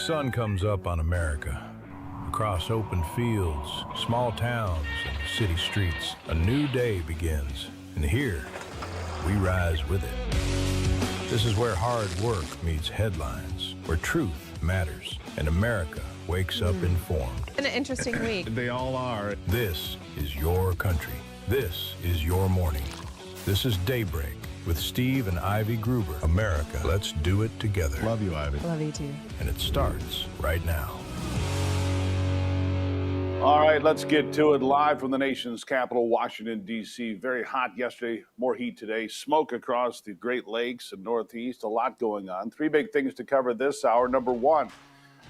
sun comes up on America, across open fields, small towns, and city streets, a new day begins. And here, we rise with it. This is where hard work meets headlines, where truth matters, and America wakes up informed. An interesting week. They all are. This is your country. This is your morning. This is Daybreak with Steve and Ivy Gruber. America, let's do it together. Love you, Ivy. Love you too. And it starts right now. All right, let's get to it. Live from the nation's capital, Washington, D.C. Very hot yesterday, more heat today. Smoke across the Great Lakes and Northeast. A lot going on. Three big things to cover this hour. Number one,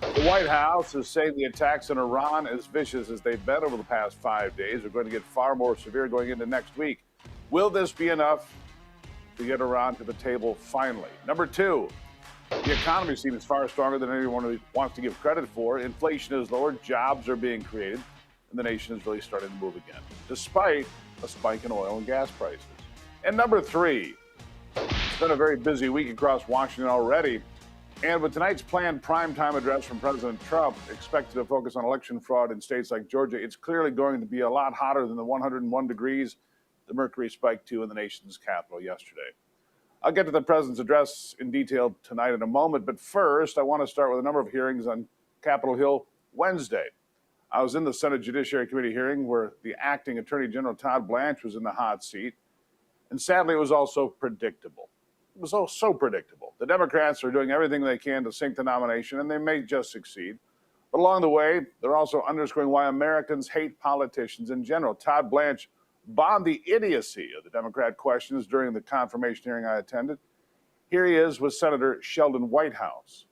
the White House is saying the attacks in Iran, as vicious as they've been over the past 5 days, are going to get far more severe going into next week. Will this be enough to get Iran to the table finally? Number two, the economy seems far stronger than anyone wants to give credit for. Inflation is lower, jobs are being created, and the nation is really starting to move again, despite a spike in oil and gas prices. And number three, it's been a very busy week across Washington already. And with tonight's planned primetime address from President Trump, expected to focus on election fraud in states like Georgia, it's clearly going to be a lot hotter than the 101 degrees the mercury spiked to in the nation's capital yesterday. I'll get to the president's address in detail tonight in a moment, but first, I want to start with a number of hearings on Capitol Hill Wednesday. I was in the Senate Judiciary Committee hearing where the acting Attorney General Todd Blanche was in the hot seat, and sadly, it was also predictable. It was so predictable. The Democrats are doing everything they can to sink the nomination, and they may just succeed. But along the way, they're also underscoring why Americans hate politicians in general. Todd Blanche bombed the idiocy of the Democrat questions during the confirmation hearing I attended. Here he is with Senator Sheldon Whitehouse.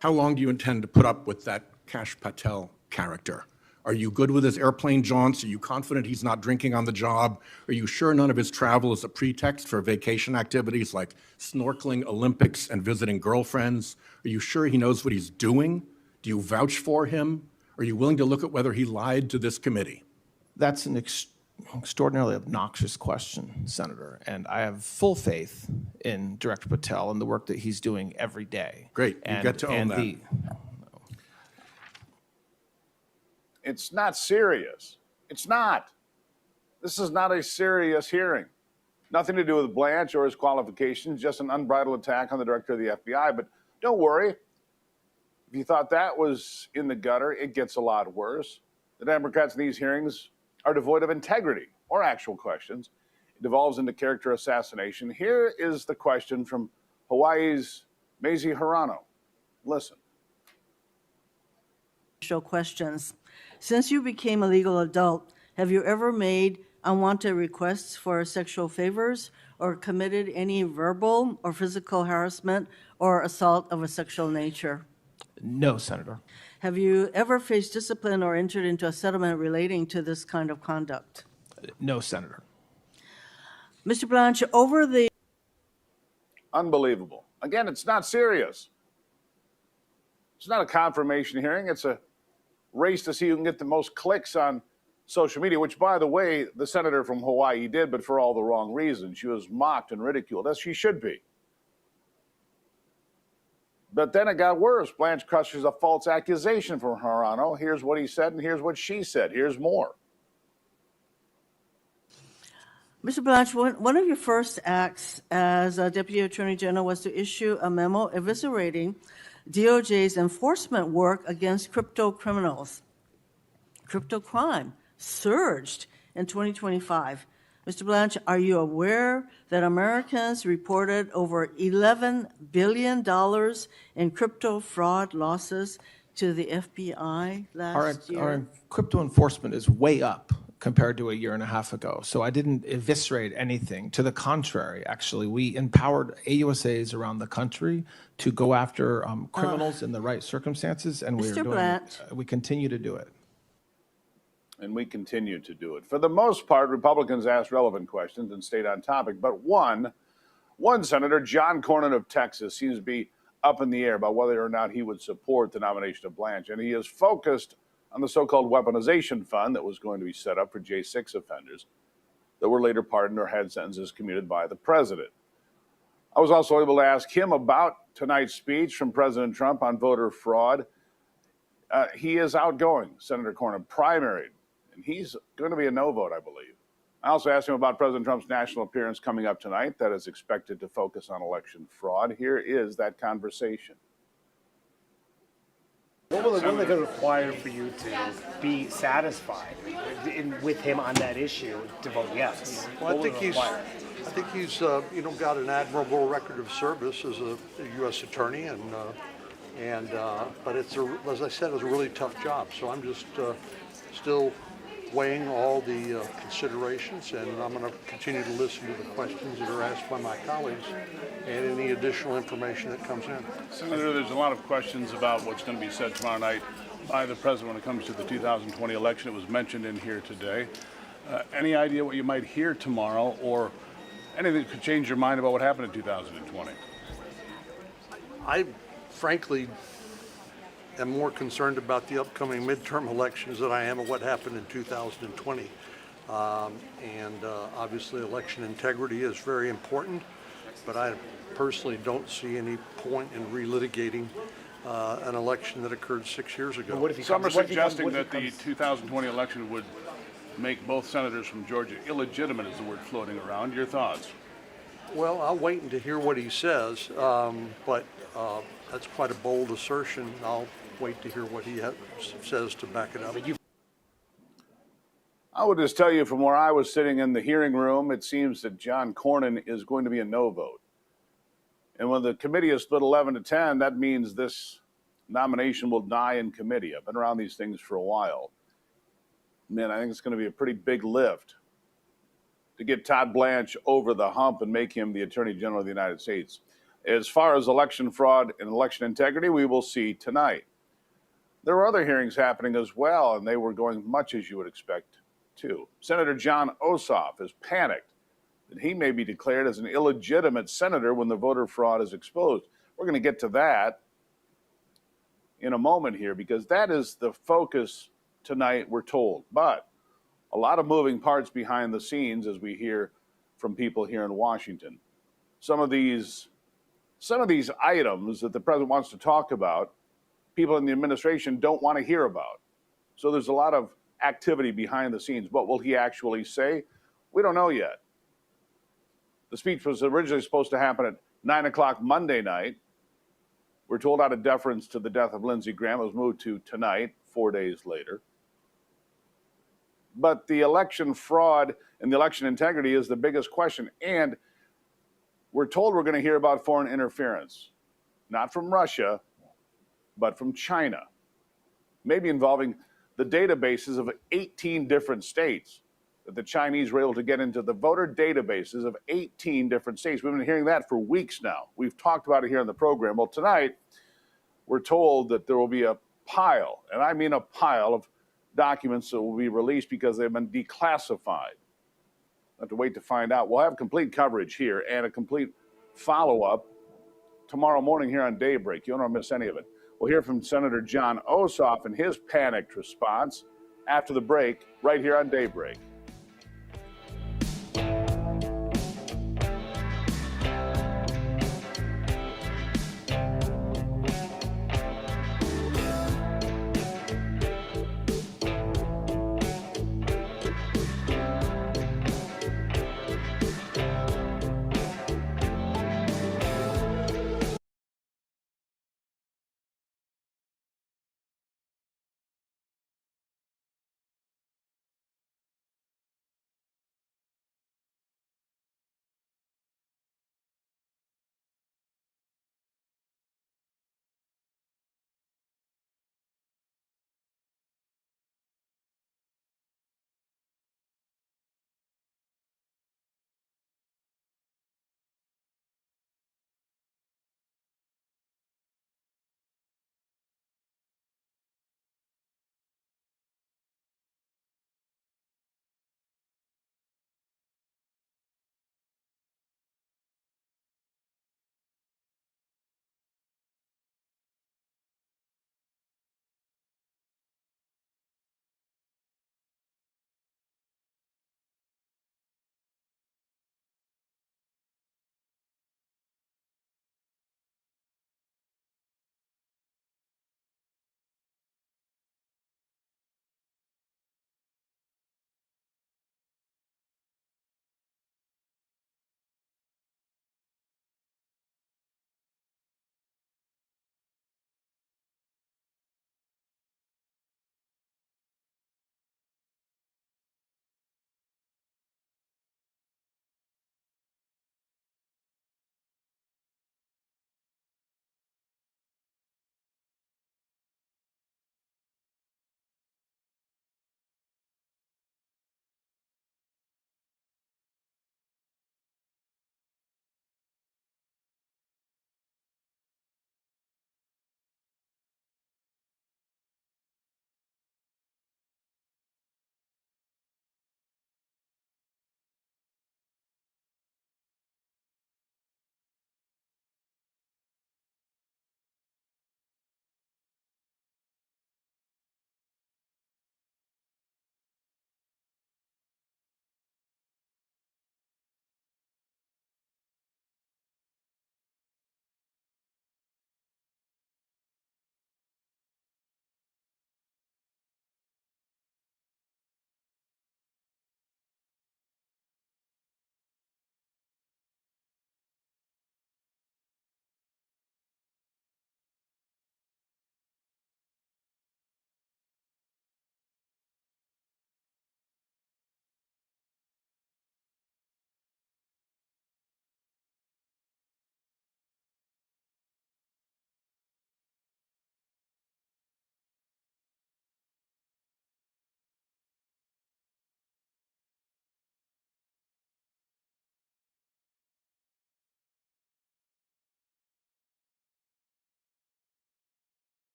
How long do you intend to put up with that Kash Patel character? Are you good with his airplane jaunts? Are you confident he's not drinking on the job? Are you sure none of his travel is a pretext for vacation activities like snorkeling, Olympics, and visiting girlfriends? Are you sure he knows what he's doing? Do you vouch for him? Are you willing to look at whether he lied to this committee? That's an extraordinarily obnoxious question, Senator, and I have full faith in Director Patel and the work that he's doing every day. Great, you get to own that. It's not serious. It's not. This is not a serious hearing. Nothing to do with Blanche or his qualifications, just an unbridled attack on the director of the FBI. But don't worry. If you thought that was in the gutter, it gets a lot worse. The Democrats in these hearings are devoid of integrity or actual questions. It devolves into character assassination. Here is the question from Hawaii's Mazie Hirano. Listen. Questions. Since you became a legal adult, have you ever made unwanted requests for sexual favors or committed any verbal or physical harassment or assault of a sexual nature? No, Senator. Have you ever faced discipline or entered into a settlement relating to this kind of conduct? No, Senator. Mr. Blanche, over the... Unbelievable. Again, it's not serious. It's not a confirmation hearing. It's a race to see who can get the most clicks on social media, which, by the way, the senator from Hawaii did, but for all the wrong reasons. She was mocked and ridiculed, as she should be. But then it got worse. Blanche crushes a false accusation from Hirano. Here's what he said, and here's what she said. Here's more. Mr. Blanche, one of your first acts as a Deputy Attorney General was to issue a memo eviscerating DOJ's enforcement work against crypto criminals. Crypto crime surged in 2025. Mr. Blanche, are you aware that Americans reported over $11 billion in crypto fraud losses to the FBI last year? Our crypto enforcement is way up compared to a year and a half ago. So I didn't eviscerate anything. To the contrary, actually, we empowered AUSAs around the country to go after criminals in the right circumstances, and we continue to do it. And we continue to do it. For the most part, Republicans asked relevant questions and stayed on topic. But one Senator, John Cornyn of Texas, seems to be up in the air about whether or not he would support the nomination of Blanche. And he is focused on the so-called weaponization fund that was going to be set up for J6 offenders that were later pardoned or had sentences commuted by the president. I was also able to ask him about tonight's speech from President Trump on voter fraud. He is outgoing, Senator Cornyn, primaried, and he's going to be a no vote, I believe. I also asked him about President Trump's national appearance coming up tonight that is expected to focus on election fraud. Here is that conversation. What will it going to require for you to be satisfied with him on that issue to vote yes? Well, I think he's got an admirable record of service as a U.S. attorney, but as I said, it's a really tough job. So I'm just still weighing all the considerations, and I'm going to continue to listen to the questions that are asked by my colleagues and any additional information that comes in. Senator, there's a lot of questions about what's going to be said tomorrow night by the president when it comes to the 2020 election. It was mentioned in here today. Any idea what you might hear tomorrow, or anything that could change your mind about what happened in 2020? I frankly am more concerned about the upcoming midterm elections than I am of what happened in 2020. Obviously election integrity is very important, but I personally don't see any point in relitigating an election that occurred 6 years ago. Some are suggesting that the 2020 election would make both senators from Georgia illegitimate, is the word floating around. Your thoughts? Well, I'll wait to hear what he says, but that's quite a bold assertion. I'll wait to hear what he says to back it up. I would just tell you from where I was sitting in the hearing room, it seems that John Cornyn is going to be a no vote. And when the committee is split 11-10, that means this nomination will die in committee. I've been around these things for a while. Man, I think it's going to be a pretty big lift to get Todd Blanche over the hump and make him the Attorney General of the United States. As far as election fraud and election integrity, we will see tonight. There were other hearings happening as well, and they were going much as you would expect too. Senator John Ossoff is panicked that he may be declared as an illegitimate senator when the voter fraud is exposed. We're going to get to that in a moment here, because that is the focus tonight, we're told. But a lot of moving parts behind the scenes, as we hear from people here in Washington. Some of these items that the president wants to talk about, people in the administration don't want to hear about. So there's a lot of activity behind the scenes. What will he actually say? We don't know yet. The speech was originally supposed to happen at 9 o'clock Monday night. We're told out of deference to the death of Lindsey Graham, it was moved to tonight, 4 days later. But the election fraud and the election integrity is the biggest question. And we're told we're going to hear about foreign interference, not from Russia, but from China, maybe involving the databases of 18 different states, that the Chinese were able to get into the voter databases of 18 different states. We've been hearing that for weeks now. We've talked about it here on the program. Well, tonight, we're told that there will be a pile, and I mean a pile, of documents that will be released because they've been declassified. We'll have to wait to find out. We'll have complete coverage here and a complete follow-up tomorrow morning here on Daybreak. You don't want to miss any of it. We'll hear from Senator John Ossoff and his panicked response after the break right here on Daybreak.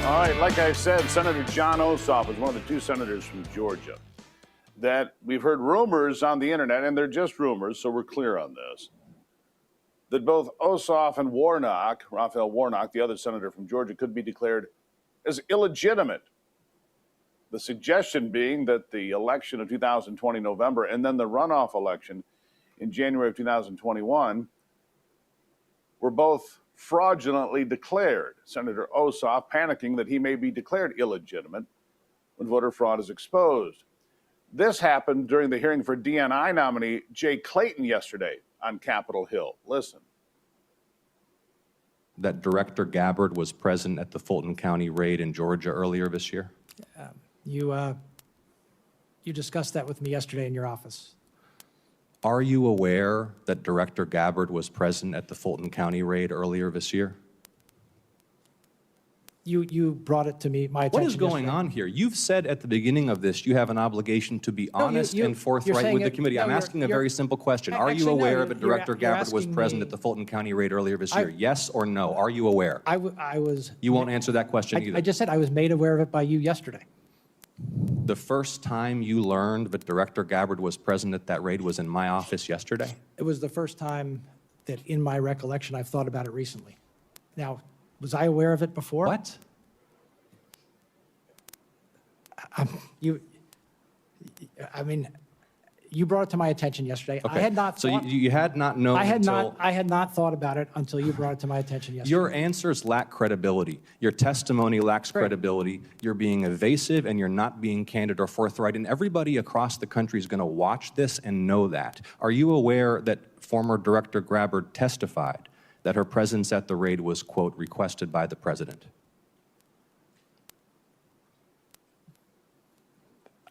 All right, like I said, Senator John Ossoff is one of the two senators from Georgia that we've heard rumors on the internet, and they're just rumors, so we're clear on this, that both Ossoff and Warnock, Raphael Warnock, the other senator from Georgia, could be declared as illegitimate. The suggestion being that the election of 2020 November and then the runoff election in January of 2021 were both fraudulently declared. Senator Ossoff panicking that he may be declared illegitimate when voter fraud is exposed. This happened during the hearing for DNI nominee Jay Clayton yesterday on Capitol Hill. Listen. That Director Gabbard was present at the Fulton County raid in Georgia earlier this year? You discussed that with me yesterday in your office. Are you aware that Director Gabbard was present at the Fulton County raid earlier this year? You brought it to me, my attention. What is going yesterday. on here? You've said at the beginning of this you have an obligation to be honest and you're forthright saying with the it- committee. no, I'm you're- asking a you're- very simple question. Are Actually, you no, aware you're- that Director you're Gabbard was asking present me- at the Fulton County raid earlier this year? Yes or no? Are you aware? I was. You won't answer that question either. I just said I was made aware of it by you yesterday. The first time you learned that Director Gabbard was present at that raid was in my office yesterday? It was the first time that, in my recollection, I've thought about it recently. Now, was I aware of it before? What? You brought it to my attention yesterday. I Okay. had not So thought. you had not known I had until... not thought about it until you brought it to my attention yesterday. Your answers lack credibility. Your testimony lacks Great. credibility. You're being evasive and you're not being candid or forthright. And everybody across the country is going to watch this and know that. Are you aware that former Director Gabbard testified that her presence at the raid was, quote, requested by the president?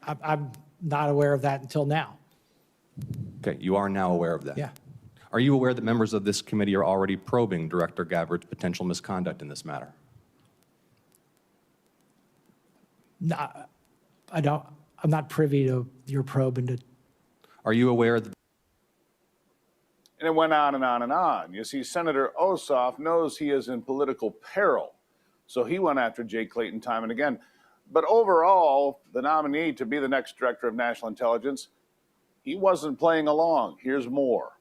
I'm not aware of that until now. Okay, you are now aware of that. Yeah. Are you aware that members of this committee are already probing Director Gabbard's potential misconduct in this matter? No, I don't. I'm not privy to your probe into. Are you aware that... And it went on and on and on. You see, Senator Ossoff knows he is in political peril, so he went after Jay Clayton time and again. But overall, the nominee to be the next director of national intelligence, he wasn't playing along. Here's more.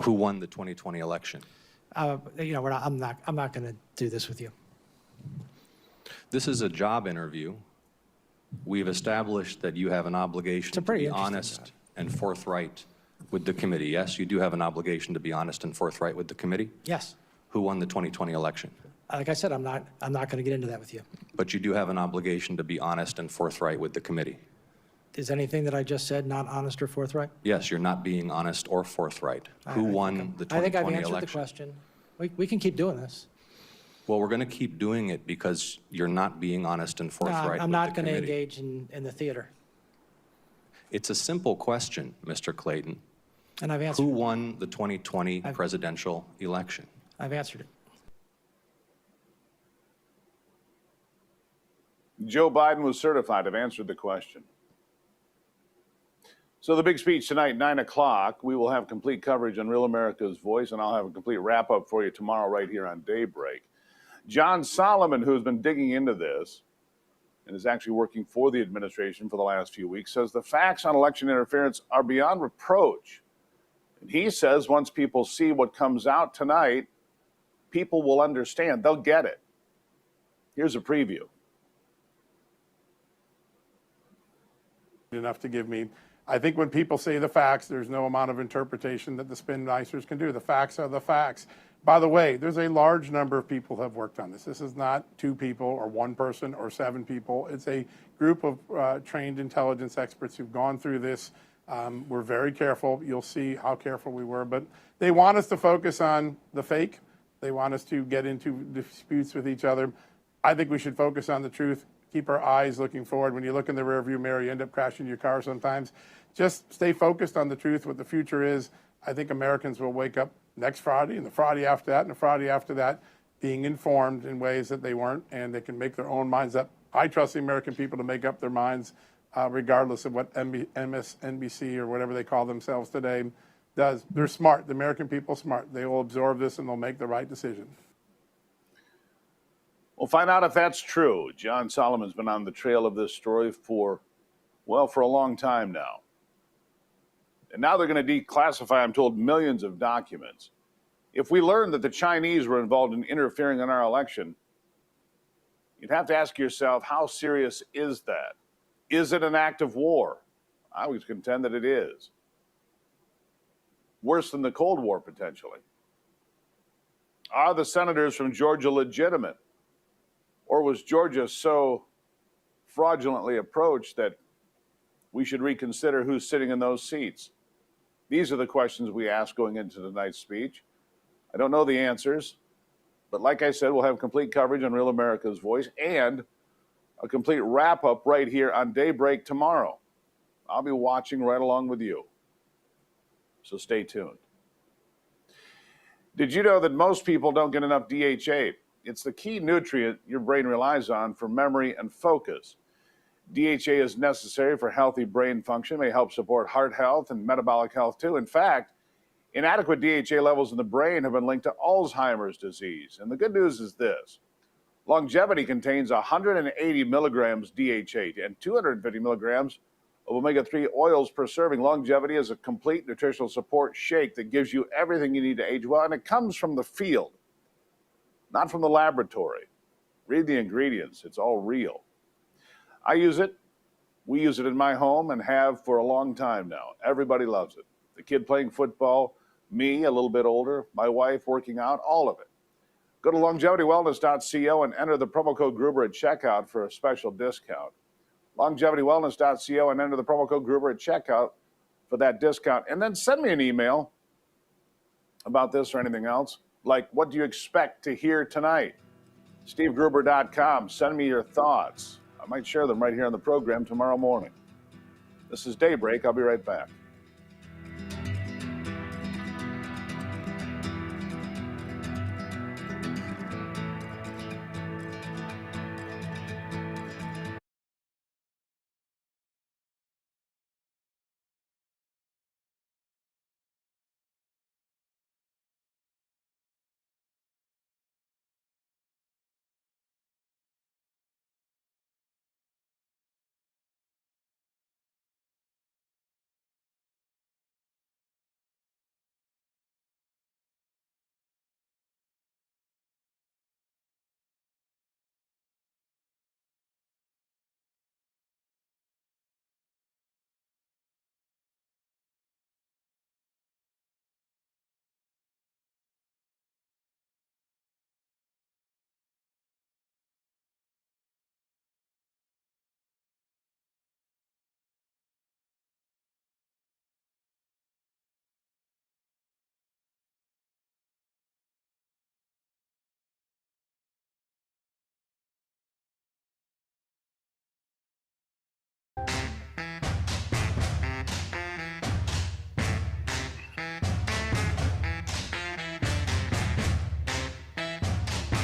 Who won the 2020 election? I'm not going to do this with you. This is a job interview. We've established that you have an obligation It's a to pretty be interesting honest job. and forthright with the committee. Yes, you do have an obligation to be honest and forthright with the committee? Yes. Who won the 2020 election? Like I said, I'm not going to get into that with you. But you do have an obligation to be honest and forthright with the committee. Is anything that I just said not honest or forthright? Yes, you're not being honest or forthright. Who won the I think I've 2020 answered the election? question. We can keep doing this. Well, we're going to keep doing it because you're not being honest and No, forthright I'm with not the going to committee. engage in the theater. It's a simple question, Mr. Clayton. And I've answered Who it. won the 2020 presidential election? I've answered it. Joe Biden was certified. I've answered the question. So the big speech tonight, 9 o'clock, we will have complete coverage on Real America's Voice, and I'll have a complete wrap-up for you tomorrow right here on Daybreak. John Solomon, who's been digging into this and is actually working for the administration for the last few weeks, says the facts on election interference are beyond reproach. And he says once people see what comes out tonight, people will understand. They'll get it. Here's a preview. Enough to give me. I think when people say the facts, there's no amount of interpretation that the spin nicers can do. The facts are the facts. By the way, there's a large number of people who have worked on this. This is not 2 people or 1 person or 7 people. It's a group of trained intelligence experts who've gone through this. We're very careful. You'll see how careful we were. But they want us to focus on the fake. They want us to get into disputes with each other. I think we should focus on the truth. Keep our eyes looking forward. When you look in the rearview mirror, you end up crashing your car sometimes. Just stay focused on the truth, what the future is. I think Americans will wake up next Friday and the Friday after that and the Friday after that being informed in ways that they weren't, and they can make their own minds up. I trust the American people to make up their minds regardless of what MSNBC or whatever they call themselves today does. They're smart. The American people are smart. They will absorb this and they'll make the right decision. We'll find out if that's true. John Solomon's been on the trail of this story for a long time now. And now they're going to declassify, I'm told, millions of documents. If we learn that the Chinese were involved in interfering in our election, you'd have to ask yourself, how serious is that? Is it an act of war? I would contend that it is. Worse than the Cold War, potentially. Are the senators from Georgia legitimate? Or was Georgia so fraudulently approached that we should reconsider who's sitting in those seats? These are the questions we ask going into tonight's speech. I don't know the answers, but like I said, we'll have complete coverage on Real America's Voice and a complete wrap-up right here on Daybreak tomorrow. I'll be watching right along with you, so stay tuned. Did you know that most people don't get enough DHA? It's the key nutrient your brain relies on for memory and focus. DHA is necessary for healthy brain function, may help support heart health and metabolic health too. In fact, inadequate DHA levels in the brain have been linked to Alzheimer's disease. And the good news is this. Longevity contains 180 milligrams DHA and 250 milligrams of omega-3 oils per serving. Longevity is a complete nutritional support shake that gives you everything you need to age well, and it comes from the field, not from the laboratory. Read the ingredients. It's all real. I use it. We use it in my home and have for a long time now. Everybody loves it. The kid playing football, me, a little bit older, my wife working out, all of it. Go to longevitywellness.co and enter the promo code Gruber at checkout for a special discount. Longevitywellness.co and enter the promo code Gruber at checkout for that discount. And then send me an email about this or anything else. Like, what do you expect to hear tonight? SteveGruber.com. Send me your thoughts. I might share them right here on the program tomorrow morning. This is Daybreak. I'll be right back.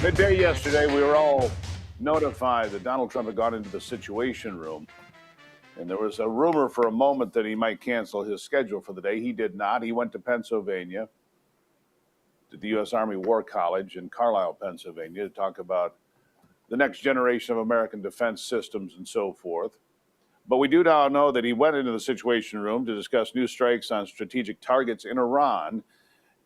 Midday yesterday, we were all notified that Donald Trump had gone into the Situation Room. And there was a rumor for a moment that he might cancel his schedule for the day. He did not. He went to Pennsylvania, to the U.S. Army War College in Carlisle, Pennsylvania, to talk about the next generation of American defense systems and so forth. But we do now know that he went into the Situation Room to discuss new strikes on strategic targets in Iran,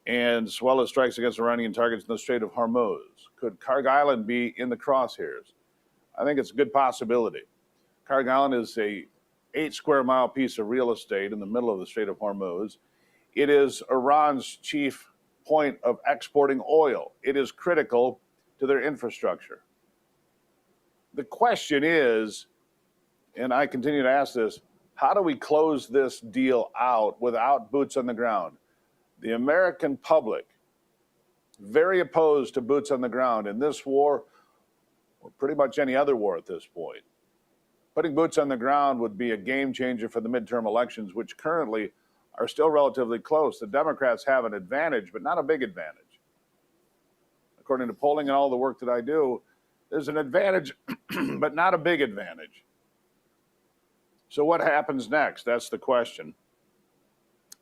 and as well as strikes against Iranian targets in the Strait of Hormuz. Could Kharg Island be in the crosshairs? I think it's a good possibility. Kharg Island is a 8 square mile piece of real estate in the middle of the Strait of Hormuz. It is Iran's chief point of exporting oil. It is critical to their infrastructure. The question is, and I continue to ask this, how do we close this deal out without boots on the ground? The American public, very opposed to boots on the ground in this war, or pretty much any other war at this point. Putting boots on the ground would be a game changer for the midterm elections, which currently are still relatively close. The Democrats have an advantage, but not a big advantage. According to polling and all the work that I do, there's an advantage, but not a big advantage. So what happens next? That's the question.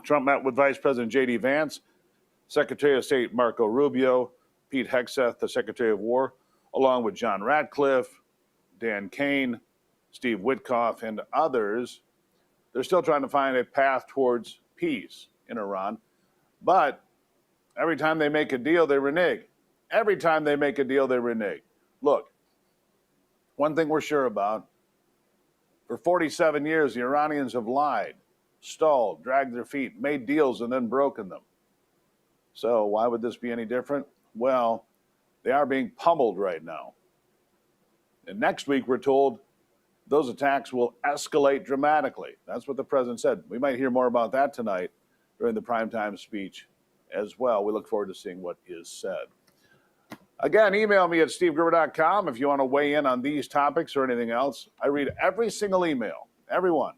Trump met with Vice President J.D. Vance, Secretary of State Marco Rubio, Pete Hegseth, the Secretary of War, along with John Ratcliffe, Dan Kane, Steve Witkoff, and others. They're still trying to find a path towards peace in Iran. But every time they make a deal, they renege. Every time they make a deal, they renege. Look, one thing we're sure about, for 47 years, the Iranians have lied, stalled, dragged their feet, made deals, and then broken them. So why would this be any different? Well, they are being pummeled right now. And next week, we're told those attacks will escalate dramatically. That's what the president said. We might hear more about that tonight during the primetime speech as well. We look forward to seeing what is said. Again, email me at stevegruber.com if you want to weigh in on these topics or anything else. I read every single email, everyone,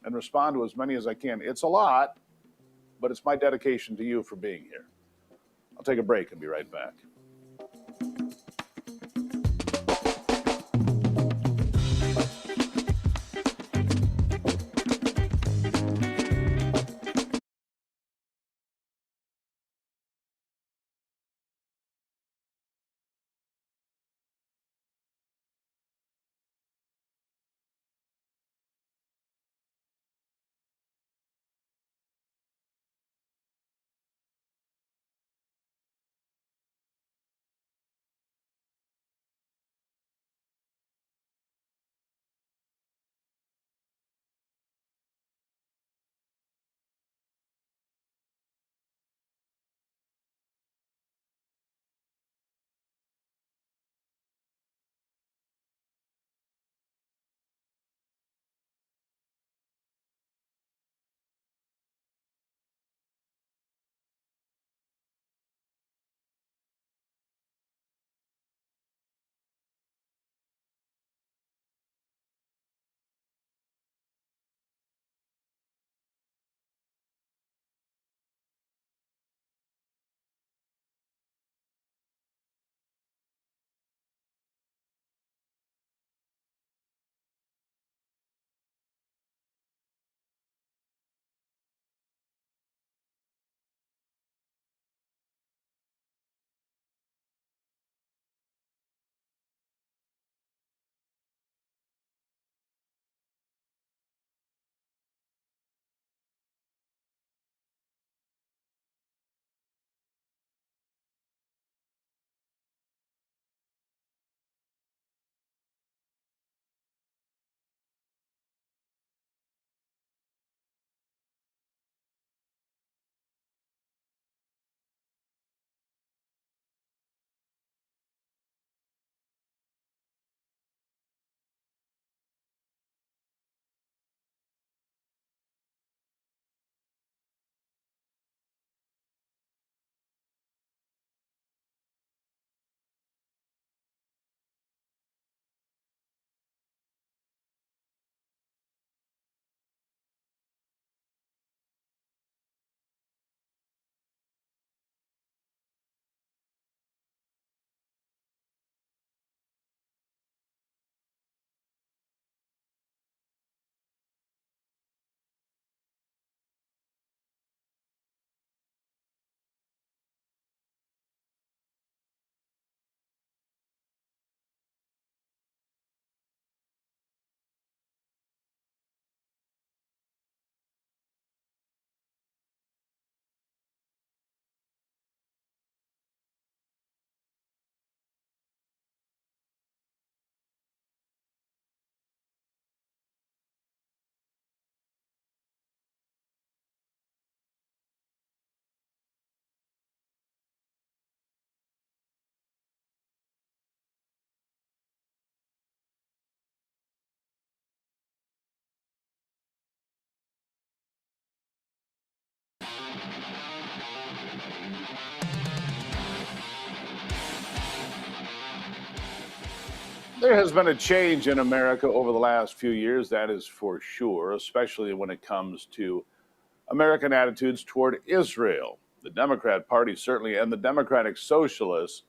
and respond to as many as I can. It's a lot, but it's my dedication to you for being here. I'll take a break and be right back. There has been a change in America over the last few years, that is for sure, especially when it comes to American attitudes toward Israel. The Democrat Party certainly, and the Democratic Socialists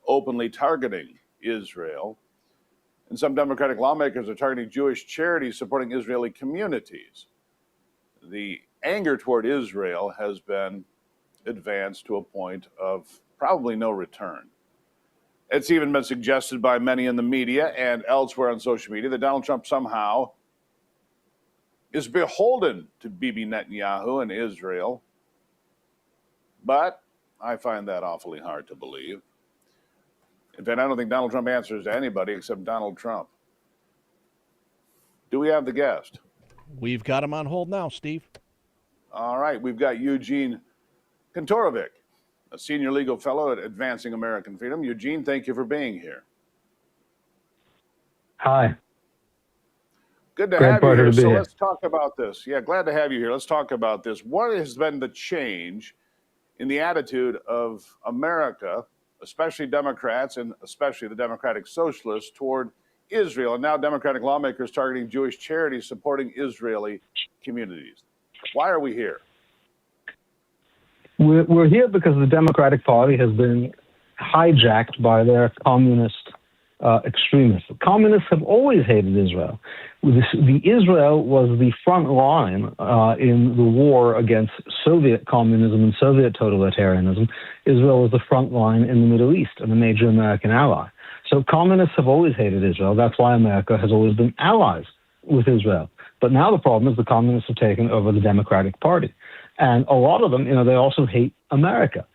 openly targeting Israel. And some Democratic lawmakers are targeting Jewish charities supporting Israeli communities. The anger toward Israel has been advanced to a point of probably no return. It's even been suggested by many in the media and elsewhere on social media that Donald Trump somehow is beholden to Bibi Netanyahu and Israel. But I find that awfully hard to believe. In fact, I don't think Donald Trump answers to anybody except Donald Trump. Do we have the guest? We've got him on hold now, Steve. All right, we've got Eugene Kontorovic, a senior legal fellow at Advancing American Freedom. Eugene, thank you for being here. Hi. Good to Great have you pleasure here. to be So here. let's talk about this. Yeah, glad to have you here. Let's talk about this. What has been the change in the attitude of America, especially Democrats and especially the Democratic Socialists, toward Israel, and now Democratic lawmakers targeting Jewish charities supporting Israeli communities? Why are we here? We're here because the Democratic Party has been hijacked by their communist extremists. Communists have always hated Israel. The Israel was the front line in the war against Soviet communism and Soviet totalitarianism. Israel was the front line in the Middle East and a major American ally. So communists have always hated Israel. That's why America has always been allies with Israel. But now the problem is the communists have taken over the Democratic Party. And a lot of them, they also hate America.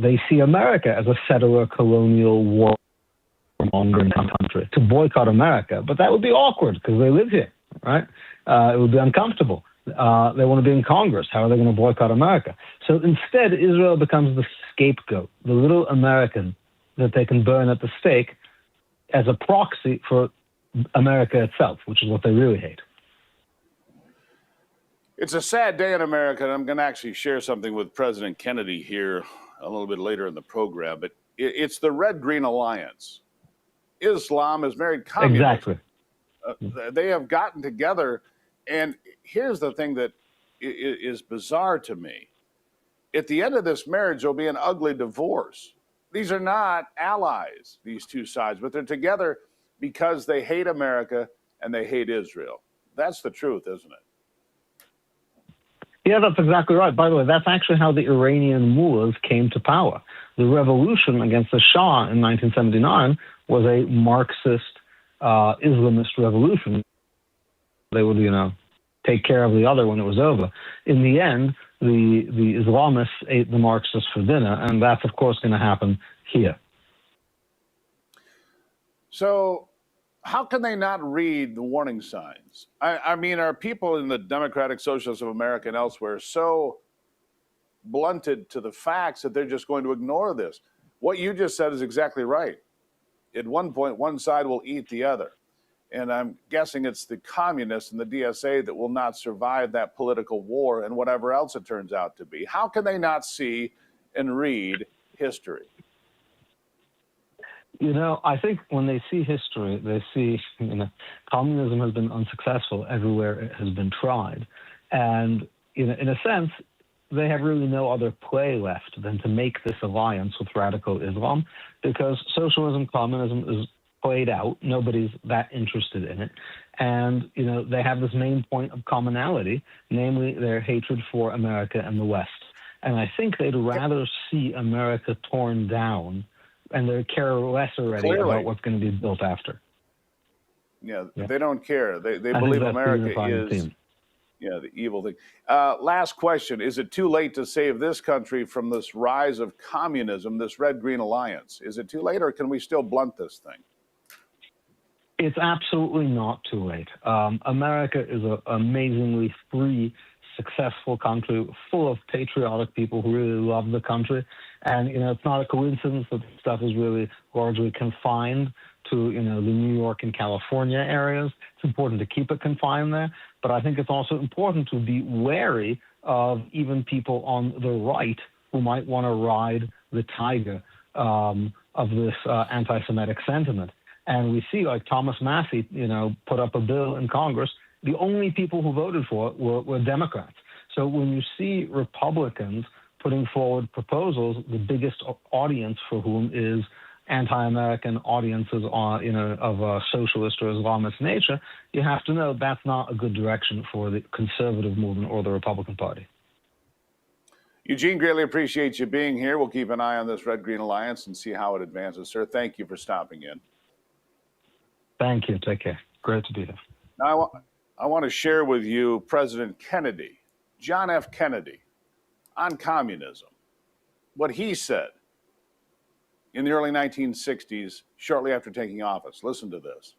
They see America as a settler colonial war mongering country to boycott America. But that would be awkward because they live here, right? It would be uncomfortable. They want to be in Congress. How are they going to boycott America? So instead, Israel becomes the scapegoat, the little American that they can burn at the stake as a proxy for America itself, which is what they really hate. It's a sad day in America, and I'm going to actually share something with President Kennedy here a little bit later in the program, but it's the Red-Green Alliance. Islam has married communism. Exactly. They have gotten together, and here's the thing that is bizarre to me. At the end of this marriage, there'll be an ugly divorce. These are not allies, these two sides, but they're together because they hate America and they hate Israel. That's the truth, isn't it? Yeah, that's exactly right. By the way, that's actually how the Iranian mullahs came to power. The revolution against the Shah in 1979 was a Marxist Islamist revolution. They would, take care of the other when it was over. In the end, the Islamists ate the Marxists for dinner, and that's, of course, going to happen here. So how can they not read the warning signs? I mean, are people in the Democratic Socialists of America and elsewhere so blunted to the facts that they're just going to ignore this? What you just said is exactly right. At one point, one side will eat the other. And I'm guessing it's the communists and the DSA that will not survive that political war and whatever else it turns out to be. How can they not see and read history? I think when they see history, they see, communism has been unsuccessful everywhere it has been tried. And, in a sense, they have really no other play left than to make this alliance with radical Islam, because socialism, communism is played out. Nobody's that interested in it. And, they have this main point of commonality, namely their hatred for America and the West. And I think they'd rather see America torn down, and they care less already about what's going to be built after. Yeah, they don't care. They I believe think that's the America unifying is theme. the evil thing. Last question. Is it too late to save this country from this rise of communism, this Red-Green Alliance? Is it too late, or can we still blunt this thing? It's absolutely not too late. America is an amazingly free, successful country full of patriotic people who really love the country. And, it's not a coincidence that stuff is really largely confined to, the New York and California areas. It's important to keep it confined there. But I think it's also important to be wary of even people on the right who might want to ride the tiger of this anti-Semitic sentiment. And we see, like Thomas Massey, put up a bill in Congress. The only people who voted for it were Democrats. So when you see Republicans putting forward proposals, the biggest audience for whom is anti-American audiences of a socialist or Islamist nature, you have to know that's not a good direction for the conservative movement or the Republican Party. Eugene, greatly appreciate you being here. We'll keep an eye on this Red-Green Alliance and see how it advances, sir. Thank you for stopping in. Thank you. Take care. Great to be here. Now, I want to share with you President Kennedy, John F. Kennedy, on communism, what he said in the early 1960s, shortly after taking office. Listen to this.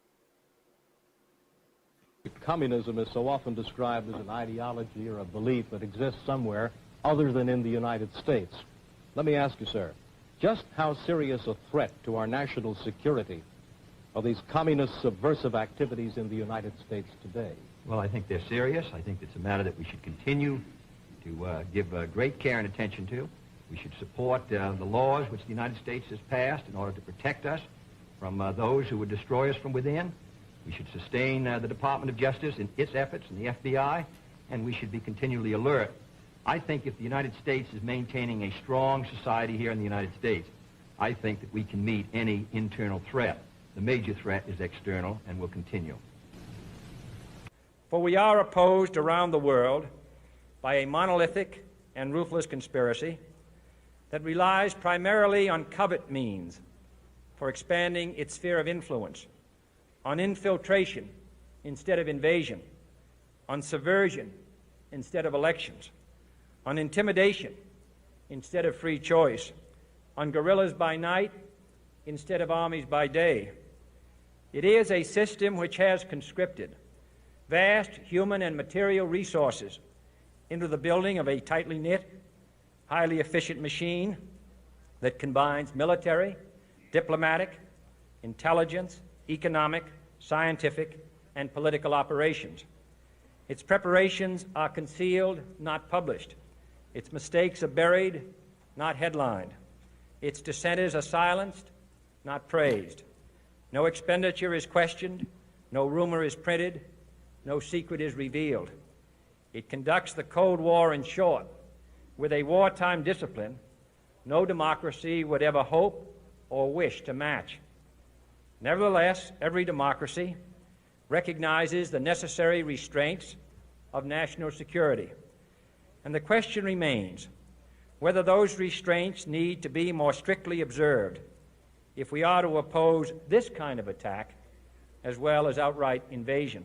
Communism is so often described as an ideology or a belief that exists somewhere other than in the United States. Let me ask you, sir, just how serious a threat to our national security are these communist subversive activities in the United States today? Well, I think they're serious. I think it's a matter that we should continue to give great care and attention to. We should support the laws which the United States has passed in order to protect us from those who would destroy us from within. We should sustain the Department of Justice in its efforts and the FBI, and we should be continually alert. I think if the United States is maintaining a strong society here in the United States, I think that we can meet any internal threat. The major threat is external and will continue. For we are opposed around the world by a monolithic and ruthless conspiracy that relies primarily on covert means for expanding its sphere of influence, on infiltration instead of invasion, on subversion instead of elections, on intimidation instead of free choice, on guerrillas by night instead of armies by day. It is a system which has conscripted vast human and material resources into the building of a tightly knit, highly efficient machine that combines military, diplomatic, intelligence, economic, scientific, and political operations. Its preparations are concealed, not published. Its mistakes are buried, not headlined. Its dissenters are silenced, not praised. No expenditure is questioned, no rumor is printed, no secret is revealed. It conducts the Cold War, in short, with a wartime discipline no democracy would ever hope or wish to match. Nevertheless, every democracy recognizes the necessary restraints of national security. And the question remains whether those restraints need to be more strictly observed if we are to oppose this kind of attack as well as outright invasion.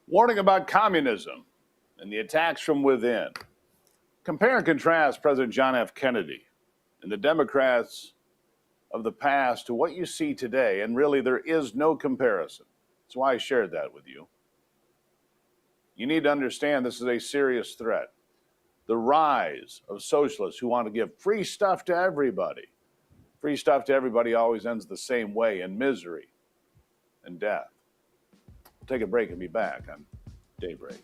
Warning about communism and the attacks from within. Compare and contrast President John F. Kennedy and the Democrats of the past to what you see today, and really there is no comparison. That's why I shared that with you. You need to understand this is a serious threat. The rise of socialists who want to give free stuff to everybody. Free stuff to everybody always ends the same way, in misery and death. We'll take a break and be back on Daybreak.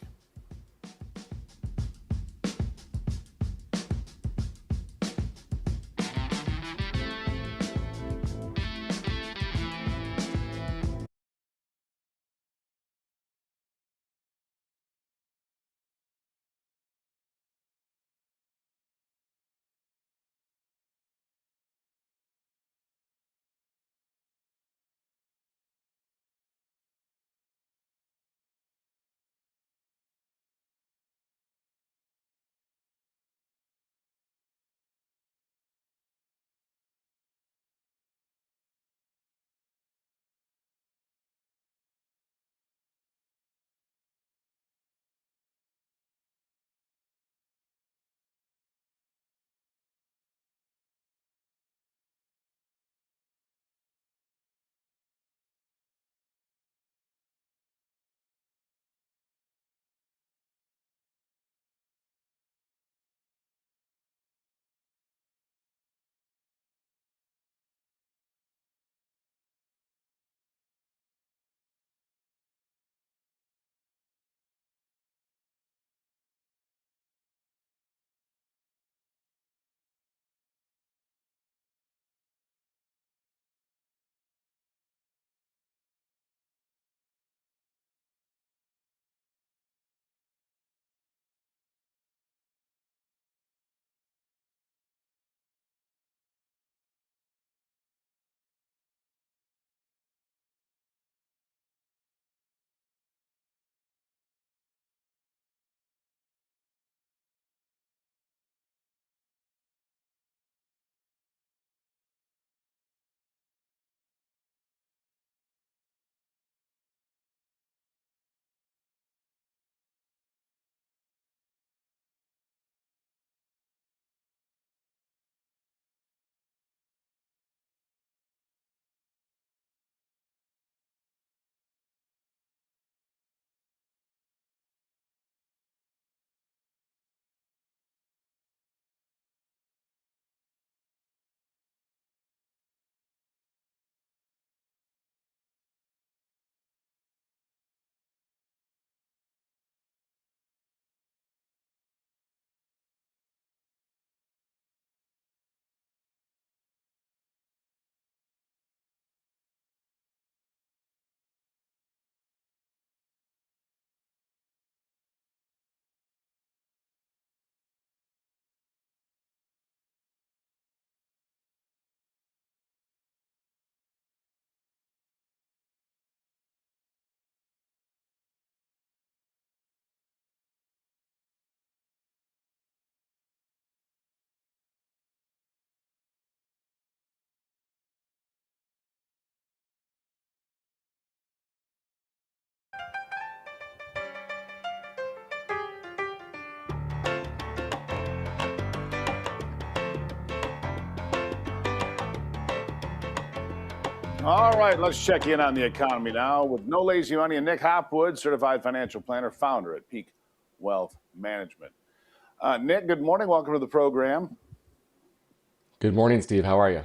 All right, let's check in on the economy now with No Lazy Money and Nick Hopwood, certified financial planner, founder at Peak Wealth Management. Nick, good morning. Welcome to the program. Good morning, Steve. How are you?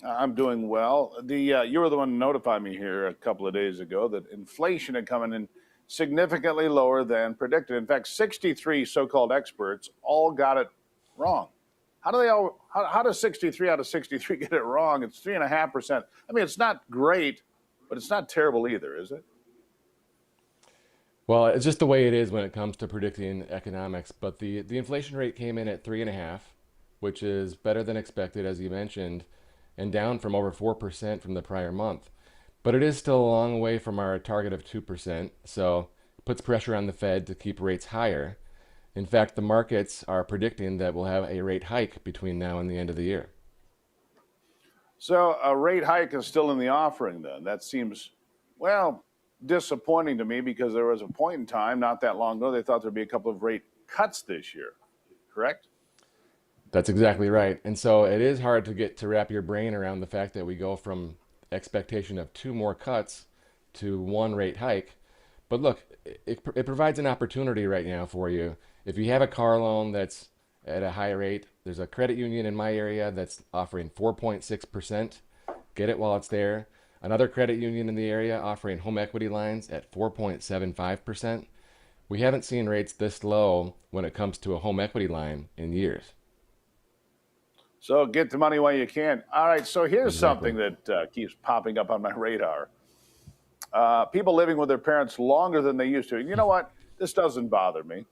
I'm doing well. You were the one who notified me here a couple of days ago that inflation had come in significantly lower than predicted. In fact, 63 so-called experts all got it wrong. How does 63 out of 63 get it wrong? It's 3.5%. I mean, it's not great, but it's not terrible either, is it? Well, it's just the way it is when it comes to predicting economics. But the inflation rate came in at 3.5, which is better than expected, as you mentioned, and down from over 4% from the prior month. But it is still a long way from our target of 2%, so it puts pressure on the Fed to keep rates higher. In fact, the markets are predicting that we'll have a rate hike between now and the end of the year. So a rate hike is still in the offering then. That seems, well, disappointing to me because there was a point in time not that long ago they thought there'd be a couple of rate cuts this year, correct? That's exactly right. And so it is hard to wrap your brain around the fact that we go from expectation of 2 more cuts to 1 rate hike. But look, it provides an opportunity right now for you. If you have a car loan that's at a high rate, there's a credit union in my area that's offering 4.6%. Get it while it's there. Another credit union in the area offering home equity lines at 4.75%. We haven't seen rates this low when it comes to a home equity line in years. So get the money while you can. All right, so here's something that keeps popping up on my radar. People living with their parents longer than they used to. You know what? This doesn't bother me.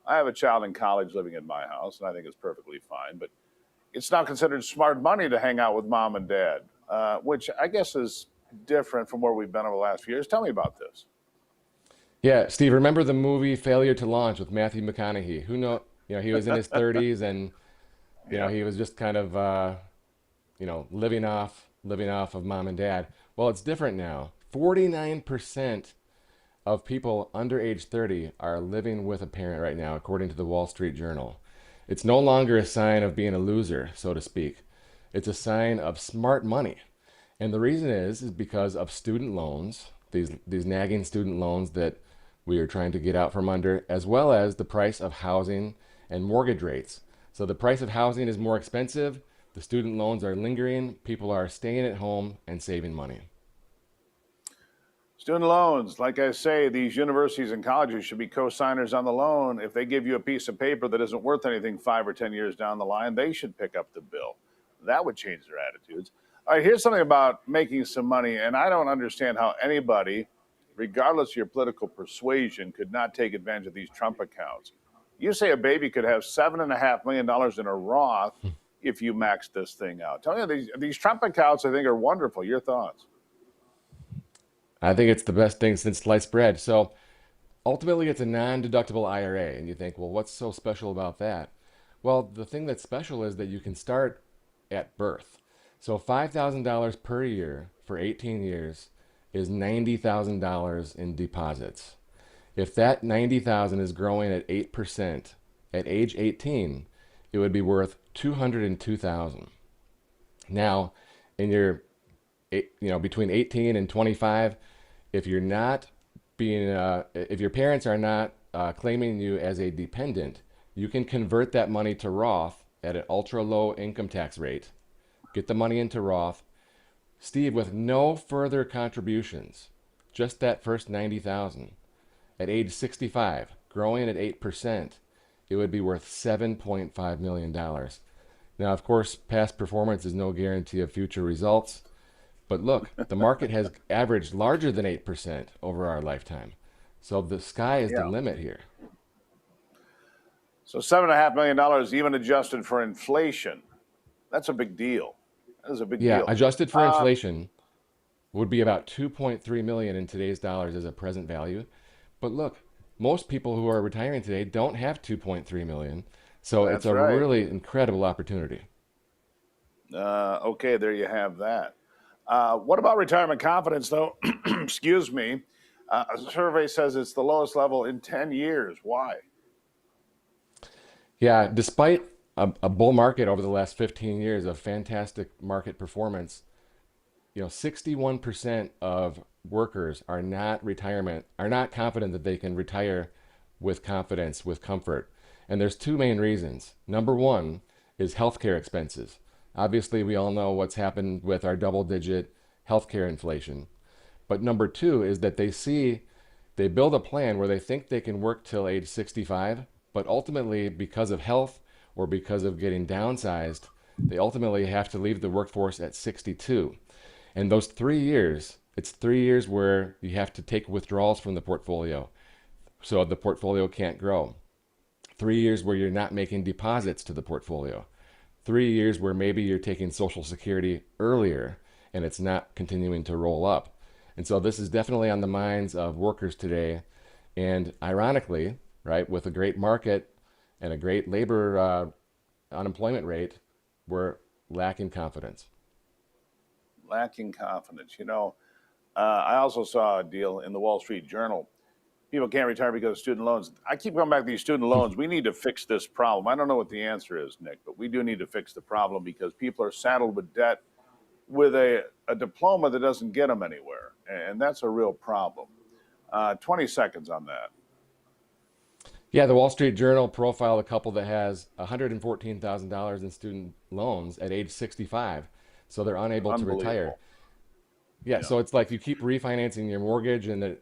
I have a child in college living in my house, and I think it's perfectly fine. But it's now considered smart money to hang out with mom and dad, which I guess is different from where we've been over the last few years. Tell me about this. Yeah, Steve, remember the movie Failure to Launch with Matthew McConaughey? He was in his 30s and he was just kind of living off of mom and dad. Well, it's different now. 49% of people under age 30 are living with a parent right now, according to the Wall Street Journal. It's no longer a sign of being a loser, so to speak. It's a sign of smart money. And the reason is because of student loans, these nagging student loans that we are trying to get out from under, as well as the price of housing and mortgage rates. So the price of housing is more expensive, the student loans are lingering, people are staying at home and saving money. Student loans, like I say, these universities and colleges should be co-signers on the loan. If they give you a piece of paper that isn't worth anything 5 or 10 years down the line, they should pick up the bill. That would change their attitudes. All right, here's something about making some money, and I don't understand how anybody, regardless of your political persuasion, could not take advantage of these Trump accounts. You say a baby could have $7.5 million in a Roth if you max this thing out. Tell me, these Trump accounts, I think, are wonderful. Your thoughts? I think it's the best thing since sliced bread. So ultimately, it's a non-deductible IRA. And you think, well, what's so special about that? Well, the thing that's special is that you can start at birth. So $5,000 per year for 18 years is $90,000 in deposits. If that $90,000 is growing at 8% at age 18, it would be worth $202,000. Now, in your between 18 and 25, if your parents are not claiming you as a dependent, you can convert that money to Roth at an ultra low income tax rate. Get the money into Roth, Steve, with no further contributions, just that first 90,000. At age 65, growing at 8%, it would be worth $7.5 million. Now, of course, past performance is no guarantee of future results. But look, the market has averaged larger than 8% over our lifetime. So the sky is the limit here. So $7.5 million, even adjusted for inflation, that's a big deal. That is a big deal. Yeah, adjusted for inflation would be about $2.3 million in today's dollars as a present value. But look, most people who are retiring today don't have $2.3 million. So it's a really incredible opportunity. Okay, there you have that. What about retirement confidence, though? Excuse me. A survey says it's the lowest level in 10 years. Why? Yeah, despite a bull market over the last 15 years of fantastic market performance, 61% of workers are not confident that they can retire with confidence, with comfort. And there's two main reasons. Number one is healthcare expenses. Obviously, we all know what's happened with our double-digit healthcare inflation. But number two is that they build a plan where they think they can work till age 65, but ultimately, because of health or because of getting downsized, they ultimately have to leave the workforce at 62. And those 3 years, it's 3 years where you have to take withdrawals from the portfolio, so the portfolio can't grow. 3 years where you're not making deposits to the portfolio. 3 years where maybe you're taking Social Security earlier and it's not continuing to roll up. And so this is definitely on the minds of workers today. And ironically, right, with a great market and a great labor unemployment rate, we're lacking confidence. Lacking confidence. I also saw a deal in the Wall Street Journal. People can't retire because of student loans. I keep going back to these student loans. We need to fix this problem. I don't know what the answer is, Nick, but we do need to fix the problem because people are saddled with debt with a diploma that doesn't get them anywhere. And that's a real problem. 20 seconds on that. Yeah, the Wall Street Journal profiled a couple that has $114,000 in student loans at age 65. So they're unable to retire. Yeah, so it's like you keep refinancing your mortgage and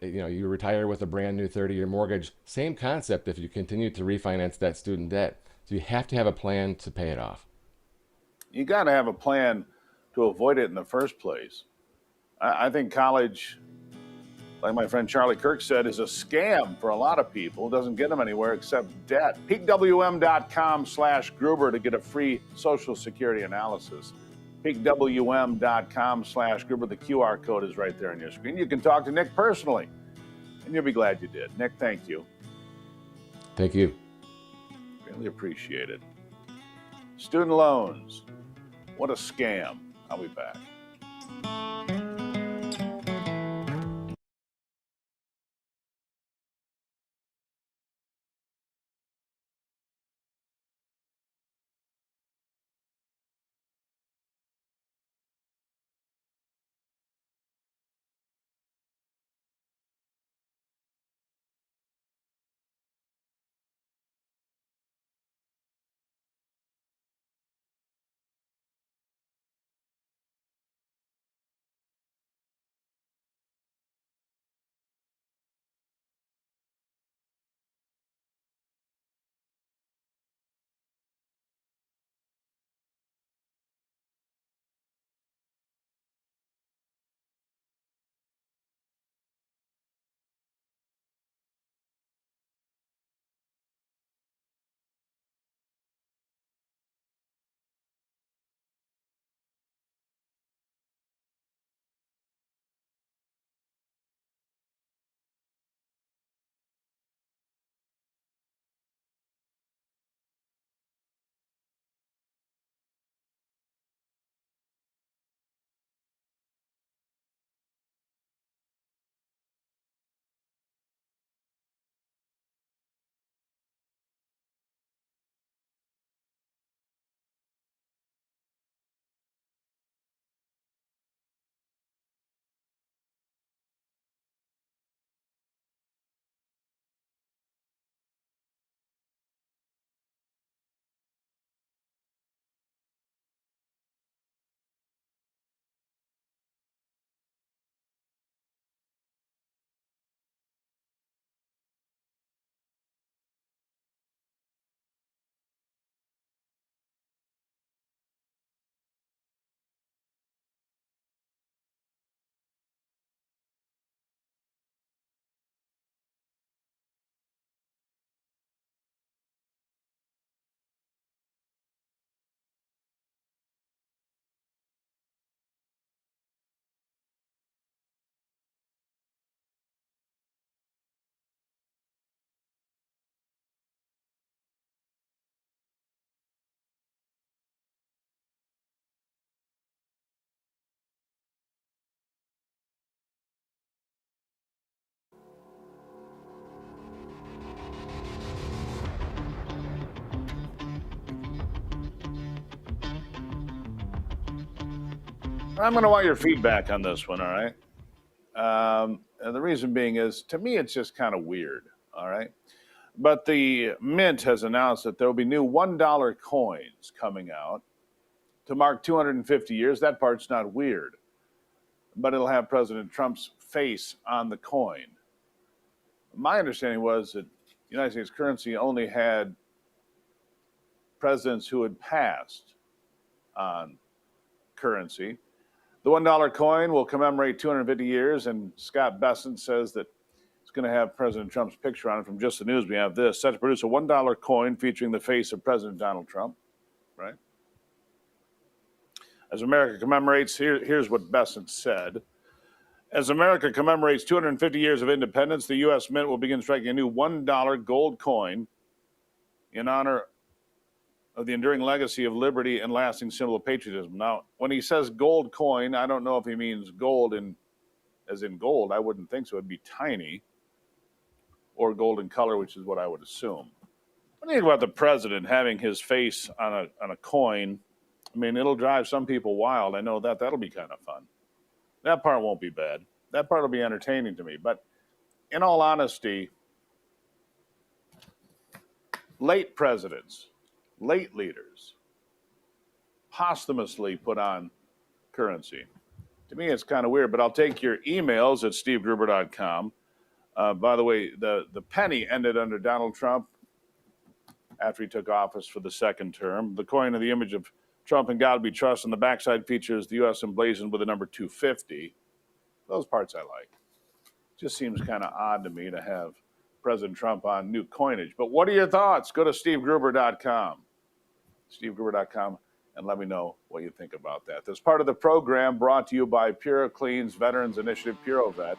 you retire with a brand new 30-year mortgage. Same concept if you continue to refinance that student debt. So you have to have a plan to pay it off. You got to have a plan to avoid it in the first place. I think college, like my friend Charlie Kirk said, is a scam for a lot of people. It doesn't get them anywhere except debt. PeakWM.com/Gruber to get a free Social Security analysis. PeakWM.com/Gruber. The QR code is right there on your screen. You can talk to Nick personally, and you'll be glad you did. Nick, thank you. Thank you. Really appreciate it. Student loans. What a scam. I'll be back. I'm going to want your feedback on this one, all right? And the reason being is, to me, it's just kind of weird, all right? But the Mint has announced that there will be new $1 coins coming out to mark 250 years. That part's not weird, but it'll have President Trump's face on the coin. My understanding was that the United States currency only had presidents who had passed on currency. The $1 coin will commemorate 250 years, and Scott Bessent says that it's going to have President Trump's picture on it. From Just the News, we have this: set to produce a $1 coin featuring the face of President Donald Trump, right? As America commemorates, here's what Bessent said. As America commemorates 250 years of independence, the U.S. Mint will begin striking a new $1 gold coin in honor of the enduring legacy of liberty and lasting symbol of patriotism. Now, when he says gold coin, I don't know if he means gold as in gold. I wouldn't think so. It'd be tiny, or golden color, which is what I would assume. What do you think about the president having his face on a coin? I mean, it'll drive some people wild. I know that. That'll be kind of fun. That part won't be bad. That part will be entertaining to me. But in all honesty, late presidents, late leaders, posthumously put on currency. To me, it's kind of weird, but I'll take your emails at stevegruber.com. By the way, the penny ended under Donald Trump after he took office for the second term. The coin of the image of Trump and God we trust, and the backside features the U.S. emblazoned with the number 250. Those parts I like. Just seems kind of odd to me to have President Trump on new coinage. But what are your thoughts? Go to stevegruber.com. stevegruber.com, and let me know what you think about that. This part of the program brought to you by PureClean's Veterans Initiative, PureOvet.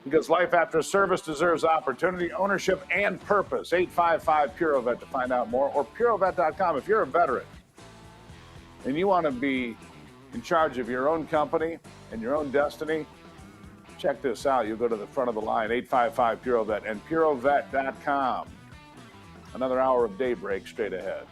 Because life after service deserves opportunity, ownership, and purpose. 855-PureOvet to find out more, or pureovet.com. If you're a veteran and you want to be in charge of your own company and your own destiny, check this out. You'll go to the front of the line, 855-PureOvet, and pureovet.com. Another hour of daybreak straight ahead.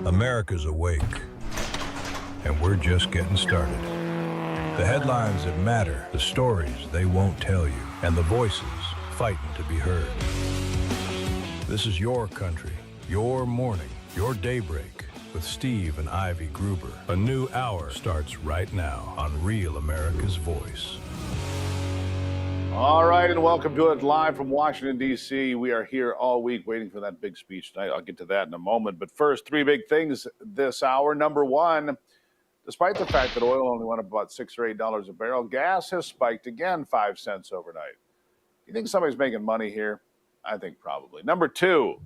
America's awake, and we're just getting started. The headlines that matter, the stories they won't tell you, and the voices fighting to be heard. This is your country, your morning, your daybreak with Steve and Ivy Gruber. A new hour starts right now on Real America's Voice. All right, and welcome to it live from Washington, D.C. We are here all week waiting for that big speech tonight. I'll get to that in a moment. But first, three big things this hour. Number one, despite the fact that oil only went up about $6 or $8 a barrel, gas has spiked again 5 cents overnight. You think somebody's making money here? I think probably. Number two,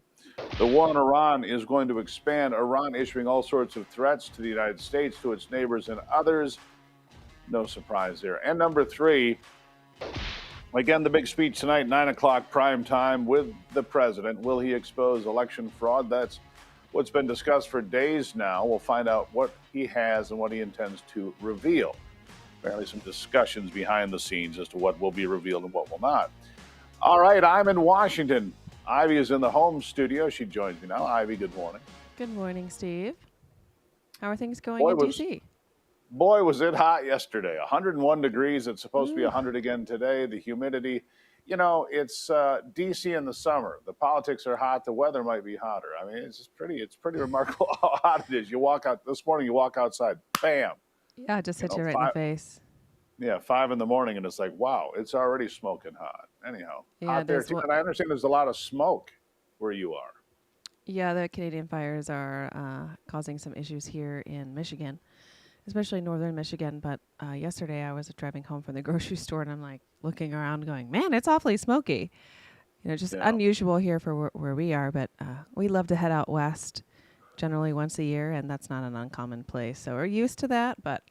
the war in Iran is going to expand. Iran issuing all sorts of threats to the United States, to its neighbors and others. No surprise there. And number three, again, the big speech tonight, 9 o'clock prime time with the president. Will he expose election fraud? That's what's been discussed for days now. We'll find out what he has and what he intends to reveal. Apparently some discussions behind the scenes as to what will be revealed and what will not. All right, I'm in Washington. Ivy is in the home studio. She joins me now. Ivy, good morning. Good morning, Steve. How are things going in D.C.? Boy, was it hot yesterday. 101 degrees. It's supposed to be 100 again today. The humidity, you know, it's D.C. in the summer. The politics are hot. The weather might be hotter. I mean, it's pretty remarkable how hot it is. You walk out this morning, you walk outside, bam. Yeah, it just hits you right in the face. Yeah, 5 in the morning, and it's like, wow, it's already smoking hot. Anyhow, Yeah, hot there too. And I understand there's a lot of smoke where you are. Yeah, the Canadian fires are causing some issues here in Michigan, especially northern Michigan. But yesterday I was driving home from the grocery store, and I'm like looking around going, man, it's awfully smoky. You know, just unusual here for where we are. But we love to head out west generally once a year, and that's not an uncommon place. So we're used to that, but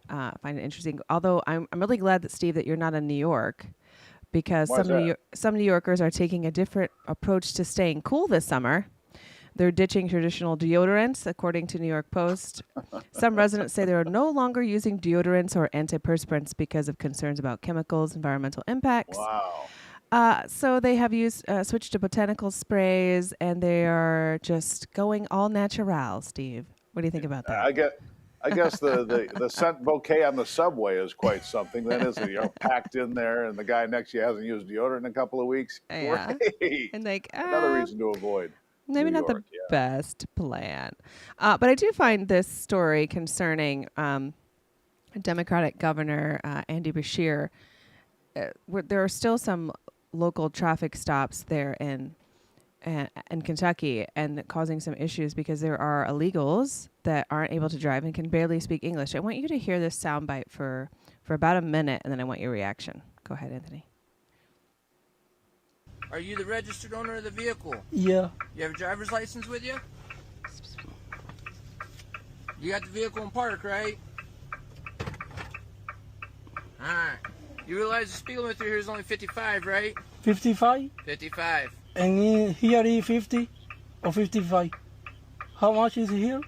I find it interesting. Although I'm really glad that, Steve, that you're not in New York, because some New Yorkers are taking a different approach to staying cool this summer. They're ditching traditional deodorants, according to New York Post. Some residents say they are no longer using deodorants or antiperspirants because of concerns about chemicals, environmental impacts. Wow. So they have switched to botanical sprays, and they are just going all natural, Steve. What do you think about that? I guess the scent bouquet on the subway is quite something. Then, isn't it? You're packed in there, and the guy next to you hasn't used deodorant in a couple of weeks. Yeah. Great. And like another reason to avoid. Maybe New not York, the best plan. But I do find this story concerning Democratic Governor Andy Beshear. There are still some local traffic stops there in Kentucky, and causing some issues because there are illegals that aren't able to drive and can barely speak English. I want you to hear this soundbite for about a minute, and then I want your reaction. Go ahead, Anthony. Are you the registered owner of the vehicle? Yeah. You have a driver's license with you? You got the vehicle in park, right? Alright. You realize the speed limit through here is only 55, right? 55? 55. And here is 50 or 55? How much is here?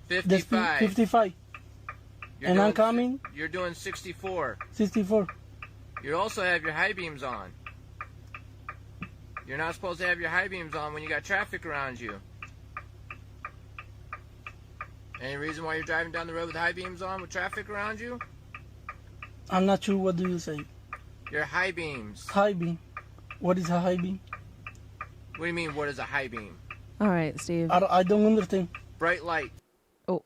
55. 55. And I'm coming? You're doing 64. 64. You also have your high beams on. You're not supposed to have your high beams on when you got traffic around you. Any reason why you're driving down the road with high beams on with traffic around you? I'm not sure. What do you say? Your high beams. High beam. What is a high beam? What do you mean, what is a high beam? All right, Steve. I don't understand. Bright light. Oh,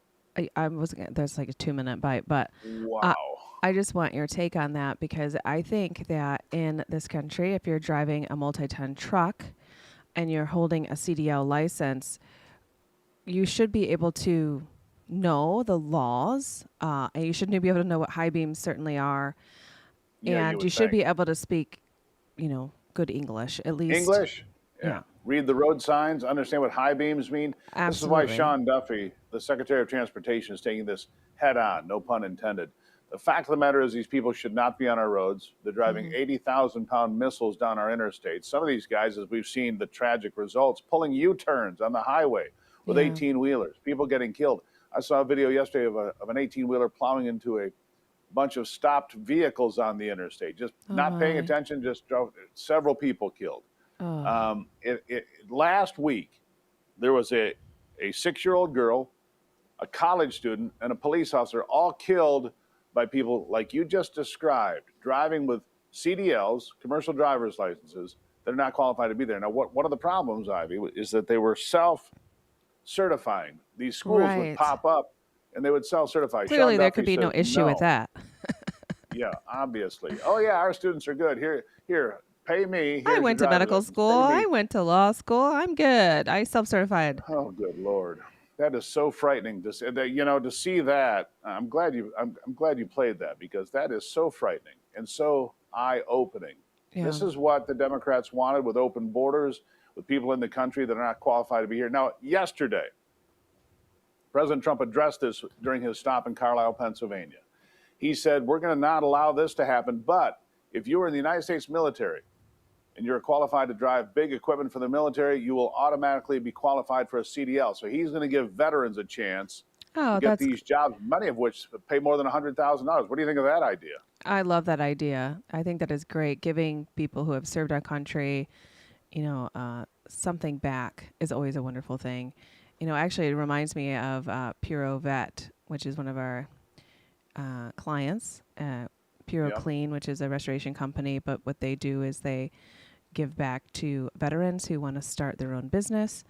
I was gonna, there's like a 2-minute bite, but wow. I just want your take on that, because I think that in this country, if you're driving a multi-ton truck and you're holding a CDL license, you should be able to know the laws, and you should be able to know what high beams certainly are, and you should be able to speak, good English at least. English? Yeah. Read the road signs, understand what high beams mean. Absolutely. This is why Sean Duffy, the Secretary of Transportation, is taking this head on, no pun intended. The fact of the matter is these people should not be on our roads. They're driving 80,000-pound missiles down our interstates. Some of these guys, as we've seen the tragic results, pulling U-turns on the highway with 18-wheelers, people getting killed. I saw a video yesterday of an 18-wheeler plowing into a bunch of stopped vehicles on the interstate, just not paying attention, just drove several people killed. Last week, there was a 6-year-old girl a college student, and a police officer, all killed by people like you just described, driving with CDLs, commercial driver's licenses, that are not qualified to be there. Now, one of the problems, Ivy, is that they were self-certifying. These schools would Right. pop up and they would self-certify. Clearly, Sean there Duffy could be no says issue with no. that. Yeah, obviously. Oh yeah, our students are good. Here, pay me. Here's I your went to driver's medical license. school. Pay I me. went to law school. I'm good. I self-certified. Oh, good Lord. That is so frightening to see. To see that. I'm glad you played that, because that is so frightening and so eye-opening. Yeah. This is what the Democrats wanted, with open borders, with people in the country that are not qualified to be here. Now, yesterday, President Trump addressed this during his stop in Carlisle, Pennsylvania. He said, we're going to not allow this to happen, but if you are in the United States military and you're qualified to drive big equipment for the military, you will automatically be qualified for a CDL. So he's going to give veterans a chance Oh, to get that's these jobs, many of which pay more than $100,000. What do you think of that idea? I love that idea. I think that is great. Giving people who have served our country, something back is always a wonderful thing. Actually, it reminds me of Puro Vet, which is one of our clients. Puro Yep. Clean, which is a restoration company, but what they do is they give back to veterans who want to start their own business,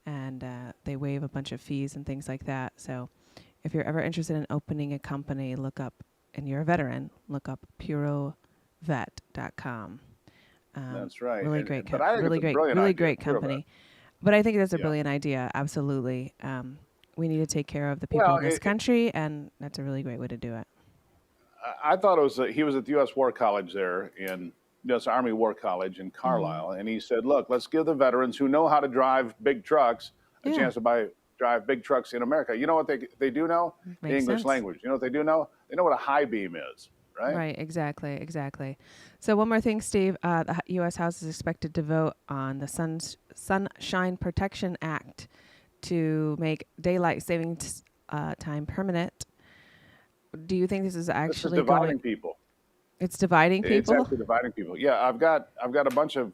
and they waive a bunch of fees and things like that. So if you're ever interested in opening a company, and you're a veteran, look up purovet.com. That's right. Really great, but I think really it's a great, brilliant really idea, great Pure Vet. company. But I think that's a Yeah. brilliant idea. Absolutely. We need to take care of the people Well, in this country, and that's a really great way to do it. I thought it was he was at the U.S. War College there in U.S. Army War College in Carlisle, and he said, "Look, let's give the veterans who know how to drive big trucks a chance to drive big trucks in America." You know what they do know? The Makes English sense. language. You know what they do know? They know what a high beam is, right? Right, exactly. So one more thing, Steve. The U.S. House is expected to vote on the Sunshine Protection Act to make daylight savings time permanent. Do you think this is actually This is dividing going? people. It's dividing It's people? actually dividing people. Yeah, I've got a bunch of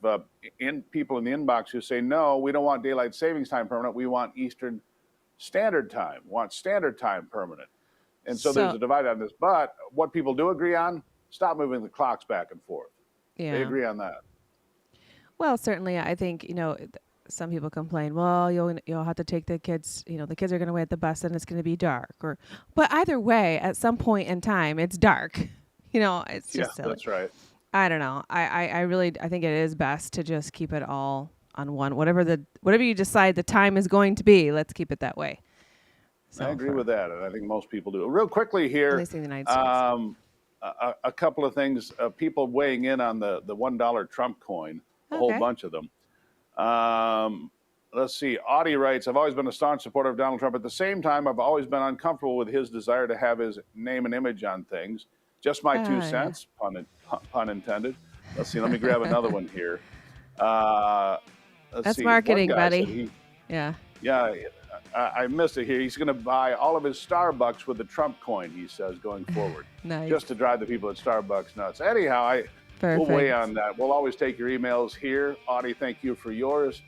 people in the inbox who say, no, we don't want daylight savings time permanent. We want Eastern Standard Time. We want Standard Time permanent. And so there's a divide on this. But what people do agree on, stop moving the clocks back and forth. Yeah. They agree on that. Well, certainly, I think, some people complain, well, you'll have to take the kids, the kids are going to wait at the bus and it's going to be dark. But either way, at some point in time, it's dark. It's just silly. That's right. I don't know. I think it is best to just keep it all on one. Whatever you decide the time is going to be, let's keep it that way. So I agree with that, and I think most people do. Real quickly here, at least in the United States. a couple of things. People weighing in on the $1 Trump coin, a whole bunch of them. Let's see. Audie writes, I've always been a staunch supporter of Donald Trump. At the same time, I've always been uncomfortable with his desire to have his name and image on things. Just my 2 cents, pun intended. Let's see. Let me grab another one here. That's marketing, buddy. Yeah. Yeah, I missed it here. He's going to buy all of his Starbucks with the Trump coin, he says, going forward. Nice. Just to drive the people at Starbucks nuts. Anyhow, we'll weigh on that. We'll always take your emails here. Audie, thank you for yours.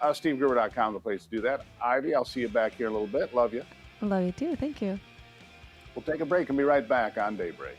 SteveGruber.com is the place to do that. Ivy, I'll see you back here in a little bit. Love you. Love you too. Thank you. We'll take a break and be right back on Daybreak.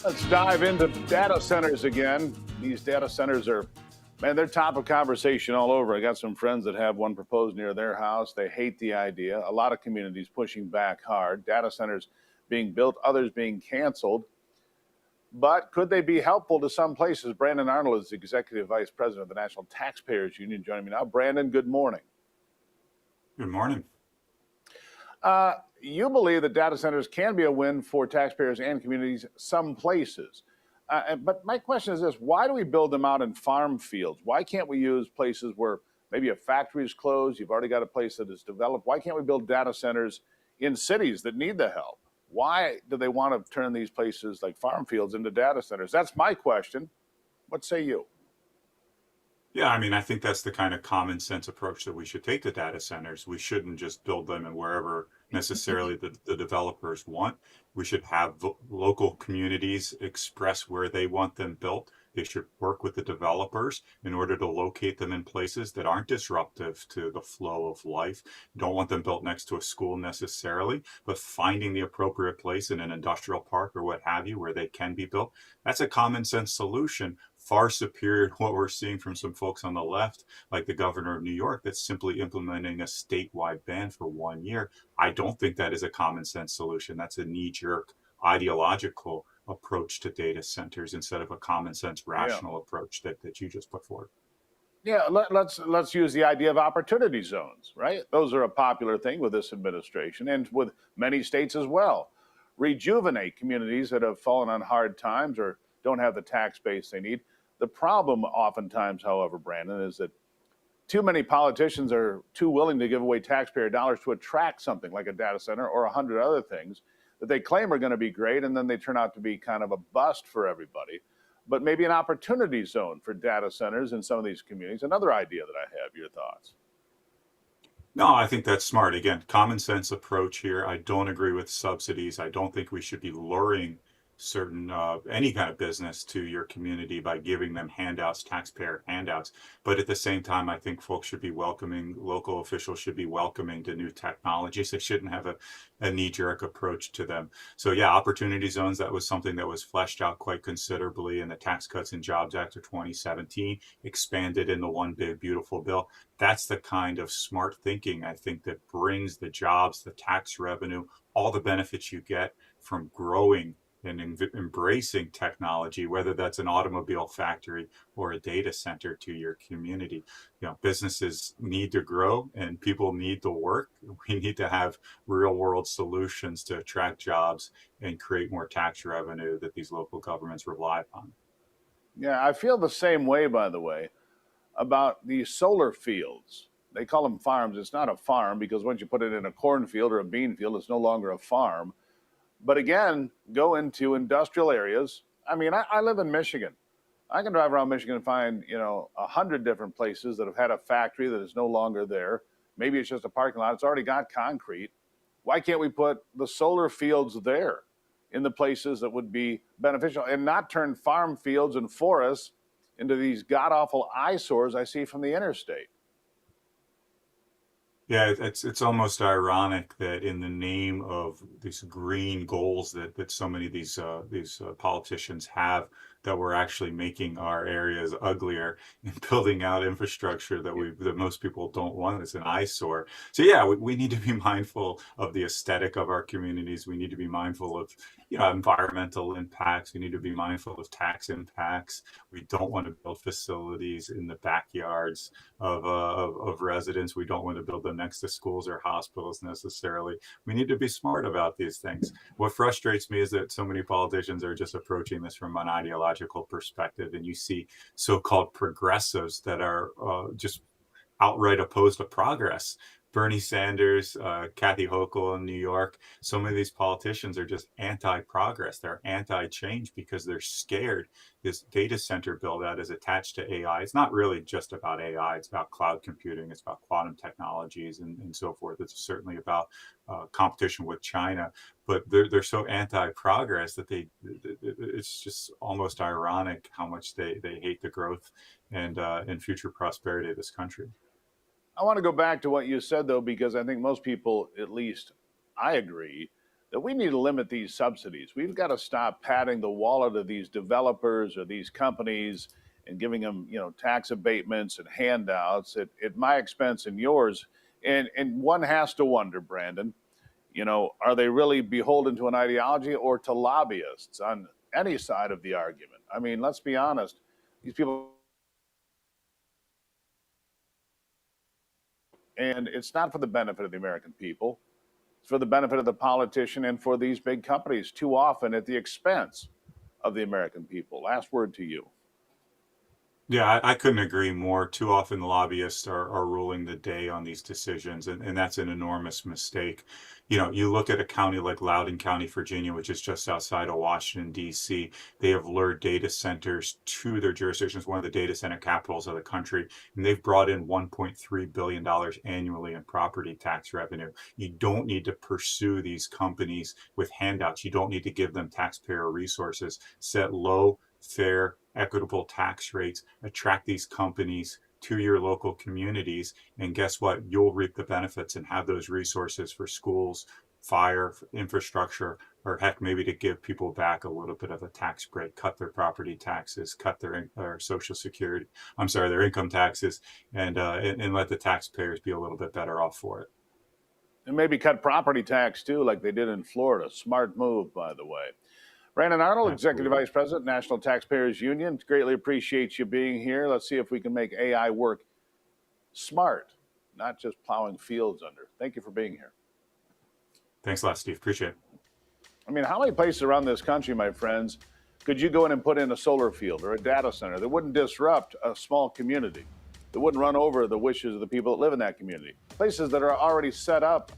Let's dive into data centers again. These data centers are, man, they're top of conversation all over. I got some friends that have one proposed near their house. They hate the idea. A lot of communities pushing back hard. Data centers being built, others being canceled. But could they be helpful to some places? Brandon Arnold is the Executive Vice President of the National Taxpayers Union joining me now. Brandon, good morning. Good morning. You believe that data centers can be a win for taxpayers and communities some places. But my question is this, why do we build them out in farm fields? Why can't we use places where maybe a factory is closed, you've already got a place that is developed? Why can't we build data centers in cities that need the help? Why do they want to turn these places like farm fields into data centers? That's my question. What say you? Yeah, I mean, I think that's the kind of common sense approach that we should take to data centers. We shouldn't just build them in wherever necessarily the developers want. We should have local communities express where they want them built. They should work with the developers in order to locate them in places that aren't disruptive to the flow of life. Don't want them built next to a school necessarily, but finding the appropriate place in an industrial park or what have you where they can be built. That's a common sense solution, far superior to what we're seeing from some folks on the left, like the governor of New York, that's simply implementing a statewide ban for 1 year. I don't think that is a common sense solution. That's a knee-jerk ideological approach to data centers instead of a common sense rational approach that you just put forward. Yeah, let's use the idea of opportunity zones, right? Those are a popular thing with this administration and with many states as well. Rejuvenate communities that have fallen on hard times or don't have the tax base they need. The problem oftentimes, however, Brandon, is that too many politicians are too willing to give away taxpayer dollars to attract something like a data center or 100 other things that they claim are going to be great, and then they turn out to be kind of a bust for everybody. But maybe an opportunity zone for data centers in some of these communities. Another idea that I have. Your thoughts? No, I think that's smart. Again, common sense approach here. I don't agree with subsidies. I don't think we should be luring certain any kind of business to your community by giving them handouts, taxpayer handouts. But at the same time, I think folks should be welcoming, local officials should be welcoming to new technologies. They shouldn't have a knee-jerk approach to them. So yeah, opportunity zones, that was something that was fleshed out quite considerably in the Tax Cuts and Jobs Act of 2017, expanded in the One Big Beautiful Bill. That's the kind of smart thinking, I think, that brings the jobs, the tax revenue, all the benefits you get from growing and embracing technology, whether that's an automobile factory or a data center, to your community. You know, businesses need to grow and people need to work. We need to have real world solutions to attract jobs and create more tax revenue that these local governments rely upon. Yeah, I feel the same way, by the way, about the solar fields. They call them farms. It's not a farm because once you put it in a cornfield or a bean field, it's no longer a farm. But again, go into industrial areas. I mean, I live in Michigan. I can drive around Michigan and find, 100 different places that have had a factory that is no longer there. Maybe it's just a parking lot. It's already got concrete. Why can't we put the solar fields there in the places that would be beneficial and not turn farm fields and forests into these god-awful eyesores I see from the interstate? Yeah, it's almost ironic that in the name of these green goals that so many of these politicians have, that we're actually making our areas uglier and building out infrastructure that most people don't want. It's an eyesore. So yeah, we need to be mindful of the aesthetic of our communities. We need to be mindful of environmental impacts. We need to be mindful of tax impacts. We don't want to build facilities in the backyards of residents. We don't want to build them next to schools or hospitals necessarily. We need to be smart about these things. What frustrates me is that so many politicians are just approaching this from an ideological perspective, and you see so-called progressives that are just outright opposed to progress. Bernie Sanders, Kathy Hochul in New York, so many of these politicians are just anti-progress. They're anti-change because they're scared this data center build out is attached to AI. It's not really just about AI. It's about cloud computing. It's about quantum technologies and so forth. It's certainly about competition with China. But they're so anti-progress that it's just almost ironic how much they hate the growth and future prosperity of this country. I want to go back to what you said, though, because I think most people, at least I agree, that we need to limit these subsidies. We've got to stop padding the wallet of these developers or these companies and giving them, tax abatements and handouts at my expense and yours. And one has to wonder, Brandon, are they really beholden to an ideology or to lobbyists on any side of the argument? I mean, let's be honest. These people, and it's not for the benefit of the American people. It's for the benefit of the politician and for these big companies, too often at the expense of the American people. Last word to you. Yeah, I couldn't agree more. Too often the lobbyists are ruling the day on these decisions, and that's an enormous mistake. You look at a county like Loudoun County, Virginia, which is just outside of Washington, D.C. They have lured data centers to their jurisdictions, one of the data center capitals of the country, and they've brought in $1.3 billion annually in property tax revenue. You don't need to pursue these companies with handouts. You don't need to give them taxpayer resources. Set low, fair, equitable tax rates, attract these companies to your local communities, and guess what? You'll reap the benefits and have those resources for schools, fire, for infrastructure, or heck, maybe to give people back a little bit of a tax break, cut their property taxes, cut their Social Security, their income taxes, and let the taxpayers be a little bit better off for it. And maybe cut property tax too, like they did in Florida. Smart move, by the way. Brandon Arnold, Executive Vice President, National Taxpayers Union. Greatly appreciate you being here. Let's see if we can make AI work smart, not just plowing fields under. Thank you for being here. Thanks a lot, Steve. Appreciate it. I mean, how many places around this country, my friends, could you go in and put in a solar field or a data center that wouldn't disrupt a small community, that wouldn't run over the wishes of the people that live in that community? Places that are already set up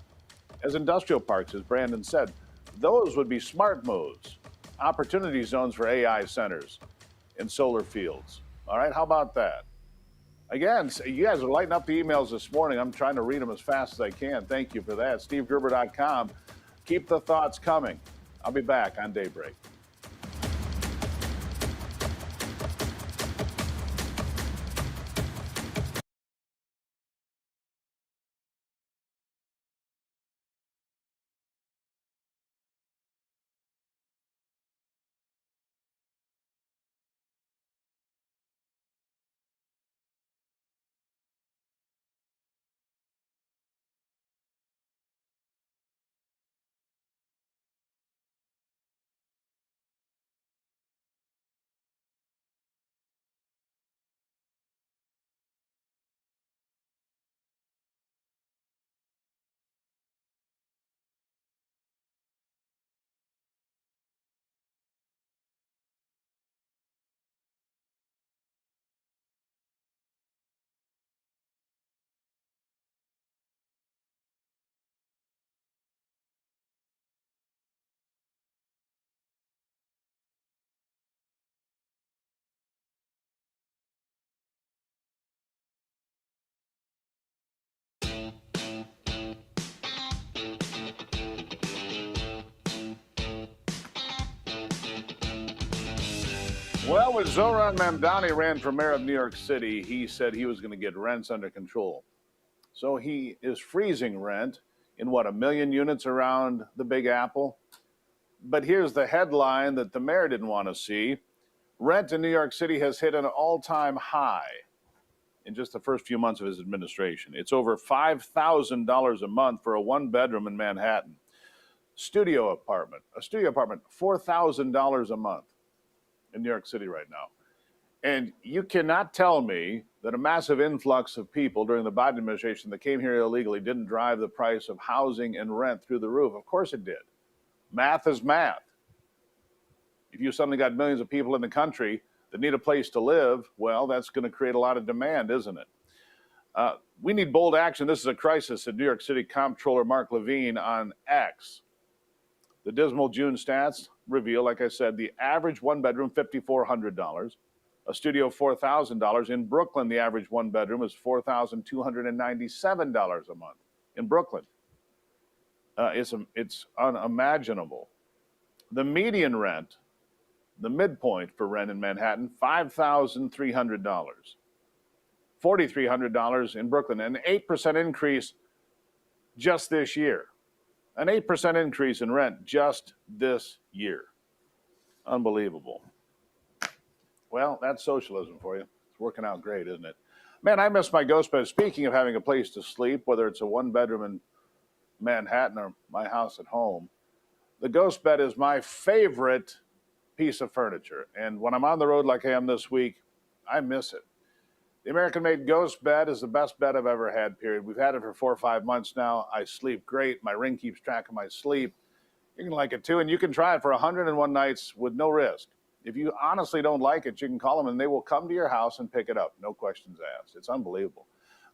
as industrial parks, as Brandon said. Those would be smart moves. Opportunity zones for AI centers and solar fields. All right, how about that? Again, you guys are lighting up the emails this morning. I'm trying to read them as fast as I can. Thank you for that. SteveGerber.com. Keep the thoughts coming. I'll be back on Daybreak. Well, when Zohran Mamdani ran for mayor of New York City, he said he was going to get rents under control. So he is freezing rent in, 1 million units around the Big Apple? But here's the headline that the mayor didn't want to see. Rent in New York City has hit an all-time high in just the first few months of his administration. It's over $5,000 a month for a one-bedroom in Manhattan. A studio apartment, $4,000 a month in New York City right now. And you cannot tell me that a massive influx of people during the Biden administration that came here illegally didn't drive the price of housing and rent through the roof. Of course it did. Math is math. If you suddenly got millions of people in the country that need a place to live, well, that's going to create a lot of demand, isn't it? We need bold action. This is a crisis, said New York City Comptroller Mark Levine on X. The dismal June stats reveal, like I said, the average one bedroom, $5,400. A studio, $4,000. In Brooklyn, the average one bedroom is $4,297 a month. In Brooklyn, it's unimaginable. The median rent, the midpoint for rent in Manhattan, $5,300. $4,300 in Brooklyn, an 8% increase just this year. An 8% increase in rent just this year. Unbelievable. Well, that's socialism for you. It's working out great, isn't it? Man, I miss my ghost bed. Speaking of having a place to sleep, whether it's a one-bedroom in Manhattan or my house at home, the ghost bed is my favorite piece of furniture. And when I'm on the road like I am this week, I miss it. The American-made ghost bed is the best bed I've ever had, period. We've had it for 4 or 5 months now. I sleep great. My ring keeps track of my sleep. You can like it too, and you can try it for 101 nights with no risk. If you honestly don't like it, you can call them and they will come to your house and pick it up. No questions asked. It's unbelievable.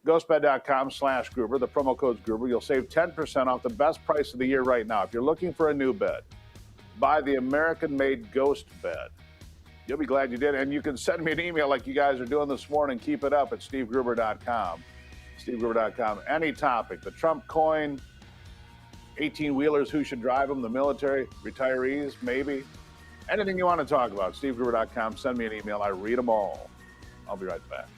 Ghostbed.com/Gruber. The promo code's Gruber. You'll save 10% off the best price of the year right now. If you're looking for a new bed, buy the American-made ghost bed. You'll be glad you did. And you can send me an email like you guys are doing this morning. Keep it up at stevegruber.com. stevegruber.com. Any topic. The Trump coin, 18-wheelers, who should drive them, the military, retirees, maybe. Anything you want to talk about, stevegruber.com. Send me an email. I read them all. I'll be right back.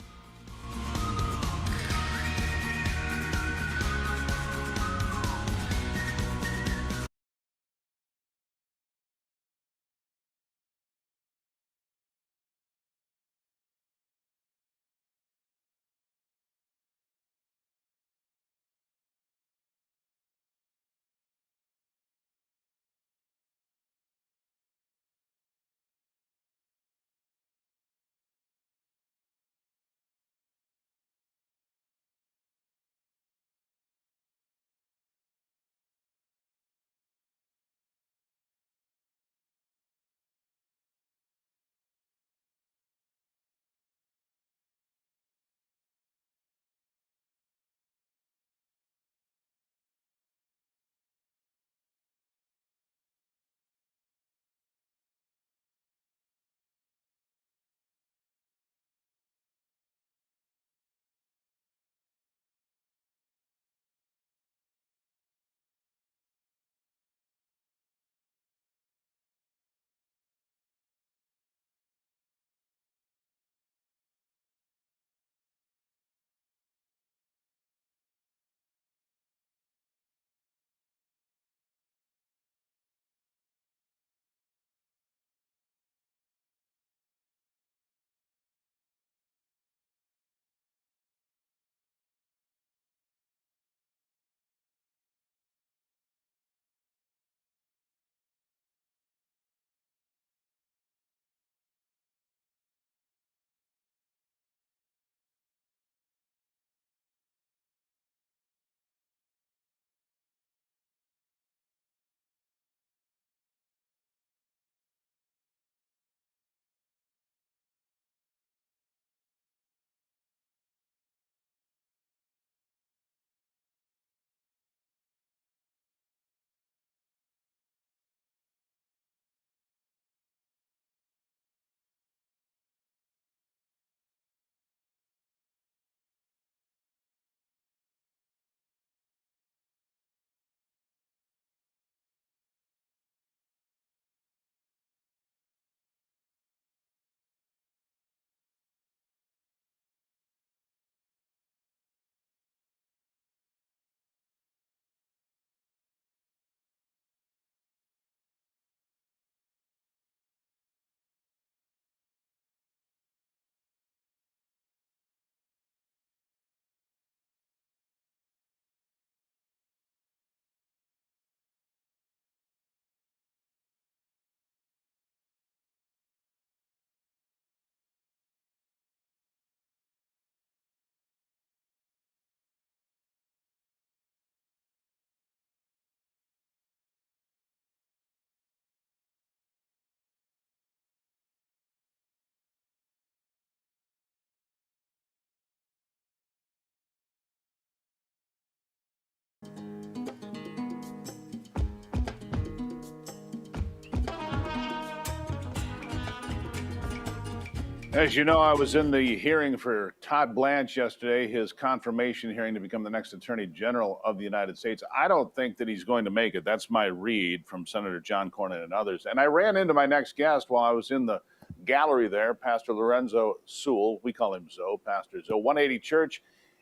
As you know, I was in the hearing for Todd Blanche yesterday, his confirmation hearing to become the next Attorney General of the United States. I don't think that he's going to make it. That's my read from Senator John Cornyn and others. And I ran into my next guest while I was in the gallery there, Pastor Lorenzo Sewell. We call him Zoe, Pastor Zoe, 180 Church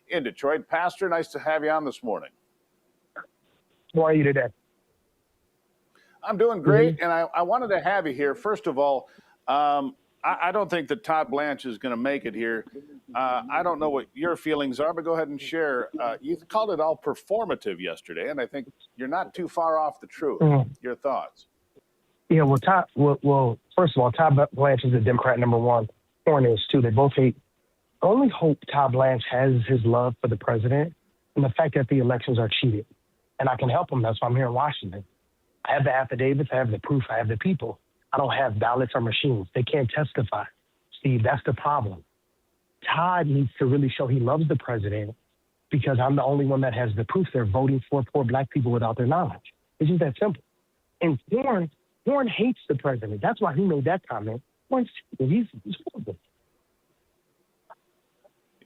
in Detroit. Pastor, nice to have you on this morning. How are you today? I'm doing great, and I wanted to have you here. First of all, I don't think that Todd Blanche is going to make it here. I don't know what your feelings are, but go ahead and share. You called it all performative yesterday, and I think you're not too far off the truth. Your thoughts? Yeah, well, first of all, Todd Blanche is a Democrat #1. Horn is too. They both hate. I only hope Todd Blanche has his love for the president and the fact that the elections are cheated. And I can help him. That's why I'm here in Washington. I have the affidavits. I have the proof. I have the people. I don't have ballots or machines. They can't testify. Steve, that's the problem. Todd needs to really show he loves the president because I'm the only one that has the proof they're voting for poor black people without their knowledge. It's just that simple. And Horn hates the president. That's why he made that comment. He's horrible.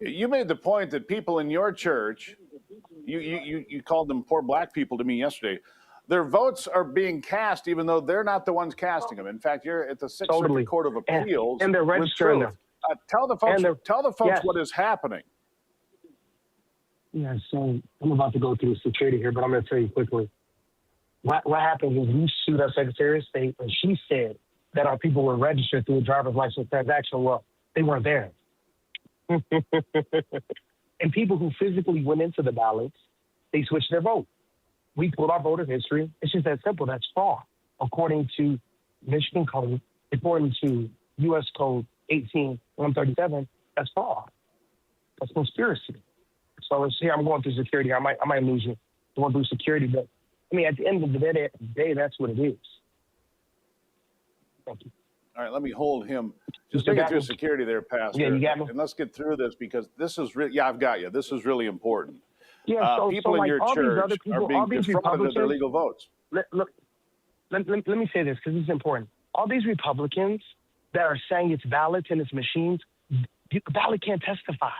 You made the point that people in your church, you called them poor black people to me yesterday. Their votes are being cast even though they're not the ones casting them. In fact, you're at the Sixth Circuit Court of Appeals. And they're registering them. Tell the folks what is happening. Yeah, so I'm about to go through security here, but I'm going to tell you quickly. What happened is we sued our Secretary of State, and she said that our people were registered through a driver's license transaction. Well, they weren't there. And people who physically went into the ballots, they switched their vote. We pulled our voter history. It's just that simple. That's fraud. According to Michigan Code, according to U.S. Code 18137, that's fraud. That's conspiracy. So let's see. I'm going through security. I might lose you going through security, but I mean, at the end of the day, that's what it is. Thank you. All right, let me hold him. Just take it through security there, Pastor. Yeah, you got me. And let's get through this because this is really, I've got you. This is really important. Yeah, people in like your church are being defrauded of their legal votes. Let me say this because this is important. All these Republicans that are saying it's ballots and it's machines, ballot can't testify.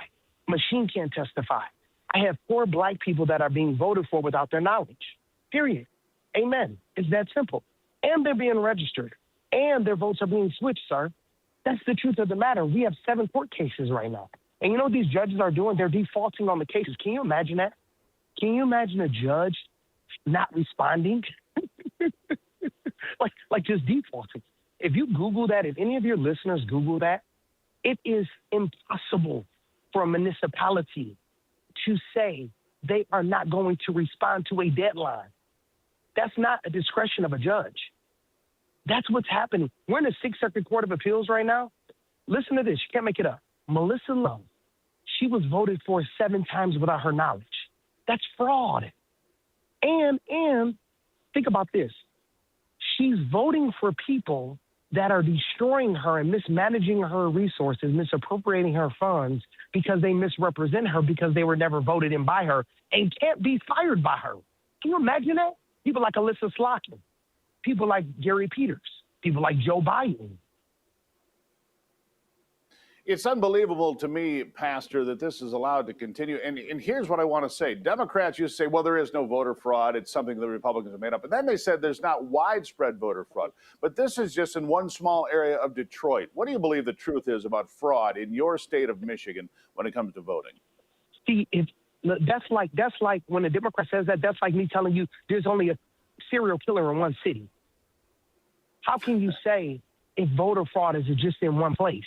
Machine can't testify. I have poor black people that are being voted for without their knowledge. Period. Amen. It's that simple. And they're being registered. And their votes are being switched, sir. That's the truth of the matter. We have 7 court cases right now. And you know what these judges are doing? They're defaulting on the cases. Can you imagine that? Can you imagine a judge not responding? like just defaulting. If you Google that, if any of your listeners Google that, it is impossible for a municipality to say they are not going to respond to a deadline. That's not a discretion of a judge. That's what's happening. We're in the Sixth Circuit Court of Appeals right now. Listen to this. You can't make it up. Melissa Lowe, she was voted for 7 times without her knowledge. That's fraud. And think about this. She's voting for people that are destroying her and mismanaging her resources, misappropriating her funds because they misrepresent her because they were never voted in by her and can't be fired by her. Can you imagine that? People like Alyssa Slotkin, people like Gary Peters, people like Joe Biden. It's unbelievable to me, Pastor, that this is allowed to continue. And here's what I want to say. Democrats used to say, well, there is no voter fraud. It's something the Republicans have made up. And then they said there's not widespread voter fraud. But this is just in one small area of Detroit. What do you believe the truth is about fraud in your state of Michigan when it comes to voting? See, that's like when a Democrat says that, that's like me telling you there's only a serial killer in one city. How can you say if voter fraud is just in one place?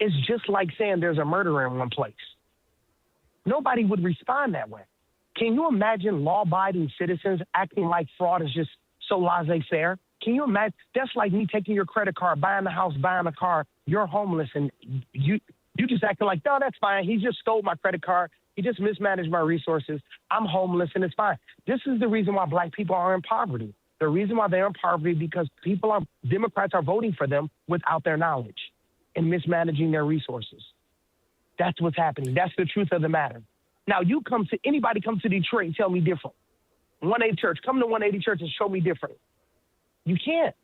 It's just like saying there's a murderer in one place. Nobody would respond that way. Can you imagine law-abiding citizens acting like fraud is just so laissez-faire? Can you imagine? That's like me taking your credit card, buying a house, buying a car. You're homeless, and you just acting like, no, that's fine. He just stole my credit card. He just mismanaged my resources. I'm homeless, and it's fine. This is the reason why black people are in poverty. The reason why they're in poverty because Democrats are voting for them without their knowledge and mismanaging their resources. That's what's happening. That's the truth of the matter. Now, anybody come to Detroit and tell me different. 180 Church, come to 180 Church and show me different. You can't.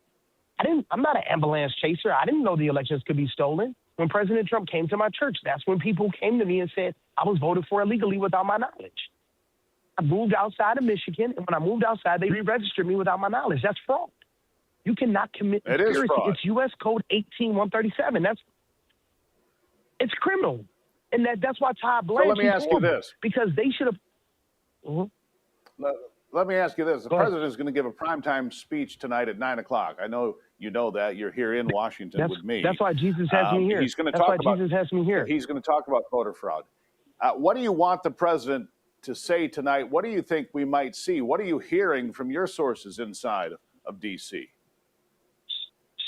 I'm not an ambulance chaser. I didn't know the elections could be stolen. When President Trump came to my church, that's when people came to me and said I was voted for illegally without my knowledge. I moved outside of Michigan, and when I moved outside, they re-registered me without my knowledge. That's fraud. You cannot commit conspiracy. It's U.S. Code 18137. It's criminal, and that's why Todd Blanche. So let me ask you this: because they should have. let me ask you this. The Go ahead. president is going to give a primetime speech tonight at 9 o'clock. I know you know that. You're here in Washington with me. That's why Jesus has me here. He's going to That's why talk about, Jesus has me here. he's going to talk about voter fraud. What do you want the president to say tonight? What do you think we might see? What are you hearing from your sources inside of D.C.?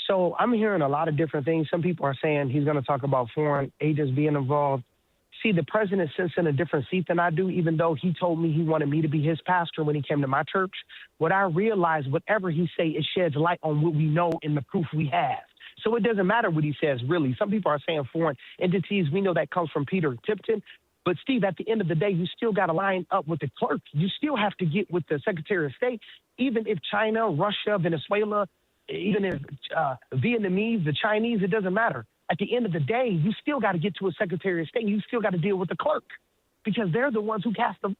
So I'm hearing a lot of different things. Some people are saying he's going to talk about foreign agents being involved. See, the president sits in a different seat than I do, even though he told me he wanted me to be his pastor when he came to my church. What I realized, whatever he say, it sheds light on what we know and the proof we have. So it doesn't matter what he says, really. Some people are saying foreign entities. We know that comes from Peter Tipton. But, Steve, at the end of the day, you still got to line up with the clerk. You still have to get with the Secretary of State, even if China, Russia, Venezuela, even if Vietnamese, the Chinese, it doesn't matter. At the end of the day, you still got to get to a Secretary of State. You still got to deal with the clerk because they're the ones who cast them.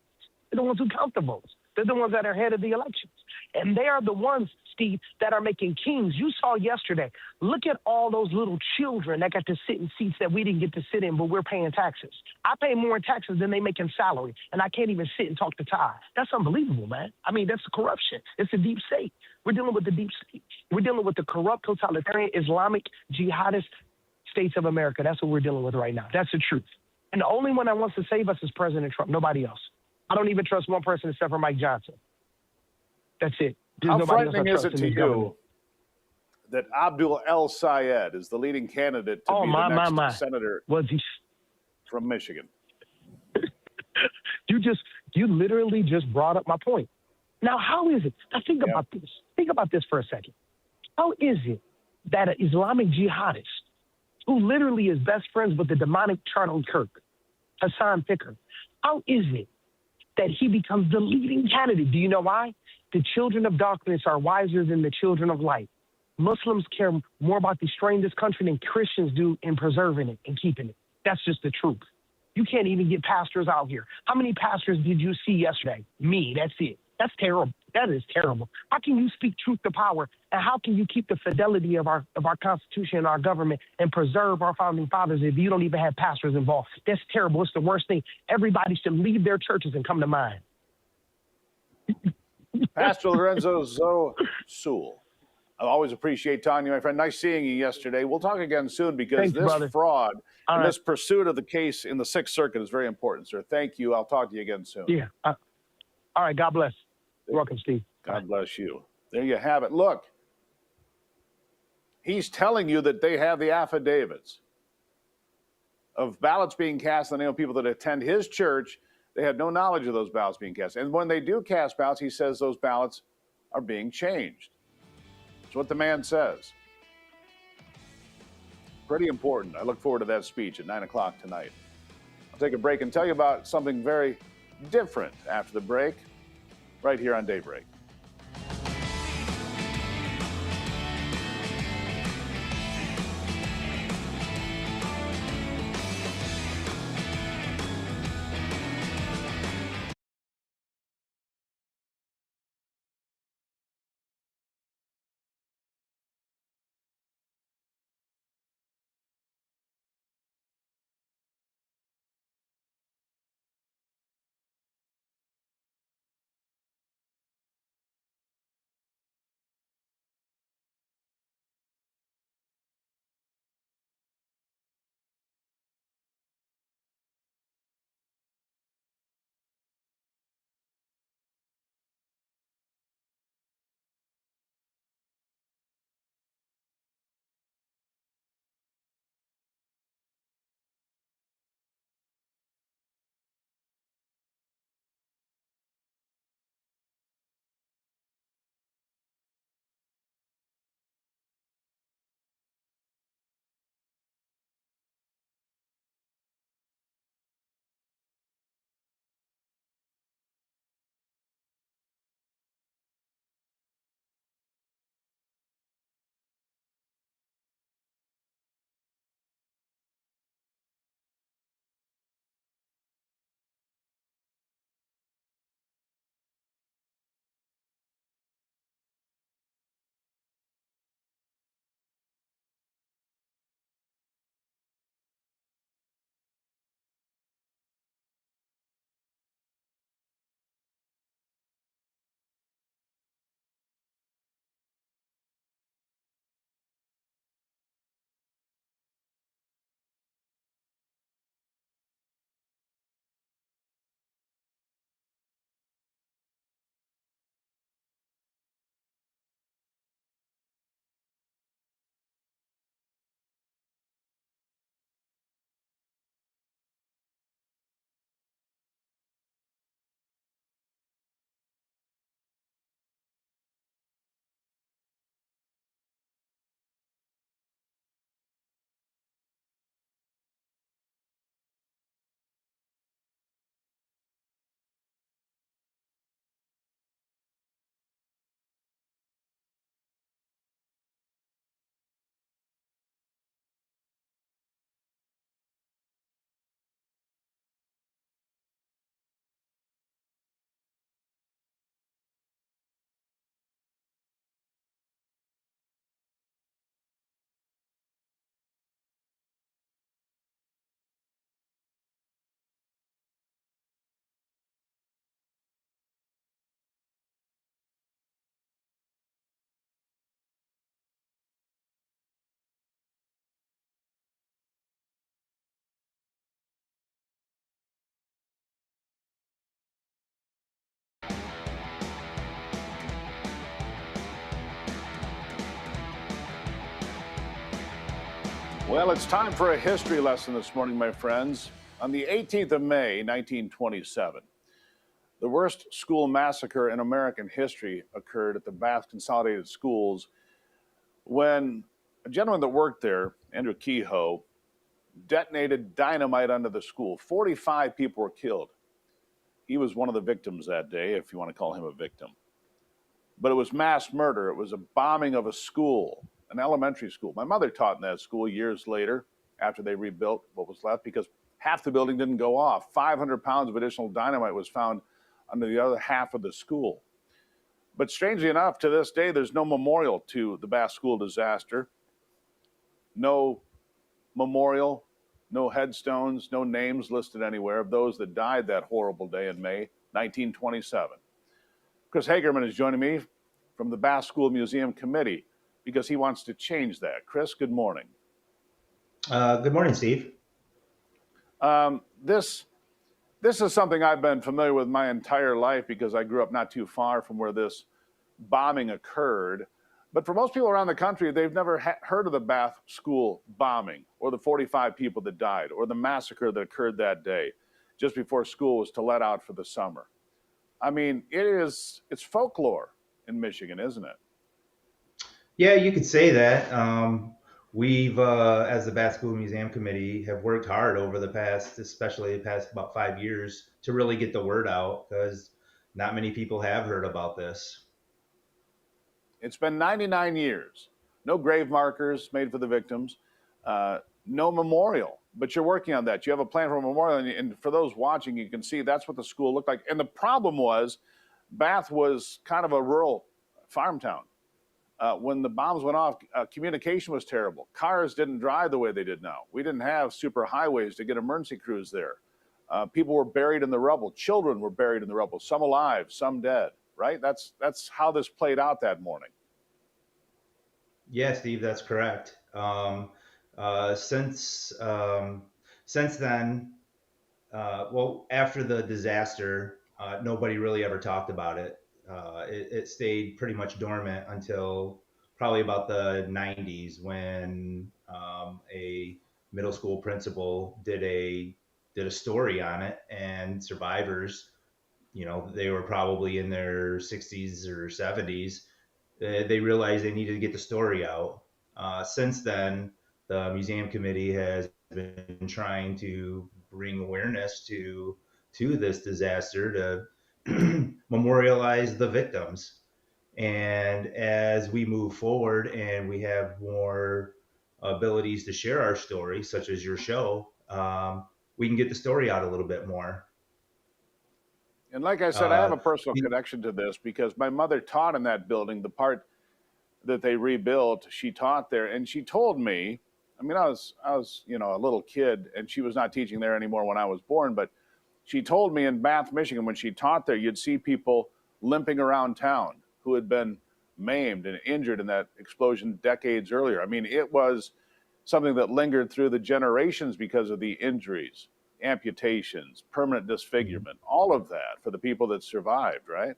They're the ones who count the votes. They're the ones that are head of the elections. And they are the ones, Steve, that are making kings. You saw yesterday. Look at all those little children that got to sit in seats that we didn't get to sit in, but we're paying taxes. I pay more in taxes than they make in salary, and I can't even sit and talk to Ty. That's unbelievable, man. I mean, that's corruption. It's a deep state. We're dealing with the deep state. We're dealing with the corrupt, totalitarian, Islamic, jihadist states of America. That's what we're dealing with right now. That's the truth. And the only one that wants to save us is President Trump, nobody else. I don't even trust one person except for Mike Johnson. That's it. There's How nobody else I frightening is trust it in to this government. you that Abdul El Sayed is the leading candidate to be the next senator from Michigan? You literally just brought up my point. Now, how is it? Now, think about this. Think about this for a second. How is it that an Islamic jihadist who literally is best friends with the demonic Charlie Kirk, Hassan Picker, how is it that he becomes the leading candidate? Do you know why? The children of darkness are wiser than the children of light. Muslims care more about destroying this country than Christians do in preserving it and keeping it. That's just the truth. You can't even get pastors out here. How many pastors did you see yesterday? Me, that's it. That's terrible. That is terrible. How can you speak truth to power, and how can you keep the fidelity of our Constitution and our government and preserve our founding fathers if you don't even have pastors involved? That's terrible. It's the worst thing. Everybody should leave their churches and come to mine. Pastor Lorenzo Sewell, I always appreciate talking to you, my friend. Nice seeing you yesterday. We'll talk again soon because Thanks, this brother. fraud All and right. this pursuit of the case in the Sixth Circuit is very important, sir. Thank you. I'll talk to you again soon. Yeah. All right. God bless. You're welcome, Steve. God bless you. There you have it. Look, he's telling you that they have the affidavits of ballots being cast on the name of people that attend his church. They had no knowledge of those ballots being cast. And when they do cast ballots, he says those ballots are being changed. That's what the man says. Pretty important. I look forward to that speech at 9 o'clock tonight. I'll take a break and tell you about something very different after the break, right here on Daybreak. Well, it's time for a history lesson this morning, my friends. On the 18th of May, 1927, the worst school massacre in American history occurred at the Bath Consolidated Schools when a gentleman that worked there, Andrew Kehoe, detonated dynamite under the school. 45 people were killed. He was one of the victims that day, if you want to call him a victim. But it was mass murder. It was a bombing of a school, an elementary school. My mother taught in that school years later after they rebuilt what was left because half the building didn't go off. 500 pounds of additional dynamite was found under the other half of the school. But strangely enough, to this day, there's no memorial to the Bath School disaster. No memorial, no headstones, no names listed anywhere of those that died that horrible day in May 1927. Chris Hagerman is joining me from the Bath School Museum Committee because he wants to change that. Chris, good morning. Good morning, Steve. This is something I've been familiar with my entire life because I grew up not too far from where this bombing occurred. But for most people around the country, they've never heard of the Bath School bombing or the 45 people that died or the massacre that occurred that day just before school was to let out for the summer. I mean, it's folklore in Michigan, isn't it? Yeah, you could say that. We've, as the Bath School Museum Committee, have worked hard over the past, especially the past about 5 years, to really get the word out because not many people have heard about this. It's been 99 years. No grave markers made for the victims, no memorial. But you're working on that. You have a plan for a memorial. And for those watching, you can see that's what the school looked like. And the problem was Bath was kind of a rural farm town. When the bombs went off, communication was terrible. Cars didn't drive the way they did now. We didn't have super highways to get emergency crews there. People were buried in the rubble. Children were buried in the rubble, some alive, some dead, right? That's how this played out that morning. Yeah, Steve, that's correct. Since then, well, after the disaster, nobody really ever talked about it. It stayed pretty much dormant until probably about the 90s when a middle school principal did a story on it, and survivors, they were probably in their 60s or 70s. They realized they needed to get the story out. Since then, the museum committee has been trying to bring awareness to this disaster to memorialize the victims. And as we move forward and we have more abilities to share our story, such as your show, we can get the story out a little bit more. And like I said, I have a personal connection to this because my mother taught in that building, the part that they rebuilt, she taught there. And she told me, I mean, I was, a little kid and she was not teaching there anymore when I was born, but she told me in Bath, Michigan, when she taught there, you'd see people limping around town who had been maimed and injured in that explosion decades earlier. I mean, it was something that lingered through the generations because of the injuries, amputations, permanent disfigurement, all of that for the people that survived, right?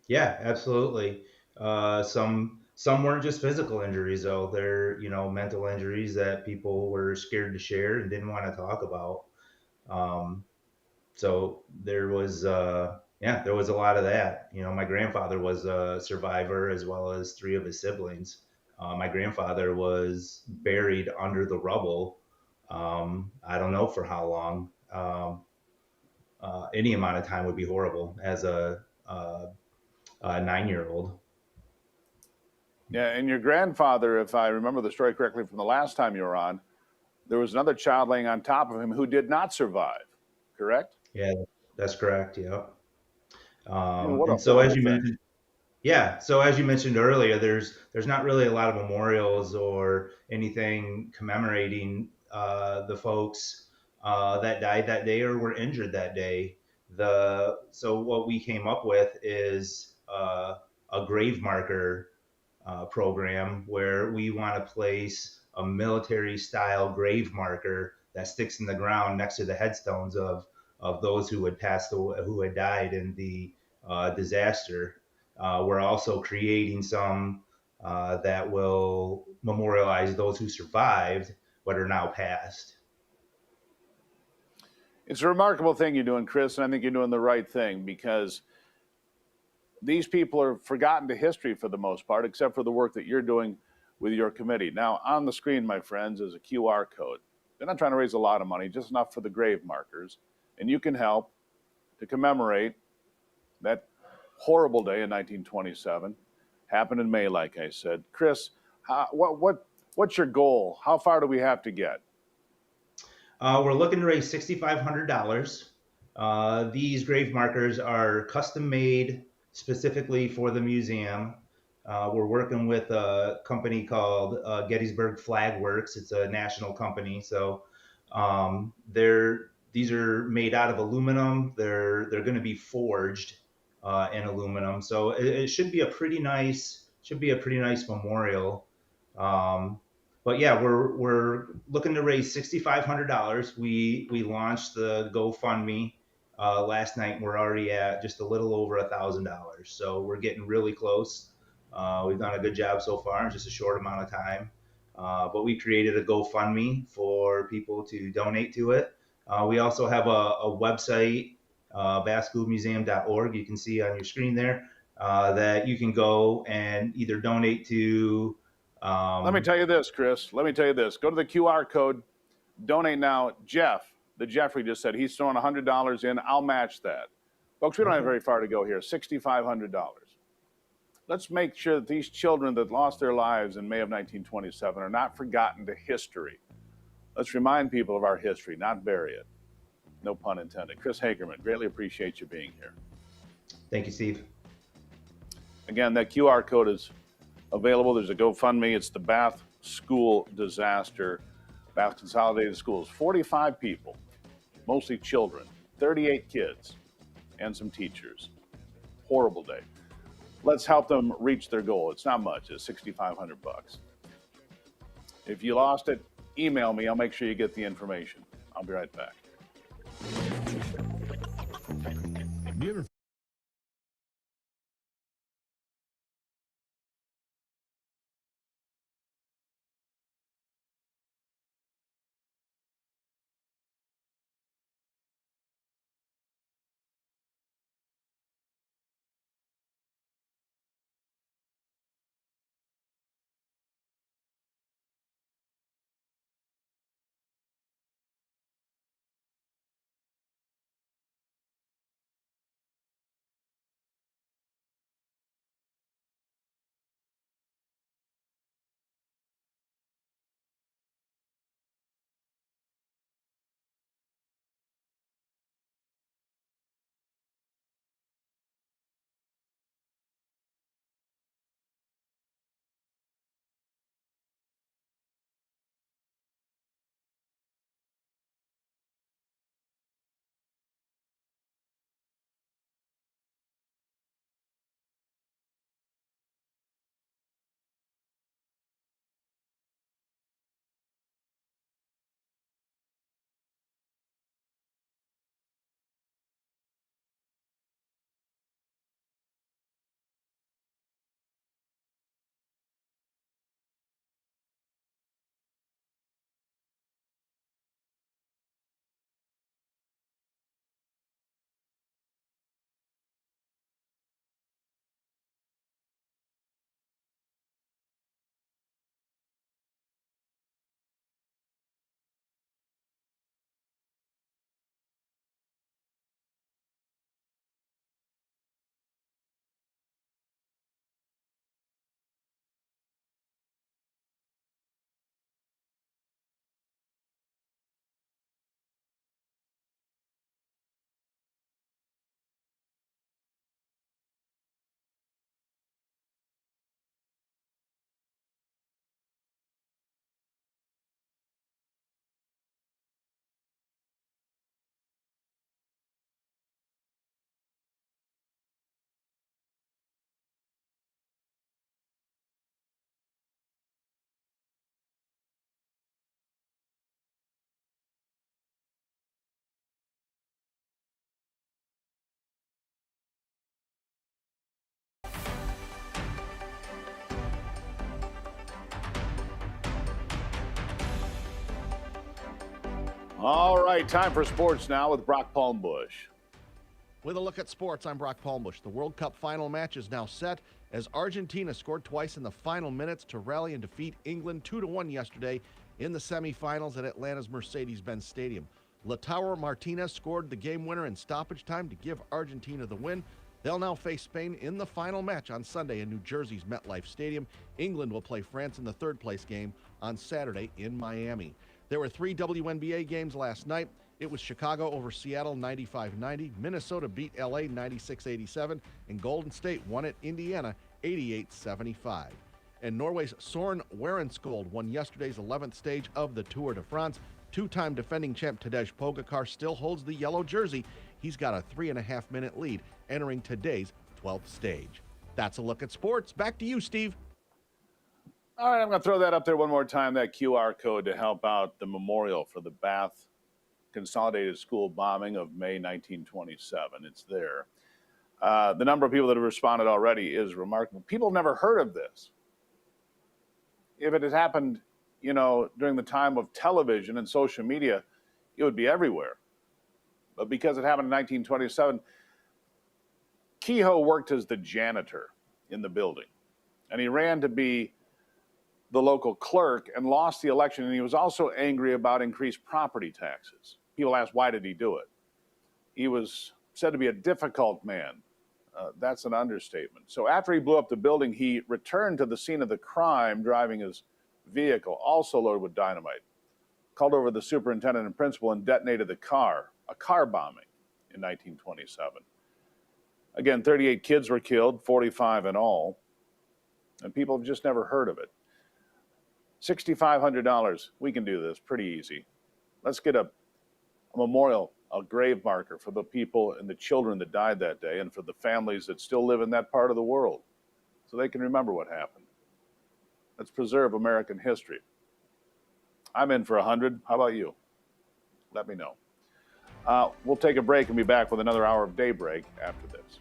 Yeah, absolutely. Some weren't just physical injuries though. They're, mental injuries that people were scared to share and didn't want to talk about. So there was there was a lot of that. My grandfather was a survivor as well as 3 of his siblings. My grandfather was buried under the rubble. I don't know for how long. Any amount of time would be horrible as a 9-year-old. Yeah, and your grandfather, if I remember the story correctly from the last time you were on, there was another child laying on top of him who did not survive, correct? Yeah, that's correct. Yeah. And so as you mentioned, so as you mentioned earlier, there's not really a lot of memorials or anything commemorating the folks that died that day or were injured that day. So what we came up with is a grave marker program where we want to place a military style grave marker that sticks in the ground next to the headstones of those who had who had died in the disaster. We're also creating some that will memorialize those who survived, what are now passed. It's a remarkable thing you're doing, Chris, and I think you're doing the right thing because these people are forgotten to history for the most part, except for the work that you're doing with your committee. Now, on the screen, my friends, is a QR code. They're not trying to raise a lot of money, just enough for the grave markers. And you can help to commemorate that horrible day in 1927. Happened in May, like I said. Chris, what's your goal? How far do we have to get? We're looking to raise $6,500. These grave markers are custom made specifically for the museum. We're working with a company called Gettysburg Flag Works. It's a national company, so these are made out of aluminum. They're going to be forged in aluminum, so it should be a pretty nice memorial. But yeah, we're looking to raise $6,500. We launched the GoFundMe last night, and we're already at just a little over $1,000. So we're getting really close. We've done a good job so far in just a short amount of time. But we created a GoFundMe for people to donate to it. We also have a website, bascovmuseum.org. You can see on your screen there that you can go and either donate to. Let me tell you this, Chris. Let me tell you this. Go to the QR code, donate now. Jeffrey just said he's throwing $100 in. I'll match that. Folks, we don't have very far to go here. $6,500. Let's make sure that these children that lost their lives in May of 1927 are not forgotten to history. Let's remind people of our history, not bury it. No pun intended. Chris Hagerman, greatly appreciate you being here. Thank you, Steve. Again, that QR code is available. There's a GoFundMe. It's the Bath School Disaster. Bath Consolidated Schools. 45 people, mostly children, 38 kids, and some teachers. Horrible day. Let's help them reach their goal. It's not much. It's $6,500. If you lost it, email me. I'll make sure you get the information. I'll be right back. All right, time for sports now with Brock Palmbush. With a look at sports, I'm Brock Palmbush. The World Cup final match is now set as Argentina scored twice in the final minutes to rally and defeat England 2-1 yesterday in the semifinals at Atlanta's Mercedes-Benz Stadium. Lautaro Martinez scored the game winner in stoppage time to give Argentina the win. They'll now face Spain in the final match on Sunday in New Jersey's MetLife Stadium. England will play France in the third-place game on Saturday in Miami. There were 3 WNBA games last night. It was Chicago over Seattle 95-90, Minnesota beat LA 96-87, and Golden State won at Indiana 88-75. And Norway's Soren Werenskjold won yesterday's 11th stage of the Tour de France. Two-time defending champ Tadej Pogacar still holds the yellow jersey. He's got a 3.5-minute lead entering today's 12th stage. That's a look at sports. Back to you, Steve. All right, I'm going to throw that up there one more time, that QR code to help out the memorial for the Bath Consolidated School bombing of May 1927. It's there. The number of people that have responded already is remarkable. People have never heard of this. If it had happened, during the time of television and social media, it would be everywhere. But because it happened in 1927, Kehoe worked as the janitor in the building, and he ran to be the local clerk and lost the election, and he was also angry about increased property taxes. People asked, why did he do it? He was said to be a difficult man. That's an understatement. So after he blew up the building, he returned to the scene of the crime driving his vehicle, also loaded with dynamite, called over the superintendent and principal and detonated the car, a car bombing in 1927. Again, 38 kids were killed, 45 in all, and people have just never heard of it. $6,500, we can do this pretty easy. Let's get a memorial, a grave marker for the people and the children that died that day and for the families that still live in that part of the world so they can remember what happened. Let's preserve American history. I'm in for 100. How about you? Let me know. We'll take a break and be back with another hour of Daybreak after this.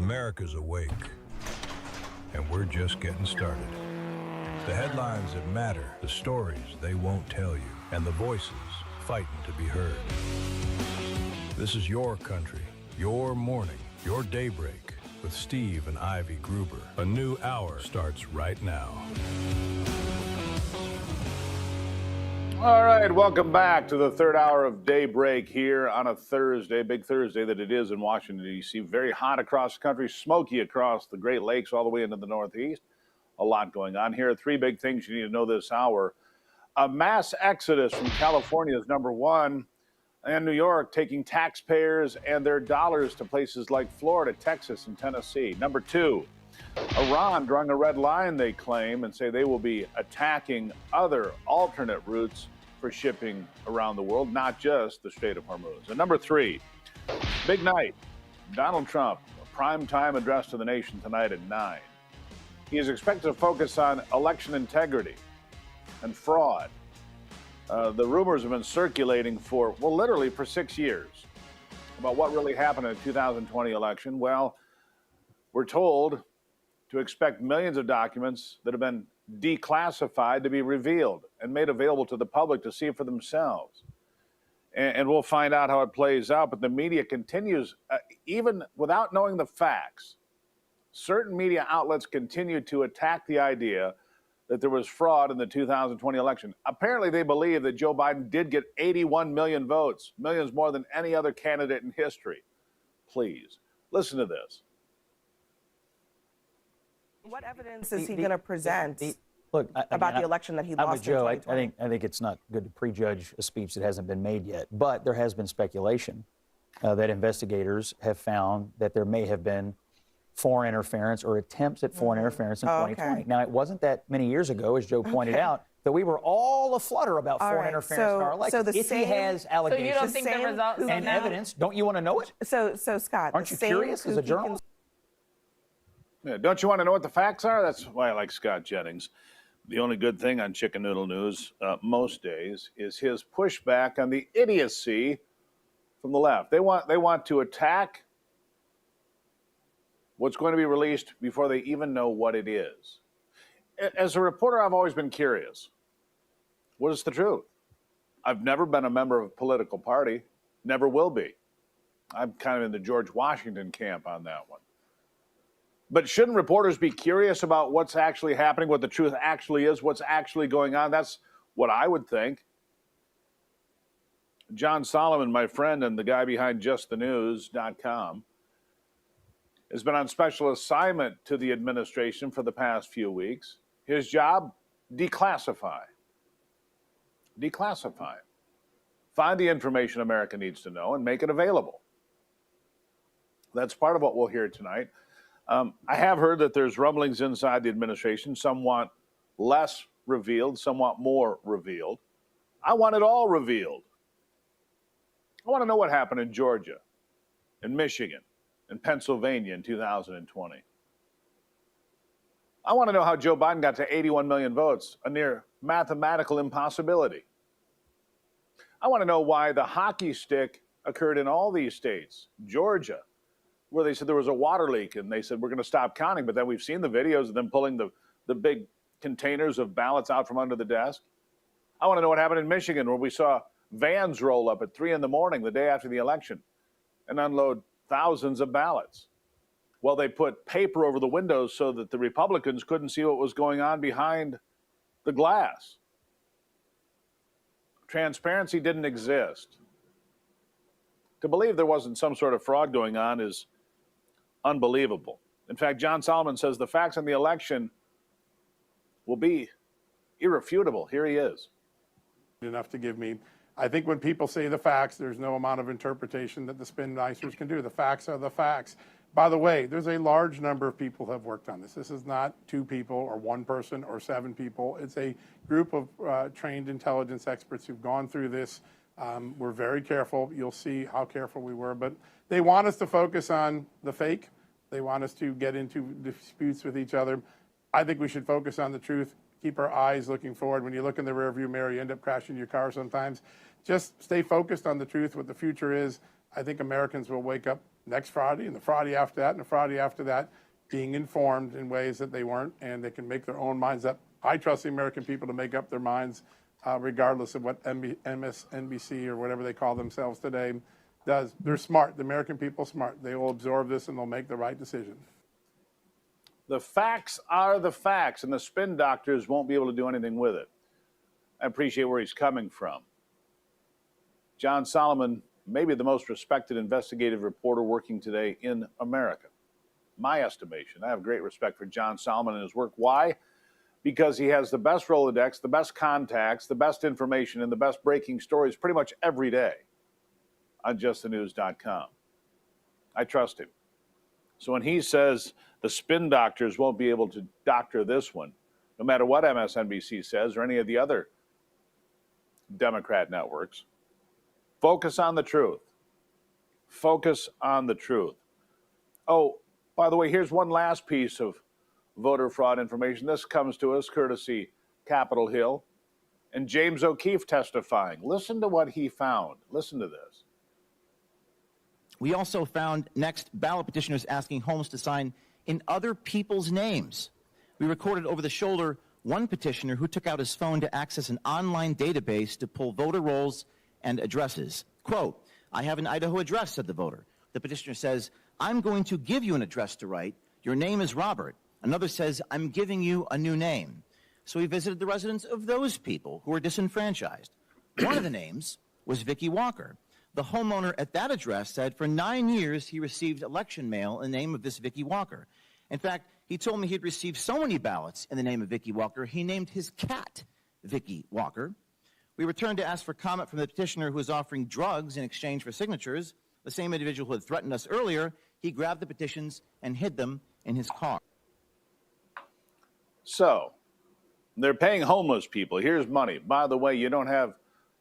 America's awake, and we're just getting started. The headlines that matter, the stories they won't tell you, and the voices fighting to be heard. This is your country, your morning, your daybreak with Steve and Ivy Gruber. A new hour starts right now. All right, welcome back to the third hour of Daybreak here on a Thursday, big Thursday that it is in Washington, D.C. Very hot across the country, smoky across the Great Lakes all the way into the Northeast. A lot going on here. Three big things you need to know this hour. A mass exodus from California is number one, and New York taking taxpayers and their dollars to places like Florida, Texas, and Tennessee. Number two, Iran drawing a red line, they claim, and say they will be attacking other alternate routes for shipping around the world, not just the Strait of Hormuz. And number three, big night. Donald Trump, a primetime address to the nation tonight at 9. He is expected to focus on election integrity and fraud. The rumors have been circulating for, well, literally for 6 years about what really happened in the 2020 election. Well, we're told to expect millions of documents that have been declassified to be revealed and made available to the public to see for themselves. And we'll find out how it plays out. But the media continues, even without knowing the facts, certain media outlets continue to attack the idea that there was fraud in the 2020 election. Apparently, they believe that Joe Biden did get 81 million votes, millions more than any other candidate in history. Please, listen to this. What evidence is he going to present about the election that he lost I'm with Joe. in 2020? I think it's not good to prejudge a speech that hasn't been made yet. But there has been speculation that investigators have found that there may have been foreign interference or attempts at foreign interference in 2020. Okay. Now, it wasn't that many years ago, as Joe pointed out, that we were all aflutter about All foreign right, interference in our elections. the If he has allegations you don't think the results and evidence, don't you want to know it? So Scott, Aren't you curious as a journalist? Yeah, don't you want to know what the facts are? That's why I like Scott Jennings. The only good thing on Chicken Noodle News most days is his pushback on the idiocy from the left. They want to attack what's going to be released before they even know what it is. As a reporter, I've always been curious. What is the truth? I've never been a member of a political party, never will be. I'm kind of in the George Washington camp on that one. But shouldn't reporters be curious about what's actually happening, what the truth actually is, what's actually going on? That's what I would think. John Solomon, my friend and the guy behind JustTheNews.com, has been on special assignment to the administration for the past few weeks. His job, declassify. Declassify. Find the information America needs to know and make it available. That's part of what we'll hear tonight. I have heard that there's rumblings inside the administration. Some want less revealed, some want more revealed. I want it all revealed. I want to know what happened in Georgia, in Michigan, in Pennsylvania in 2020. I want to know how Joe Biden got to 81 million votes, a near mathematical impossibility. I want to know why the hockey stick occurred in all these states. Georgia, where they said there was a water leak and they said, we're going to stop counting. But then we've seen the videos of them pulling the big containers of ballots out from under the desk. I want to know what happened in Michigan, where we saw vans roll up at 3 a.m, the day after the election, and unload thousands of ballots. Well, they put paper over the windows so that the Republicans couldn't see what was going on behind the glass. Transparency didn't exist. To believe there wasn't some sort of fraud going on is unbelievable. In fact, John Solomon says the facts on the election will be irrefutable. Here he is. Enough to give me. I think when people say the facts, there's no amount of interpretation that the spin nicers can do. The facts are the facts. By the way, there's a large number of people who have worked on this. This is not 2 people or 1 person or 7 people. It's a group of trained intelligence experts who've gone through this. We're very careful. You'll see how careful we were. But they want us to focus on the fake. They want us to get into disputes with each other. I think we should focus on the truth. Keep our eyes looking forward. When you look in the rearview mirror, you end up crashing your car sometimes. Just stay focused on the truth, what the future is. I think Americans will wake up next Friday and the Friday after that and the Friday after that, being informed in ways that they weren't, and they can make their own minds up. I trust the American people to make up their minds, regardless of what MSNBC or whatever they call themselves today does. They're smart. The American people are smart. They will absorb this and they'll make the right decision. The facts are the facts, and the spin doctors won't be able to do anything with it. I appreciate where he's coming from. John Solomon, maybe the most respected investigative reporter working today in America. My estimation. I have great respect for John Solomon and his work. Why? Because he has the best Rolodex, the best contacts, the best information, and the best breaking stories pretty much every day on justthenews.com. I trust him. So when he says the spin doctors won't be able to doctor this one, no matter what MSNBC says or any of the other Democrat networks, focus on the truth. Focus on the truth. Oh, by the way, here's one last piece of voter fraud information. This comes to us courtesy Capitol Hill and James O'Keefe testifying. Listen to what he found. Listen to this. We also found next ballot petitioners asking homes to sign in other people's names. We recorded over the shoulder one petitioner who took out his phone to access an online database to pull voter rolls and addresses. Quote, "I have an Idaho address," said the voter. The petitioner says, "I'm going to give you an address to write. Your name is Robert." Another says, "I'm giving you a new name." So he visited the residence of those people who were disenfranchised. One of the names was Vicky Walker. The homeowner at that address said for 9 years he received election mail in the name of this Vicky Walker. In fact, he told me he'd received so many ballots in the name of Vicky Walker, he named his cat Vicky Walker. We returned to ask for comment from the petitioner who was offering drugs in exchange for signatures. The same individual who had threatened us earlier, he grabbed the petitions and hid them in his car. So, they're paying homeless people. Here's money. By the way, you don't have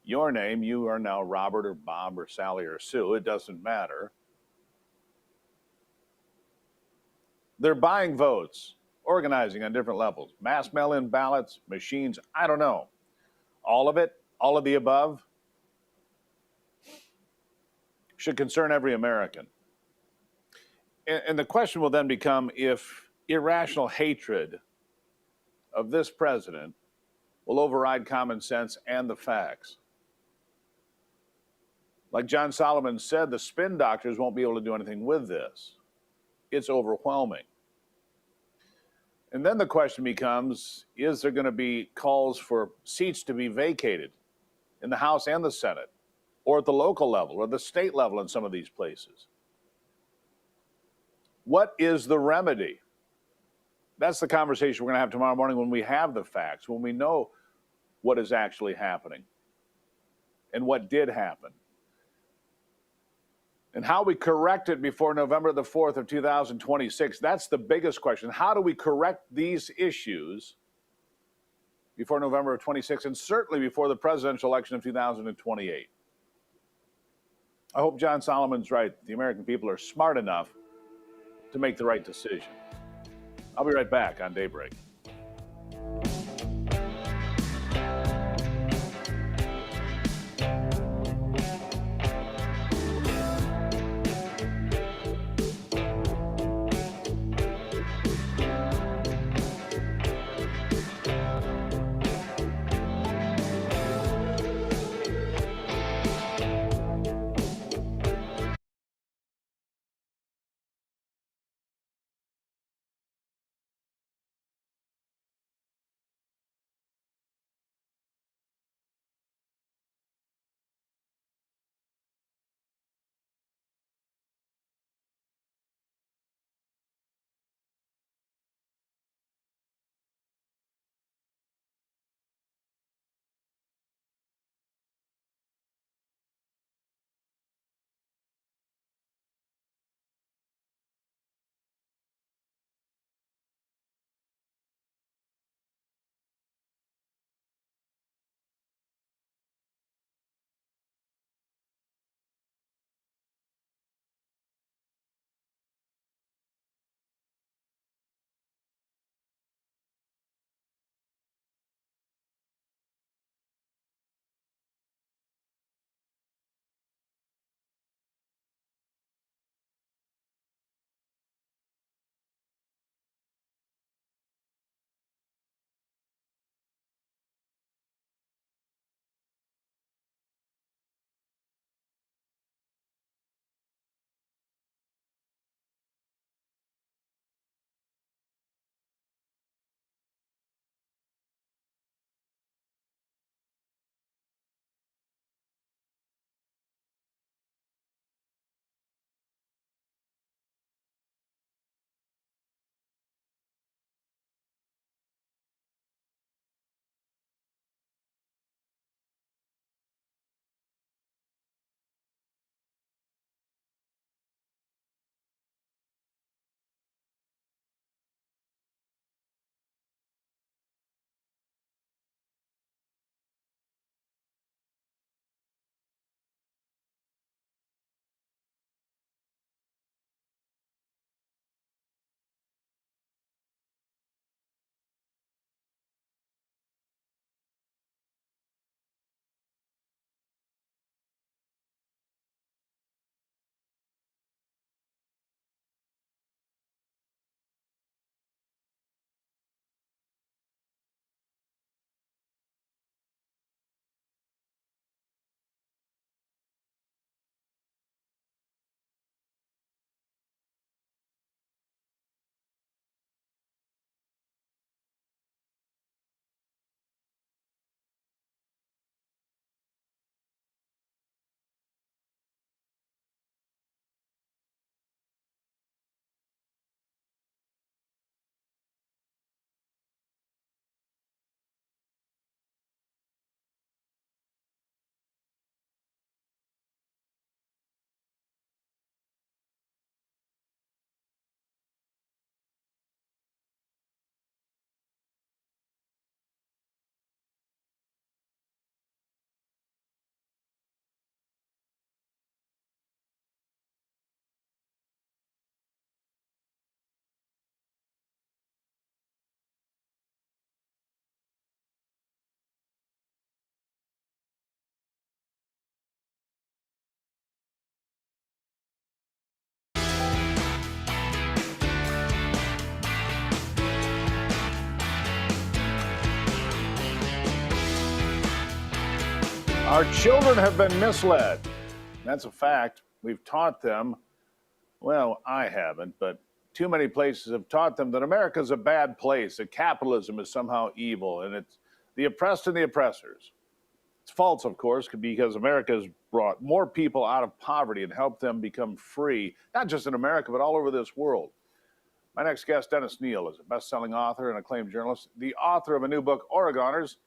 your name. You are now Robert or Bob or Sally or Sue. It doesn't matter. They're buying votes, organizing on different levels. Mass mail-in ballots, machines, I don't know. All of it, all of the above, should concern every American. And the question will then become if irrational hatred of this president will override common sense and the facts. Like John Solomon said, the spin doctors won't be able to do anything with this. It's overwhelming. And then the question becomes, is there going to be calls for seats to be vacated in the House and the Senate, or at the local level, or the state level in some of these places? What is the remedy? That's the conversation we're going to have tomorrow morning when we have the facts, when we know what is actually happening and what did happen. And how we correct it before November the 4th of 2026, that's the biggest question. How do we correct these issues before November of 26 and certainly before the presidential election of 2028? I hope John Solomon's right. The American people are smart enough to make the right decision. I'll be right back on Daybreak. Our children have been misled. That's a fact. We've taught them, well, I haven't, but too many places have taught them that America's a bad place, that capitalism is somehow evil, and it's the oppressed and the oppressors. It's false, of course, because America has brought more people out of poverty and helped them become free, not just in America, but all over this world. My next guest, Dennis Neal, is a best-selling author and acclaimed journalist, the author of a new book, Oregoners.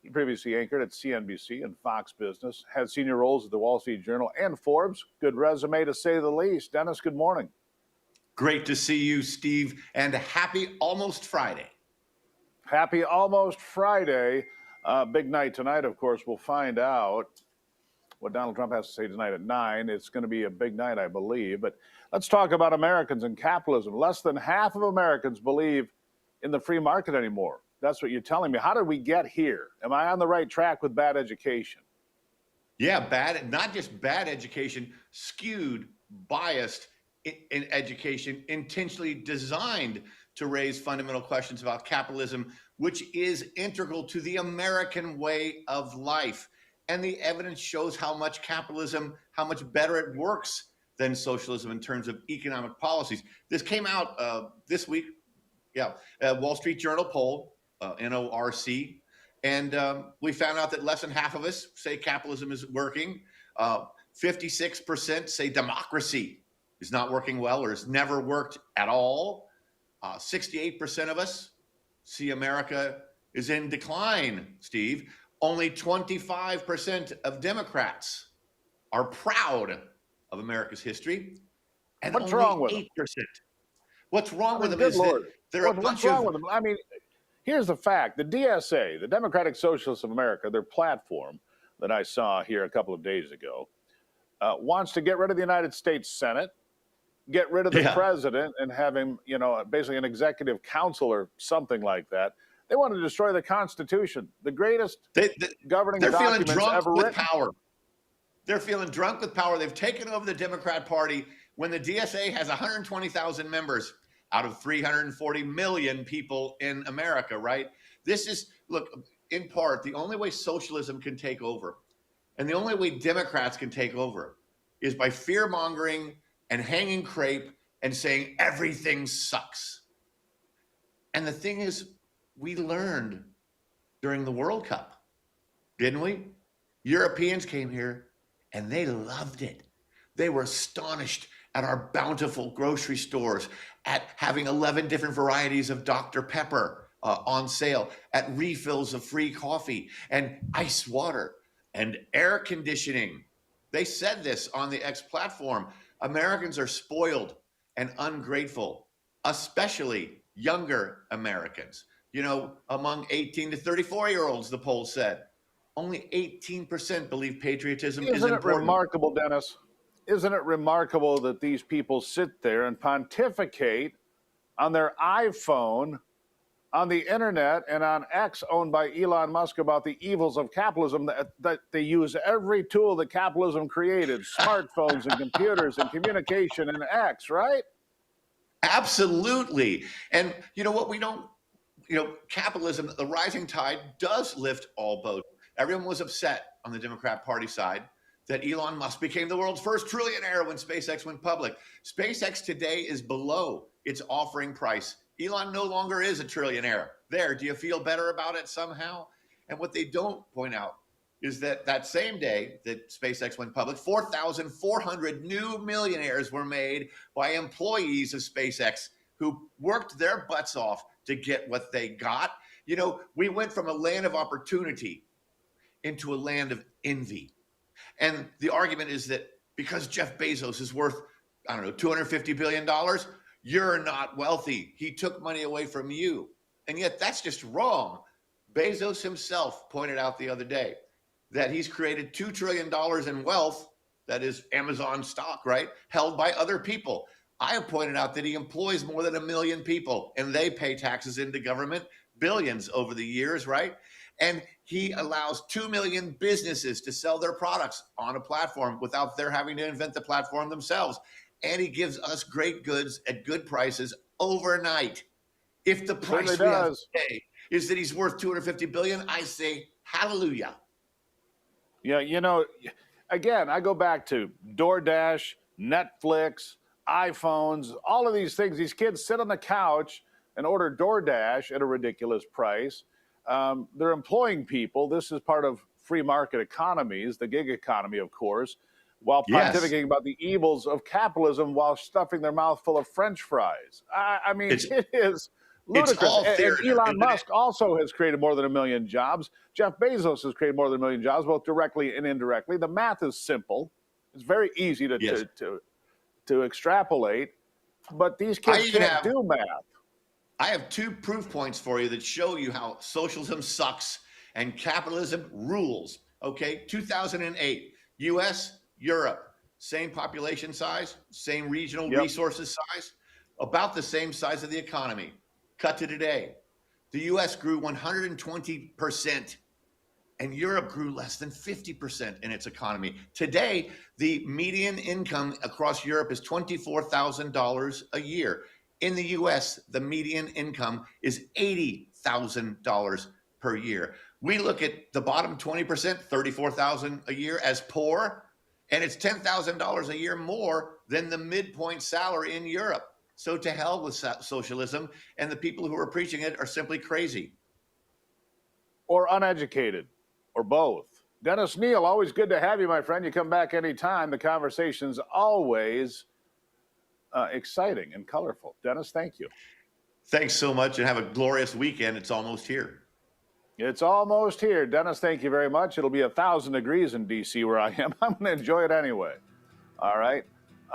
He previously anchored at CNBC and Fox Business, had senior roles at the Wall Street Journal and Forbes. Good resume, to say the least. Dennis, good morning. Great to see you, Steve, and happy almost Friday. Happy almost Friday. Big night tonight, of course. We'll find out what Donald Trump has to say tonight at 9. It's going to be a big night, I believe. But let's talk about Americans and capitalism. Less than half of Americans believe in the free market anymore. That's what you're telling me. How did we get here? Am I on the right track with bad education? Yeah, bad, not just bad education, skewed, biased in education, intentionally designed to raise fundamental questions about capitalism, which is integral to the American way of life. And the evidence shows how much capitalism, how much better it works than socialism in terms of economic policies. This came out this week, Wall Street Journal poll, NORC, and we found out that less than half of us say capitalism is working. 56% say democracy is not working well or has never worked at all. 68% of us see America is in decline, Steve. Only 25% of Democrats are proud of America's history. And what's only wrong with 8%. What's wrong with them good is Lord. that there are a bunch What's wrong of... with them? I mean, here's the fact. The DSA, the Democratic Socialists of America, their platform that I saw here a couple of days ago, wants to get rid of the United States Senate, get rid of the president and have him, basically an executive council or something like that. They want to destroy the Constitution, the greatest governing documents ever written. Power. They're feeling drunk with power. They've taken over the Democrat Party when the DSA has 120,000 members out of 340 million people in America, right? This is, look, in part, the only way socialism can take over and the only way Democrats can take over is by fear-mongering and hanging crepe and saying everything sucks. And the thing is, we learned during the World Cup, didn't we? Europeans came here and they loved it. They were astonished at our bountiful grocery stores, at having 11 different varieties of Dr. Pepper on sale, at refills of free coffee and ice water and air conditioning. They said this on the X platform. Americans are spoiled and ungrateful, especially younger Americans. Among 18 to 34-year-olds, the poll said, only 18% believe patriotism is important. Isn't it remarkable, Dennis? Isn't it remarkable that these people sit there and pontificate on their iPhone, on the internet, and on X, owned by Elon Musk, about the evils of capitalism, that they use every tool that capitalism created, smartphones and computers and communication and X, right? Absolutely. And you know what? We don't, capitalism, the rising tide does lift all boats. Everyone was upset on the Democrat Party side that Elon Musk became the world's first trillionaire when SpaceX went public. SpaceX today is below its offering price. Elon no longer is a trillionaire. There, do you feel better about it somehow? And what they don't point out is that same day that SpaceX went public, 4,400 new millionaires were made by employees of SpaceX who worked their butts off to get what they got. We went from a land of opportunity into a land of envy. And the argument is that because Jeff Bezos is worth, $250 billion, you're not wealthy. He took money away from you. And yet that's just wrong. Bezos himself pointed out the other day that he's created $2 trillion in wealth, that is Amazon stock, right, held by other people. I have pointed out that he employs more than 1 million people, and they pay taxes into government, billions over the years, right? And he allows 2 million businesses to sell their products on a platform without their having to invent the platform themselves. And he gives us great goods at good prices overnight. If the price we have to pay is that he's worth $250 billion, I say hallelujah. Yeah, you know, again, I go back to DoorDash, Netflix, iPhones, all of these things. These kids sit on the couch and order DoorDash at a ridiculous price. They're employing people. This is part of free market economies, the gig economy, of course, while Yes. pontificating about the evils of capitalism while stuffing their mouth full of French fries. I mean, it is ludicrous. all And theater, Elon isn't it? Musk also has created more than 1 million jobs. Jeff Bezos has created more than 1 million jobs, both directly and indirectly. The math is simple. It's very easy to extrapolate, but these kids can't do math. I have 2 proof points for you that show you how socialism sucks and capitalism rules. Okay, 2008, U.S., Europe, same population size, same regional resources size, about the same size of the economy. Cut to today. The U.S. grew 120%, and Europe grew less than 50% in its economy. Today, the median income across Europe is $24,000 a year. In the US, the median income is $80,000 per year. We look at the bottom 20%, $34,000 a year, as poor, and it's $10,000 a year more than the midpoint salary in Europe. So to hell with socialism, and the people who are preaching it are simply crazy. Or uneducated, or both. Dennis Neal, always good to have you, my friend. You come back anytime. The conversation's always exciting and colorful. Dennis, thank you. Thanks so much, and have a glorious weekend. It's almost here. It's almost here. Dennis, thank you very much. It'll be 1,000 degrees in D.C. where I am. I'm going to enjoy it anyway. All right.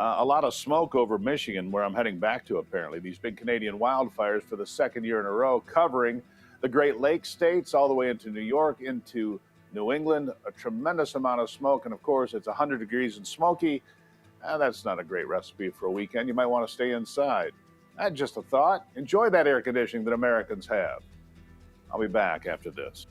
A lot of smoke over Michigan, where I'm heading back to, apparently. These big Canadian wildfires for the 2nd year in a row, covering the Great Lakes states all the way into New York, into New England. A tremendous amount of smoke. And, of course, it's 100 degrees and smoky. That's not a great recipe for a weekend. You might want to stay inside. That's just a thought. Enjoy that air conditioning that Americans have. I'll be back after this.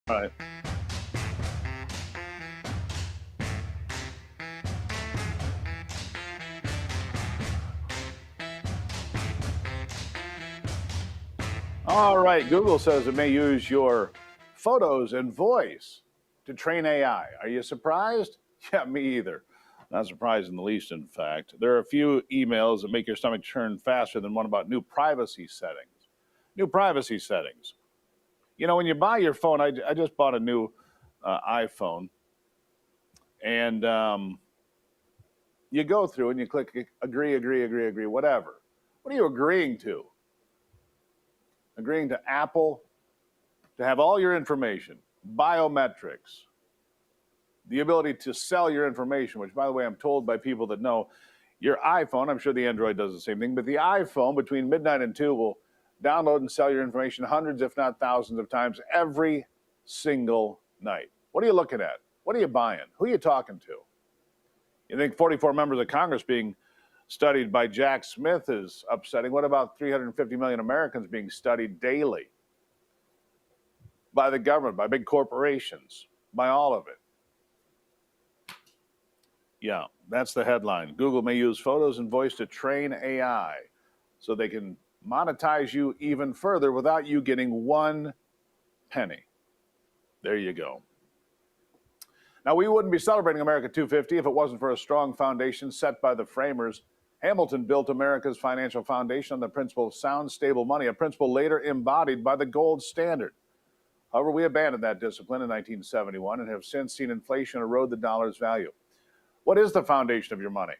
All right. All right. Google says it may use your photos and voice to train AI. Are you surprised? Yeah, me either. Not surprised in the least, in fact. There are a few emails that make your stomach churn faster than one about new privacy settings. New privacy settings. You know, when you buy your phone, I just bought a new iPhone, and you go through and you click agree, agree, agree, agree, whatever. What are you agreeing to? Agreeing to Apple to have all your information, biometrics, the ability to sell your information, which, by the way, I'm told by people that know your iPhone, I'm sure the Android does the same thing, but the iPhone between midnight and 2 will download and sell your information hundreds, if not thousands of times every single night. What are you looking at? What are you buying? Who are you talking to? You think 44 members of Congress being studied by Jack Smith is upsetting? What about 350 million Americans being studied daily by the government, by big corporations, by all of it? Yeah, that's the headline. Google may use photos and voice to train AI so they can monetize you even further without you getting 1 penny. There you go. Now, we wouldn't be celebrating America 250 if it wasn't for a strong foundation set by the framers Hamilton built America's financial foundation on the principle of sound, stable money, a principle later embodied by the gold standard. However, we abandoned that discipline in 1971 and have since seen inflation erode the dollar's value. What is the foundation of your money?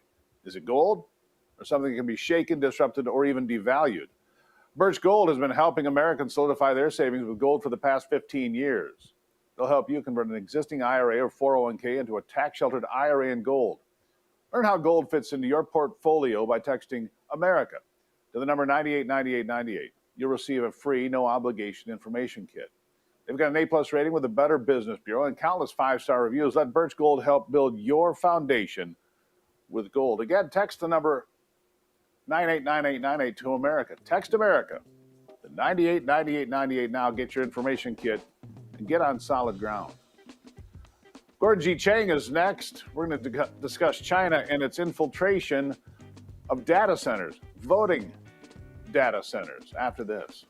Is it gold or something that can be shaken, disrupted, or even devalued? Birch Gold has been helping Americans solidify their savings with gold for the past 15 years. They'll help you convert an existing IRA or 401k into a tax-sheltered IRA in gold. Learn how gold fits into your portfolio by texting America to the number 989898. You'll receive a free, no-obligation information kit. They've got an A-plus rating with the Better Business Bureau and countless five-star reviews. Let Birch Gold help build your foundation with gold. Again, text the number 989898 to America. Text America to 989898 now. Get your information kit and get on solid ground. Gordon G. Chang is next. We're going to discuss China and its infiltration of data centers, voting data centers, after this.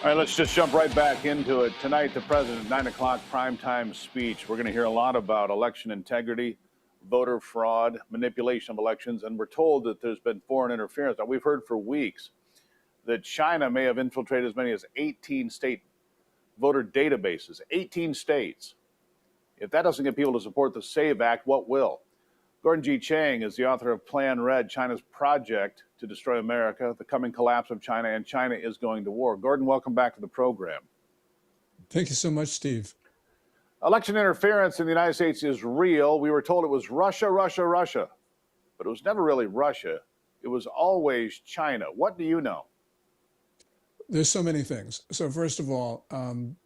All right, let's just jump right back into it. Tonight, the president, 9 o'clock primetime speech. We're going to hear a lot about election integrity, voter fraud, manipulation of elections, and we're told that there's been foreign interference. Now, we've heard for weeks that China may have infiltrated as many as 18 state voter databases, 18 states. If that doesn't get people to support the SAVE Act, what will? Gordon G. Chang is the author of Plan Red, China's Project to Destroy America, the Coming Collapse of China, and China is Going to War. Gordon, welcome back to the program. Thank you so much, Steve. Election interference in the United States is real. We were told it was Russia, Russia, Russia, but it was never really Russia. It was always China. What do you know? There's so many things. So first of all,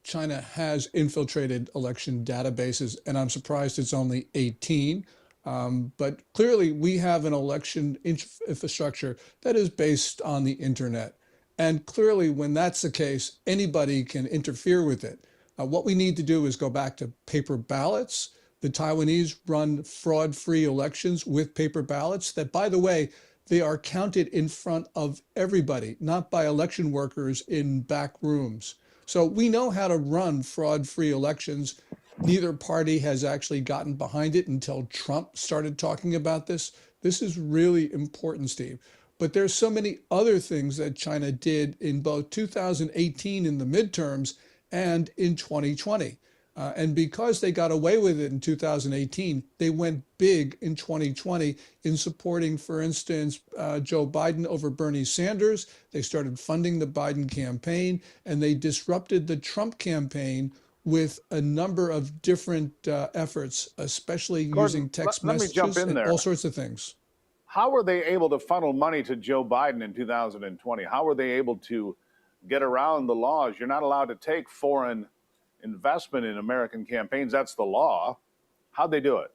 China has infiltrated election databases, and I'm surprised it's only 18. But clearly, we have an election infrastructure that is based on the internet. And clearly, when that's the case, anybody can interfere with it. What we need to do is go back to paper ballots. The Taiwanese run fraud-free elections with paper ballots that, by the way, they are counted in front of everybody, not by election workers in back rooms. So we know how to run fraud-free elections. Neither party has actually gotten behind it until Trump started talking about this. This is really important, Steve. But there's so many other things that China did in both 2018 in the midterms and in 2020. And because they got away with it in 2018, they went big in 2020 in supporting, for instance, Joe Biden over Bernie Sanders. They started funding the Biden campaign, and they disrupted the Trump campaign with a number of different efforts, especially Gordon, using text let me messages jump in and there. all sorts of things. How were they able to funnel money to Joe Biden in 2020? How were they able to get around the laws? You're not allowed to take foreign investment in American campaigns. That's the law. How'd they do it?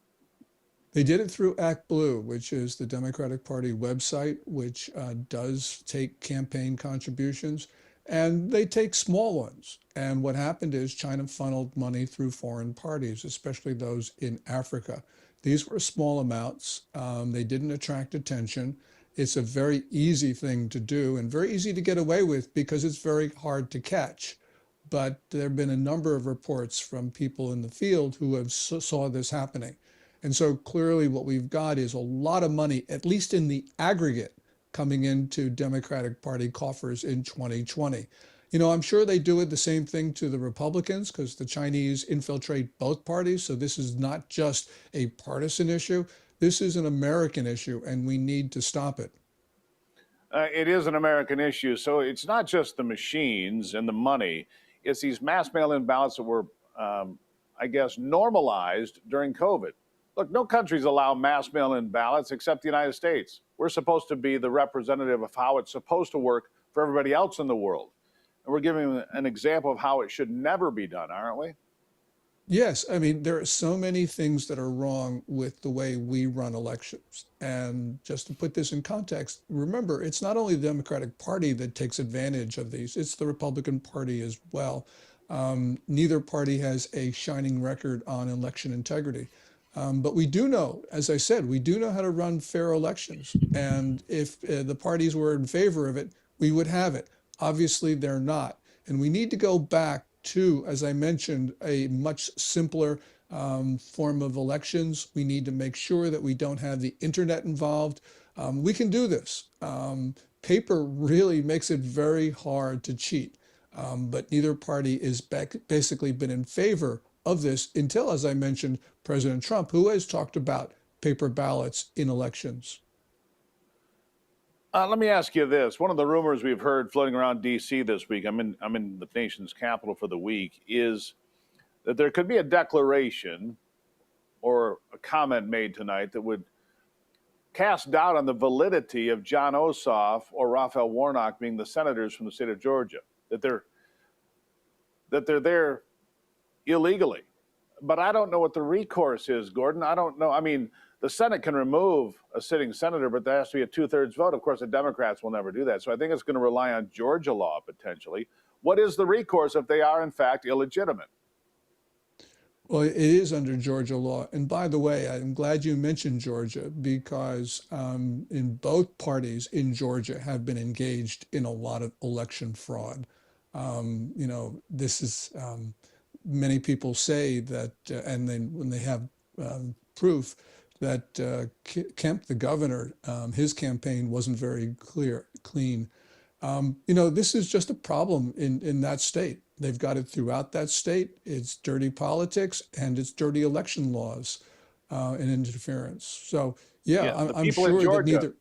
They did it through Act Blue, which is the Democratic Party website, which does take campaign contributions, and they take small ones. And what happened is China funneled money through foreign parties, especially those in Africa. These were small amounts. They didn't attract attention. It's a very easy thing to do and very easy to get away with because it's very hard to catch. But there have been a number of reports from people in the field who have saw this happening. And so clearly what we've got is a lot of money, at least in the aggregate, coming into Democratic Party coffers in 2020. You know, I'm sure they do it the same thing to the Republicans because the Chinese infiltrate both parties. So this is not just a partisan issue. This is an American issue, and we need to stop it. It is an American issue. So it's not just the machines and the money. It's these mass mail-in ballots that were, I guess, normalized during COVID. Look, no countries allow mass mail-in ballots except the United States. We're supposed to be the representative of how it's supposed to work for everybody else in the world. And we're giving an example of how it should never be done, aren't we? Yes, I mean, there are so many things that are wrong with the way we run elections. And just to put this in context, remember, it's not only the Democratic Party that takes advantage of these, it's the Republican Party as well. Neither party has a shining record on election integrity. But we do know, as I said, we do know how to run fair elections. And if the parties were in favor of it, we would have it. Obviously, they're not. And we need to go back to, as I mentioned, a much simpler form of elections. We need to make sure that we don't have the internet involved. We can do this. Paper really makes it very hard to cheat. But neither party is basically been in favor of this until, as I mentioned, President Trump, who has talked about paper ballots in elections. Let me ask you this. One of the rumors we've heard floating around D.C. this week, I'm in the nation's capital for the week, is that there could be a declaration or a comment made tonight that would cast doubt on the validity of John Ossoff or Raphael Warnock being the senators from the state of Georgia, that they're there illegally. But I don't know what the recourse is, Gordon. I don't know. I mean, the Senate can remove a sitting senator, but there has to be a 2/3 vote. Of course, the Democrats will never do that. So I think it's going to rely on Georgia law potentially. What is the recourse if they are, in fact, illegitimate? Well, it is under Georgia law. And by the way, I'm glad you mentioned Georgia because in both parties in Georgia have been engaged in a lot of election fraud. You know, this is, many people say that, and then when they have proof that Kemp, the governor, his campaign wasn't very clean. You know, this is just a problem in that state. They've got it throughout that state. It's dirty politics and it's dirty election laws. and interference. So, yeah, Yeah, I'm sure that neither.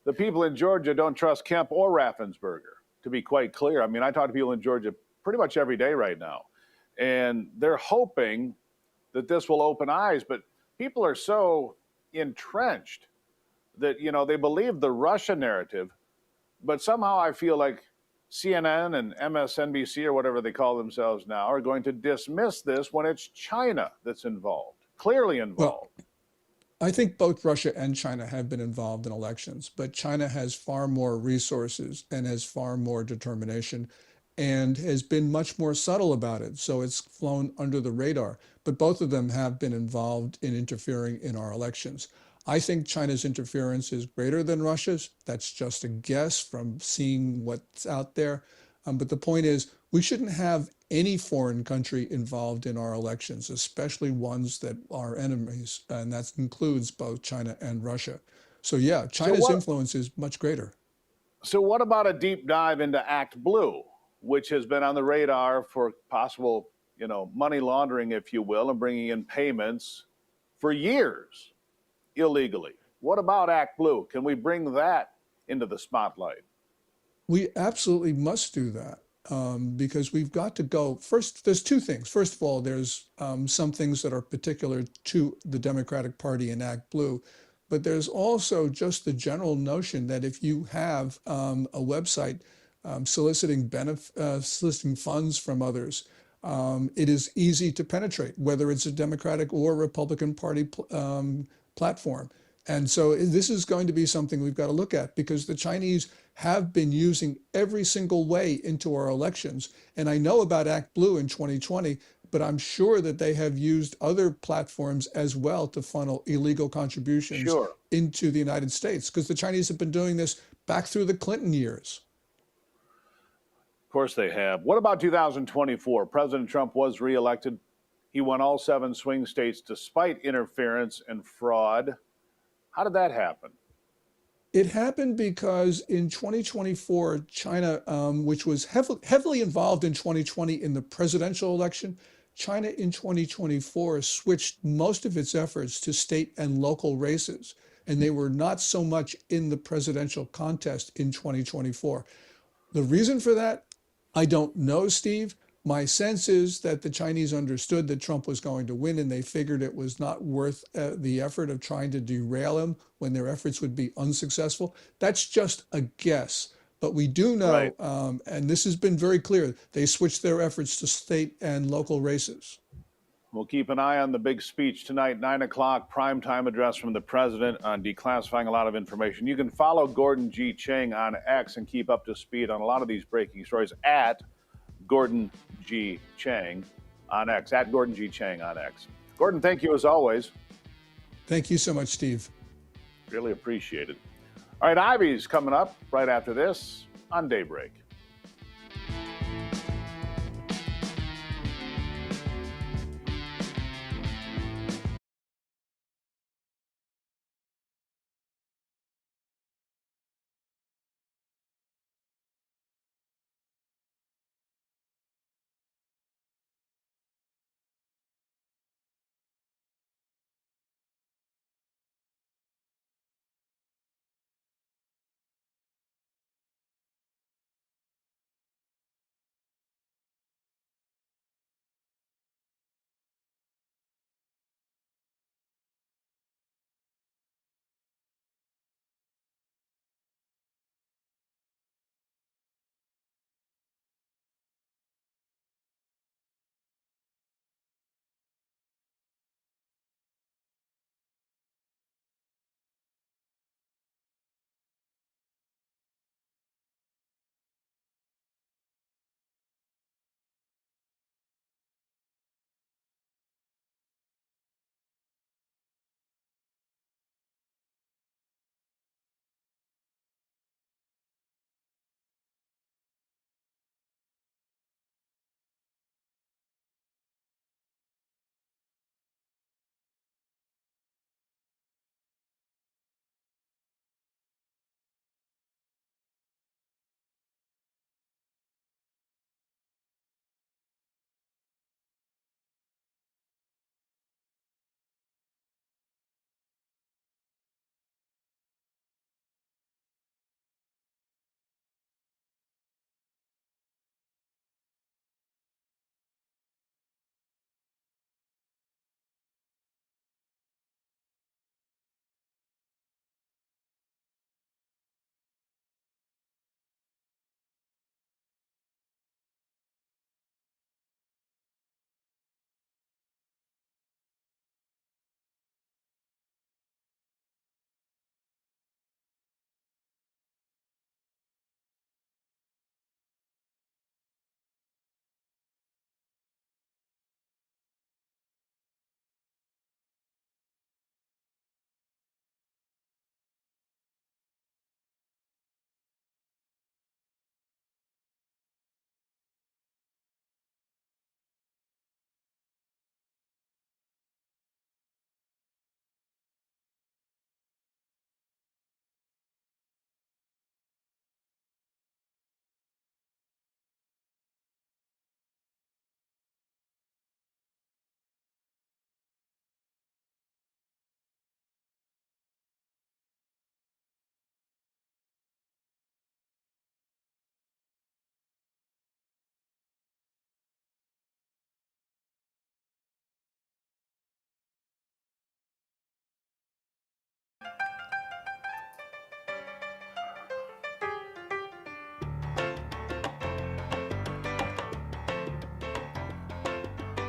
The people in Georgia don't trust Kemp or Raffensperger, to be quite clear. I mean, I talk to people in Georgia pretty much every day right now, and they're hoping that this will open eyes. But people are so entrenched that, you know, they believe the Russia narrative, but somehow I feel like CNN and MSNBC or whatever they call themselves now are going to dismiss this when it's China that's involved, clearly involved. Well, I think both Russia and China have been involved in elections, but China has far more resources and has far more determination and has been much more subtle about it. So it's flown under the radar. But both of them have been involved in interfering in our elections. I think China's interference is greater than Russia's. That's just a guess from seeing what's out there. But the point is, we shouldn't have any foreign country involved in our elections, especially ones that are enemies, and that includes both China and Russia. So yeah, China's influence is much greater. So what about a deep dive into Act Blue, which has been on the radar for possible, you know, money laundering, if you will, and bringing in payments for years illegally? What about Act Blue? Can we bring that into the spotlight? We absolutely must do that. Because we've got to go first. There's two things. First of all, there's some things that are particular to the Democratic Party and Act Blue, but there's also just the general notion that if you have a website soliciting soliciting funds from others, it is easy to penetrate, whether it's a Democratic or Republican Party platform. And so this is going to be something we've got to look at, because the Chinese have been using every single way into our elections. And I know about Act Blue in 2020, but I'm sure that they have used other platforms as well to funnel illegal contributions into the United States, because the Chinese have been doing this back through the Clinton years. Of course they have. What about 2024? President Trump was reelected. He won all 7 swing states despite interference and fraud. How did that happen? It happened because in 2024, China, which was heavily involved in 2020 in the presidential election, China in 2024 switched most of its efforts to state and local races, and they were not so much in the presidential contest in 2024. The reason for that, I don't know, Steve. My sense is that the Chinese understood that Trump was going to win, and they figured it was not worth the effort of trying to derail him when their efforts would be unsuccessful. That's just a guess. But we do know, and this has been very clear, they switched their efforts to state and local races. We'll keep an eye on the big speech tonight, 9 o'clock, primetime address from the president on declassifying a lot of information. You can follow Gordon G. Chang on X and keep up to speed on a lot of these breaking stories at Gordon G. Chang on X, at Gordon G. Chang on X. Gordon, thank you as always. Thank you so much, Steve. Really appreciate it. All right, Ivy's coming up right after this on Daybreak.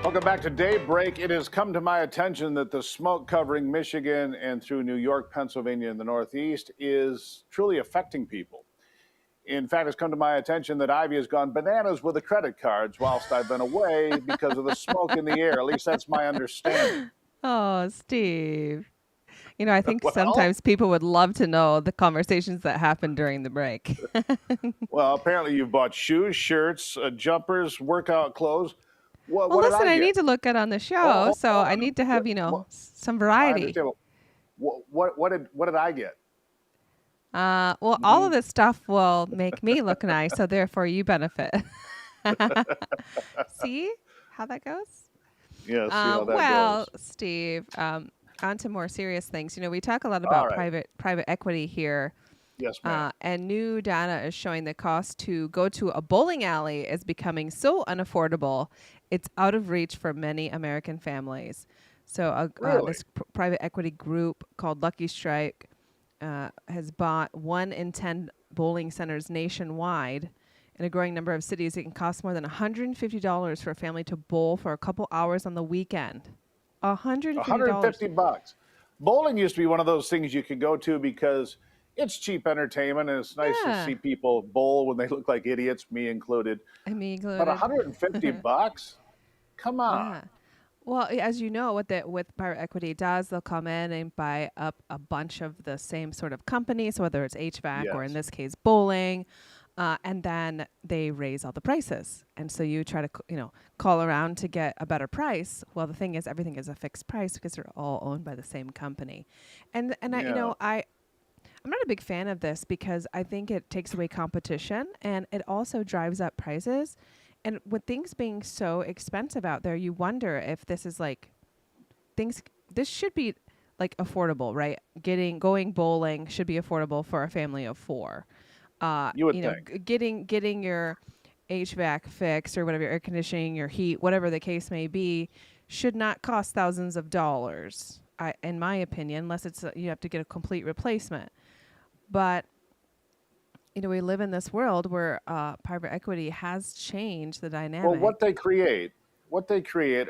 Welcome back to Daybreak. It has come to my attention that the smoke covering Michigan and through New York, Pennsylvania, and the Northeast is truly affecting people. In fact, it's come to my attention that Ivy has gone bananas with the credit cards whilst I've been away because of the smoke in the air. At least that's my understanding. Oh, Steve. You know, I think Well- sometimes people would love to know the conversations that happened during the break. Well, apparently you've bought shoes, shirts, jumpers, workout clothes. What, Well, what did listen, I get? need to look good on the show, hold so on. I need to have, you know, some I variety. understand. What did I get? Well, all of this stuff will make me look nice, so therefore you benefit. See how that goes? Yeah, see how that well, goes. Steve, on to more serious things. You know, we talk a lot All about right. private equity here. Yes, ma'am. And new data is showing the cost to go to a bowling alley is becoming so unaffordable, it's out of reach for many American families. So Really? this private equity group called Lucky Strike has bought 1 in 10 bowling centers nationwide. In a growing number of cities, it can cost more than $150 for a family to bowl for a couple hours on the weekend. $150. $150. Bowling used to be one of those things you could go to because it's cheap entertainment and it's nice Yeah. to see people bowl when they look like idiots, me included. Me included. But $150? Come on. Yeah. Well, as you know, what private equity does, they'll come in and buy up a bunch of the same sort of companies, whether it's HVAC or in Yes. this case bowling, and then they raise all the prices. And so you try to call around to get a better price. Well, the thing is, everything is a fixed price because they're all owned by the same company. And I'm not a big fan of this because I think it takes away competition and it also drives up prices. And with things being so expensive out there, you wonder if this is this should be like affordable, right? Going bowling should be affordable for a family of 4. You would think. Getting your HVAC fixed or whatever, your air conditioning, your heat, whatever the case may be, should not cost thousands of dollars, in my opinion, unless it's you have to get a complete replacement. But we live in this world where private equity has changed the dynamic. Well, what they create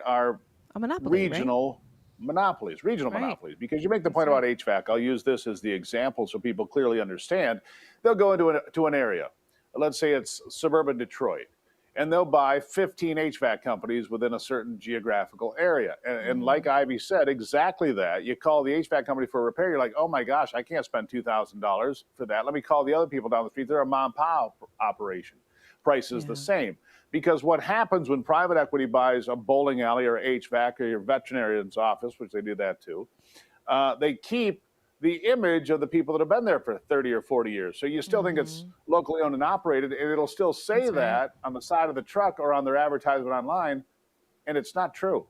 are a monopoly, regional monopolies, monopolies. Because you make the point about HVAC. I'll use this as the example so people clearly understand. They'll go into an area. Let's say it's suburban Detroit. And they'll buy 15 HVAC companies within a certain geographical area. And like Ivy said, exactly that. You call the HVAC company for a repair, you're like, oh my gosh, I can't spend $2,000 for that. Let me call the other people down the street. They're a mom and pop operation. Price is the same. Because what happens when private equity buys a bowling alley or HVAC or your veterinarian's office, which they do that too, they keep the image of the people that have been there for 30 or 40 years. So you still think it's locally owned and operated, and it'll still say that on the side of the truck or on their advertisement online, and it's not true.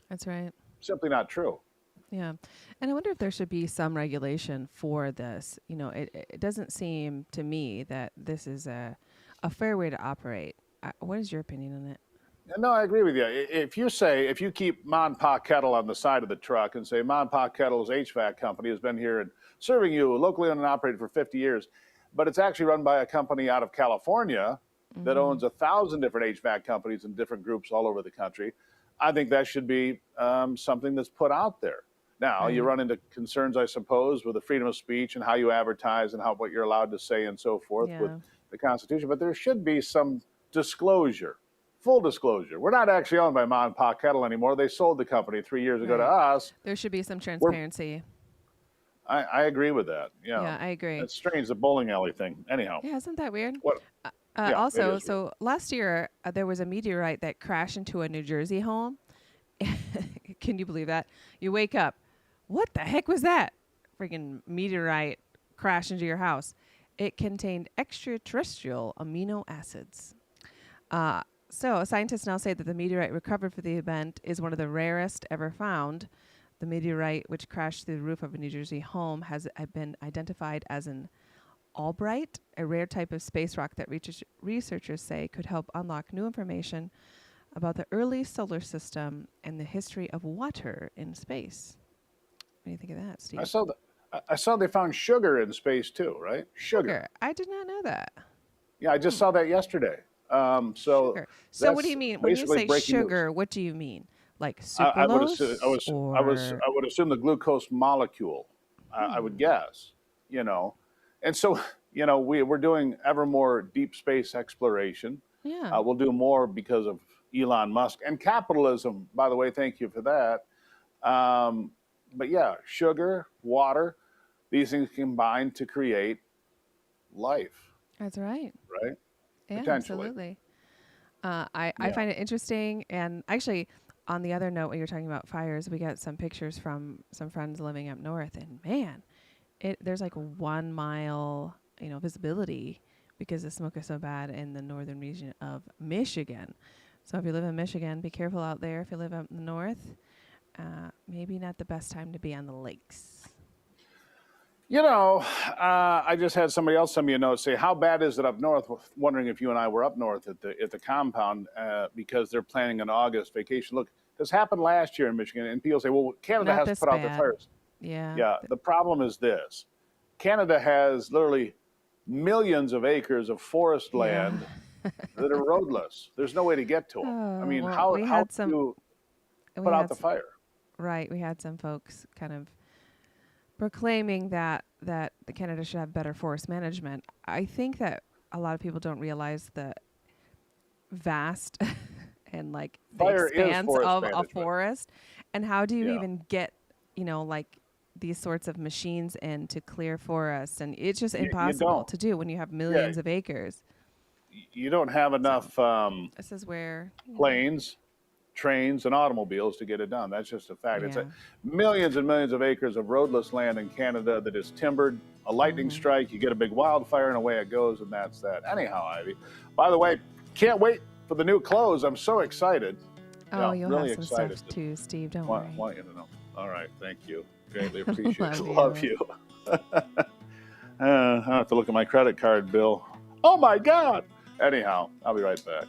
That's right. Simply not true. Yeah. And I wonder if there should be some regulation for this. It doesn't seem to me that this is a fair way to operate. What is your opinion on it? No, I agree with you. If you keep Mom and Pa Kettle on the side of the truck and say Mom and Pa Kettle's HVAC company has been here and serving you locally owned and operated for 50 years, but it's actually run by a company out of California that owns 1,000 different HVAC companies in different groups all over the country, I think that should be something that's put out there. Now, you run into concerns, I suppose, with the freedom of speech and how you advertise and what you're allowed to say and so forth with the Constitution, but there should be some disclosure. Full disclosure. We're not actually owned by Mom and Pa Kettle anymore. They sold the company 3 years ago to us. There should be some transparency. I agree with that. Yeah, I agree. It's strange, the bowling alley thing. Anyhow. Yeah, isn't that weird? What? Yeah, also, so last year there was a meteorite that crashed into a New Jersey home. Can you believe that? You wake up, what the heck was that? Freaking meteorite crashed into your house. It contained extraterrestrial amino acids. So scientists now say that the meteorite recovered for the event is one of the rarest ever found. The meteorite, which crashed through the roof of a New Jersey home, has been identified as an Albright, a rare type of space rock that researchers say could help unlock new information about the early solar system and the history of water in space. What do you think of that, Steve? I saw they found sugar in space too, right? Sugar. I did not know that. Yeah, I just saw that yesterday. Sugar. So what do you mean when you basically say breaking news. sugar? What do you mean? Like I would sucralose assume, or I would assume the glucose molecule. I would guess, and so we're doing ever more deep space exploration. Yeah. We'll do more because of Elon Musk and capitalism. By the way, thank you for that. But yeah, sugar, water, these things combine to create life. That's right. Right. Yeah, Potentially. absolutely. I find it interesting. And actually, on the other note, when you're talking about fires, we got some pictures from some friends living up north, and man, there's like 1 mile, visibility because the smoke is so bad in the northern region of Michigan. So if you live in Michigan, be careful out there. If you live up in the north, maybe not the best time to be on the lakes. I just had somebody else send me a note say, "How bad is it up north?" Wondering if you and I were up north at the compound because they're planning an August vacation. Look, this happened last year in Michigan, and people say, "Well, Canada Not has to this put out their bad. fires." Yeah. Yeah. The problem is this: Canada has literally millions of acres of forest land that are roadless. There's no way to get to them. I mean, well, how we had do some. you We put out had the s- fire? Right. We had some folks kind of proclaiming that the Canada should have better forest management. I think that a lot of people don't realize the vast and like the Fire is expanse forest of a management. forest, and how do you Yeah. even get like these sorts of machines in to clear forests, and it's just impossible don't. to do when you have millions of acres. You don't have enough This is where planes, trains, and automobiles to get it done. That's just a fact. It's Yeah. millions and millions of acres of roadless land in Canada that is timbered. A lightning strike, you get a big wildfire, and away it goes, and that's that. Anyhow, Ivy, by the way, can't wait for the new clothes. I'm so excited. Oh, you'll really have some excited. stuff too, Steve. Don't Want worry. you to know. All right, thank you. Greatly appreciate it. Love Love you. you. I have to look at my credit card bill. Oh my God. Anyhow, I'll be right back.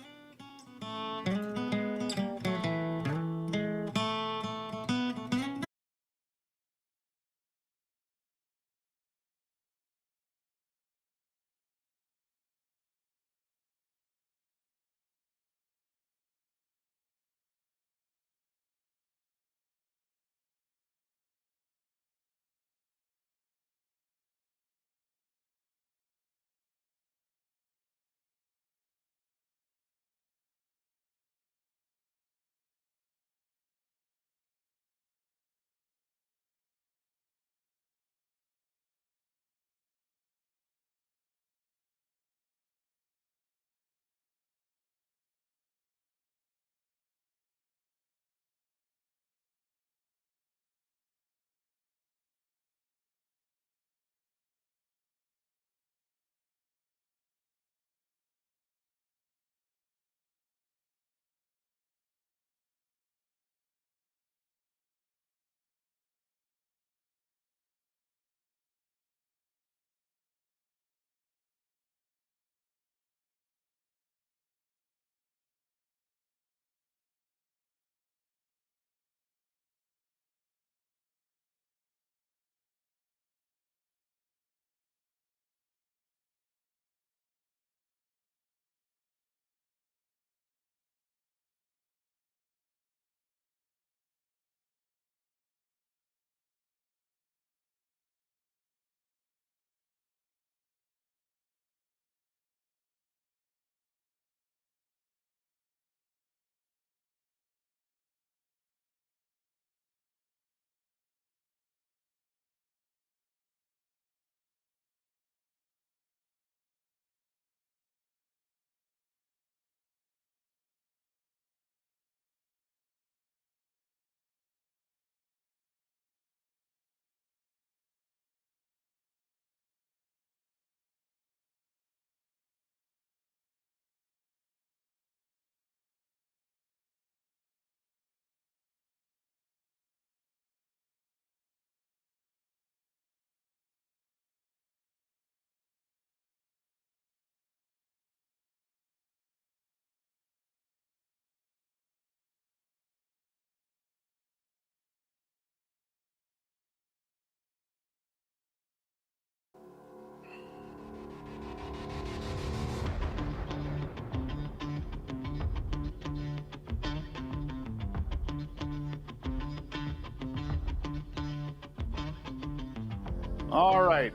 All right.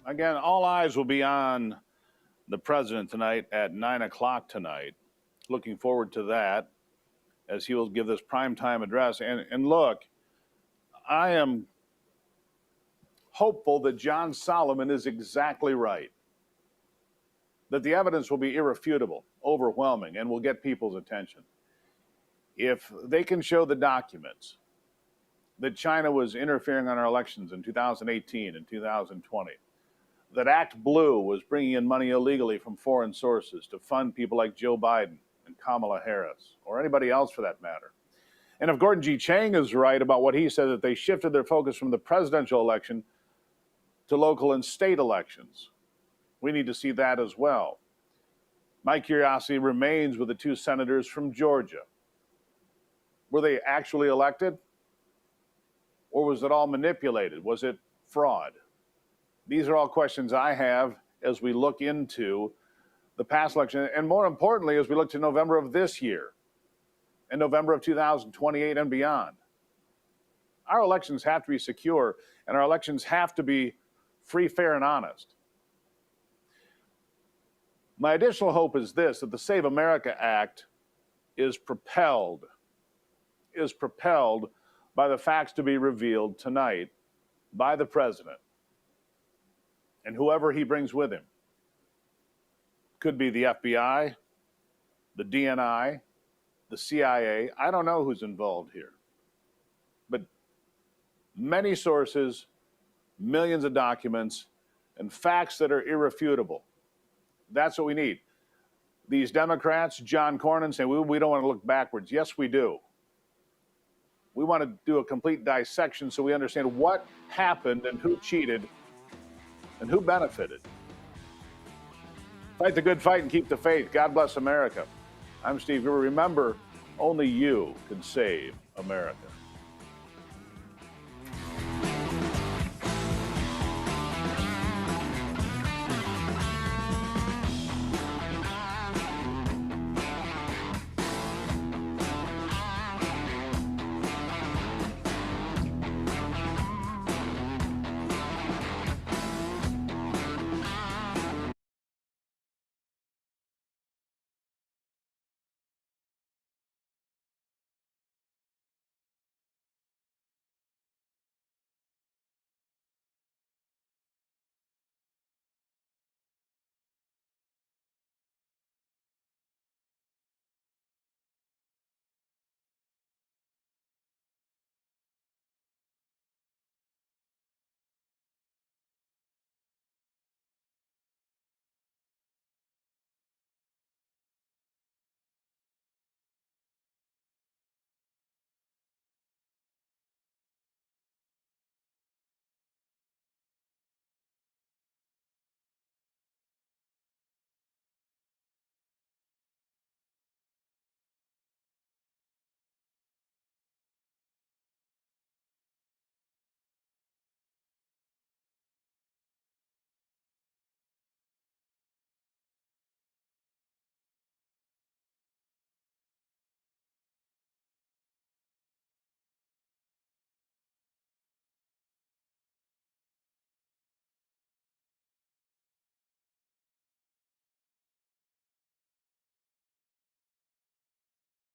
Again, all eyes will be on the president tonight at 9 o'clock tonight. Looking forward to that as he will give this primetime address. And look, I am hopeful that John Solomon is exactly right, that the evidence will be irrefutable, overwhelming, and will get people's attention. If they can show the documents that China was interfering on our elections in 2018 and 2020, that Act Blue was bringing in money illegally from foreign sources to fund people like Joe Biden and Kamala Harris, or anybody else for that matter. And if Gordon G. Chang is right about what he said, that they shifted their focus from the presidential election to local and state elections, we need to see that as well. My curiosity remains with the two senators from Georgia. Were they actually elected? Or was it all manipulated? Was it fraud? These are all questions I have as we look into the past election, and more importantly, as we look to November of this year and November of 2028 and beyond. Our elections have to be secure, and our elections have to be free, fair, and honest. My additional hope is this, that the Save America Act is propelled by the facts to be revealed tonight by the president and whoever he brings with him. Could be the FBI, the DNI, the CIA. I don't know who's involved here. But many sources, millions of documents, and facts that are irrefutable. That's what we need. These Democrats, John Cornyn, say we don't want to look backwards. Yes, we do. We want to do a complete dissection so we understand what happened and who cheated and who benefited. Fight the good fight and keep the faith. God bless America. I'm Steve Gruber. Remember, only you can save America.